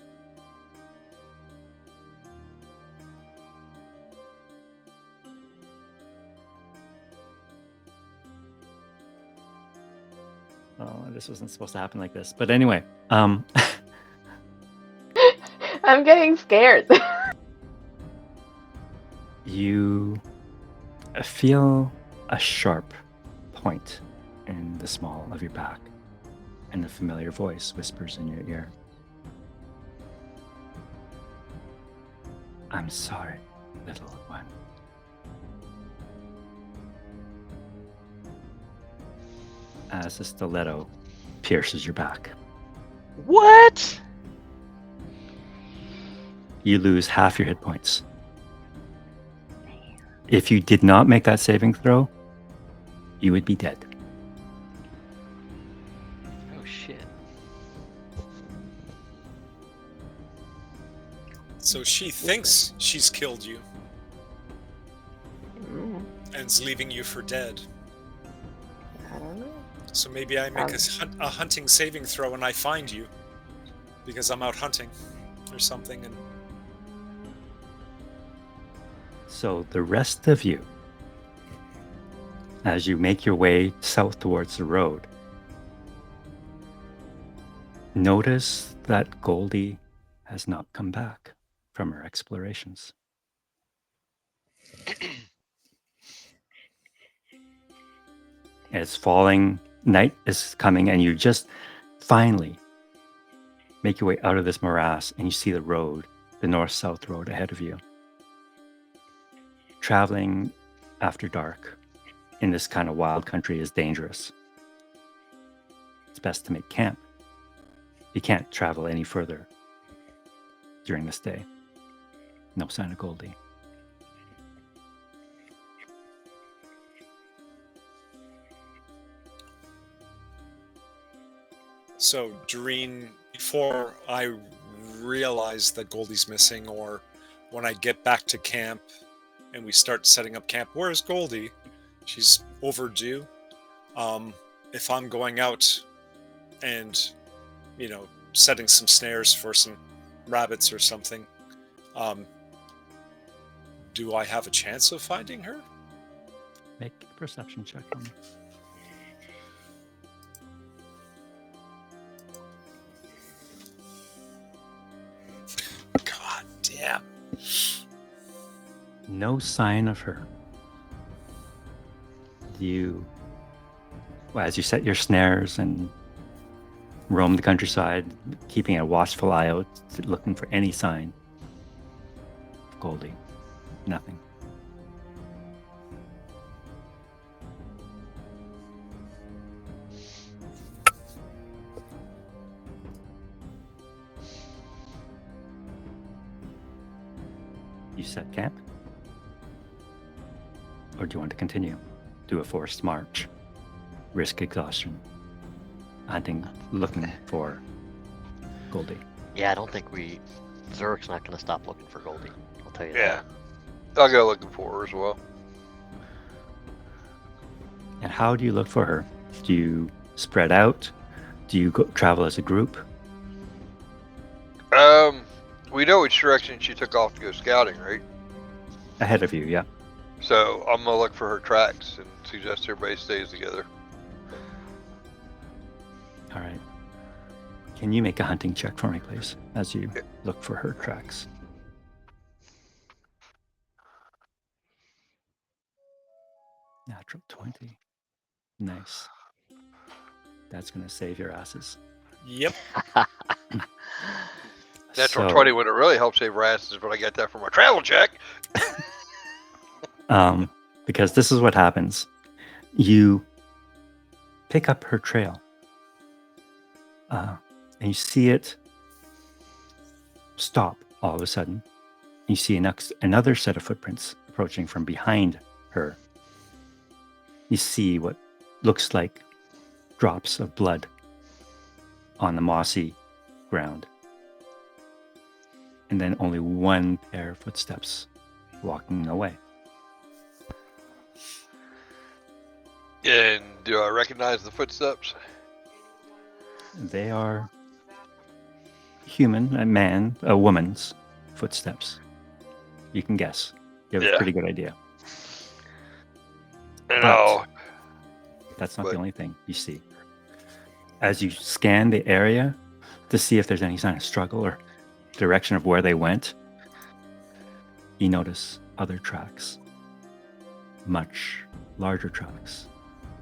Oh, this wasn't supposed to happen like this. But anyway, I'm getting scared. you feel a sharp point in the small of your back, and a familiar voice whispers in your ear. I'm sorry, little one. As the stiletto pierces your back. What? You lose half your hit points. If you did not make that saving throw, you would be dead. Oh shit. So she thinks she's killed you and is leaving you for dead. I don't know. So maybe I make a hunting saving throw and I find you because I'm out hunting or something. And So the rest of you, as you make your way south towards the road, notice that Goldie has not come back from her explorations. It's falling, night is coming, and you just finally make your way out of this morass and you see the road, the north-south road ahead of you. Traveling after dark in this kind of wild country is dangerous. It's best to make camp. You can't travel any further during this day. No sign of Goldie. So, Doreen, before I realize that Goldie's missing, or when I get back to camp and we start setting up camp, where's Goldie? She's overdue. If I'm going out and, setting some snares for some rabbits or something, do I have a chance of finding her? Make a perception check for me. God damn. No sign of her. As you set your snares and roam the countryside, keeping a watchful eye out, looking for any sign of Goldie. Nothing. You set camp? Or do you want to continue? Do a forced march? Risk exhaustion? Hunting, looking for Goldie? Yeah, I don't think Zurich's not going to stop looking for Goldie. I'll tell you Yeah. that. I'll go looking for her as well. And how do you look for her? Do you spread out? Do you travel as a group? We know which direction she took off to go scouting, right? Ahead of you, yeah. So I'm gonna look for her tracks and suggest everybody stays together. All right. Can you make a hunting check for me, please, as you look for her tracks? Natural 20. Nice. That's going to save your asses. Yep. Natural 20 when it really helps save her asses, but I got that from my travel check. Because this is what happens. You pick up her trail. And you see it stop all of a sudden. You see another set of footprints approaching from behind her. You see what looks like drops of blood on the mossy ground. And then only one pair of footsteps walking away. And do I recognize the footsteps? They are human, a woman's footsteps. You can guess. You have a pretty good idea. And that's not the only thing you see. As you scan the area to see if there's any sign of struggle or direction of where they went, you notice other tracks. Much larger tracks,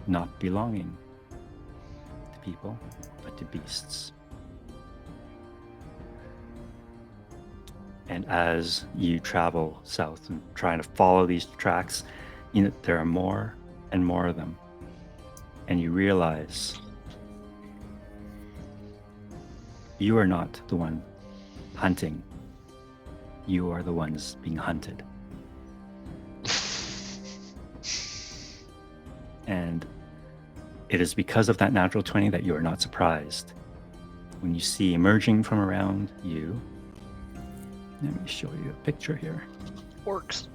not belonging to people, but to beasts. And as you travel south and trying to follow these tracks, there are more and more of them. And you realize you are not the one hunting. You are the ones being hunted. And it is because of that natural 20 that you are not surprised when you see emerging from around you. Let me show you a picture here. Orcs.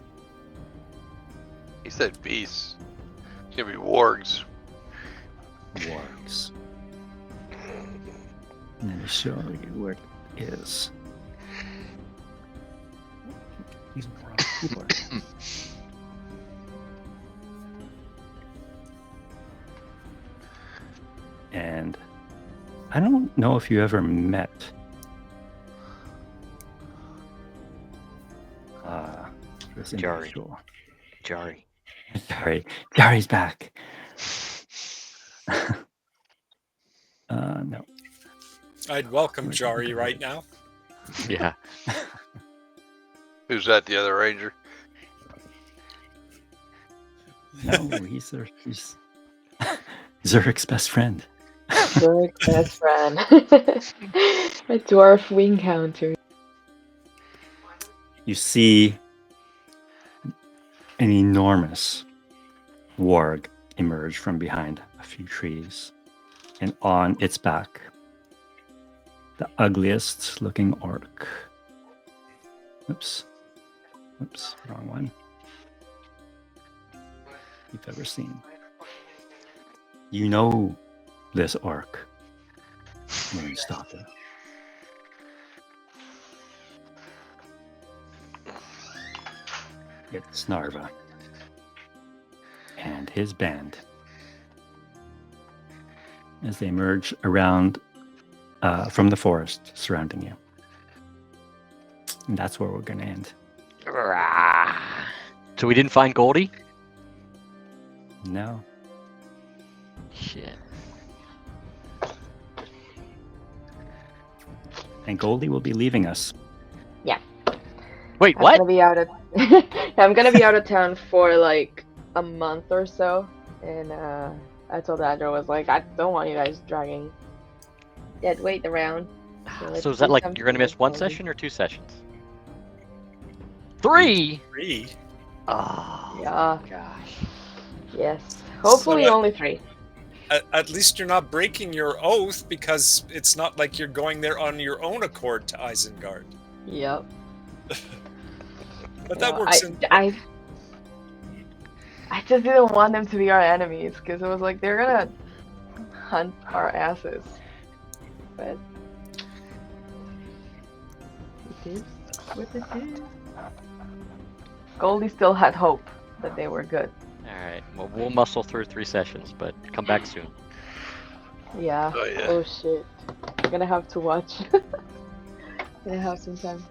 He said beasts. It's gonna be wargs. Wargs. Let me show you where it is. These are wrong keyboard. And I don't know if you ever met this individual. Jari. Jari's back. No. I'd welcome Jari right now. Yeah. Who's that? The other ranger? No, he's Zurich's best friend. Zurich's best friend. A dwarf wing counter. You see an enormous warg emerge from behind a few trees, and on its back the ugliest looking orc. Oops, wrong one. You've ever seen. You know this orc. I'm going to stop it. It's Snarva and his band as they emerge around from the forest surrounding you. And that's where we're going to end. So we didn't find Goldie? No. Shit. And Goldie will be leaving us. Wait, I'm what? gonna be out of I'm gonna be out of town for like a month or so, and I told Adro, was like, I don't want you guys dragging dead weight around. let's So is that do like something you're gonna miss with one Goldie. session or 2 sessions? 3. 3. Oh Yeah. gosh. Yes. Hopefully So, only 3. At least you're not breaking your oath, because it's not like you're going there on your own accord to Isengard. Yep. But Yeah, that works I just didn't want them to be our enemies, because it was like they're gonna hunt our asses. But it is what it is. Goldie still had hope that they were good. Alright, well we'll muscle through 3 sessions, but come back soon. Yeah. Oh, yeah. Oh shit. I'm gonna have to watch. Gonna have some time.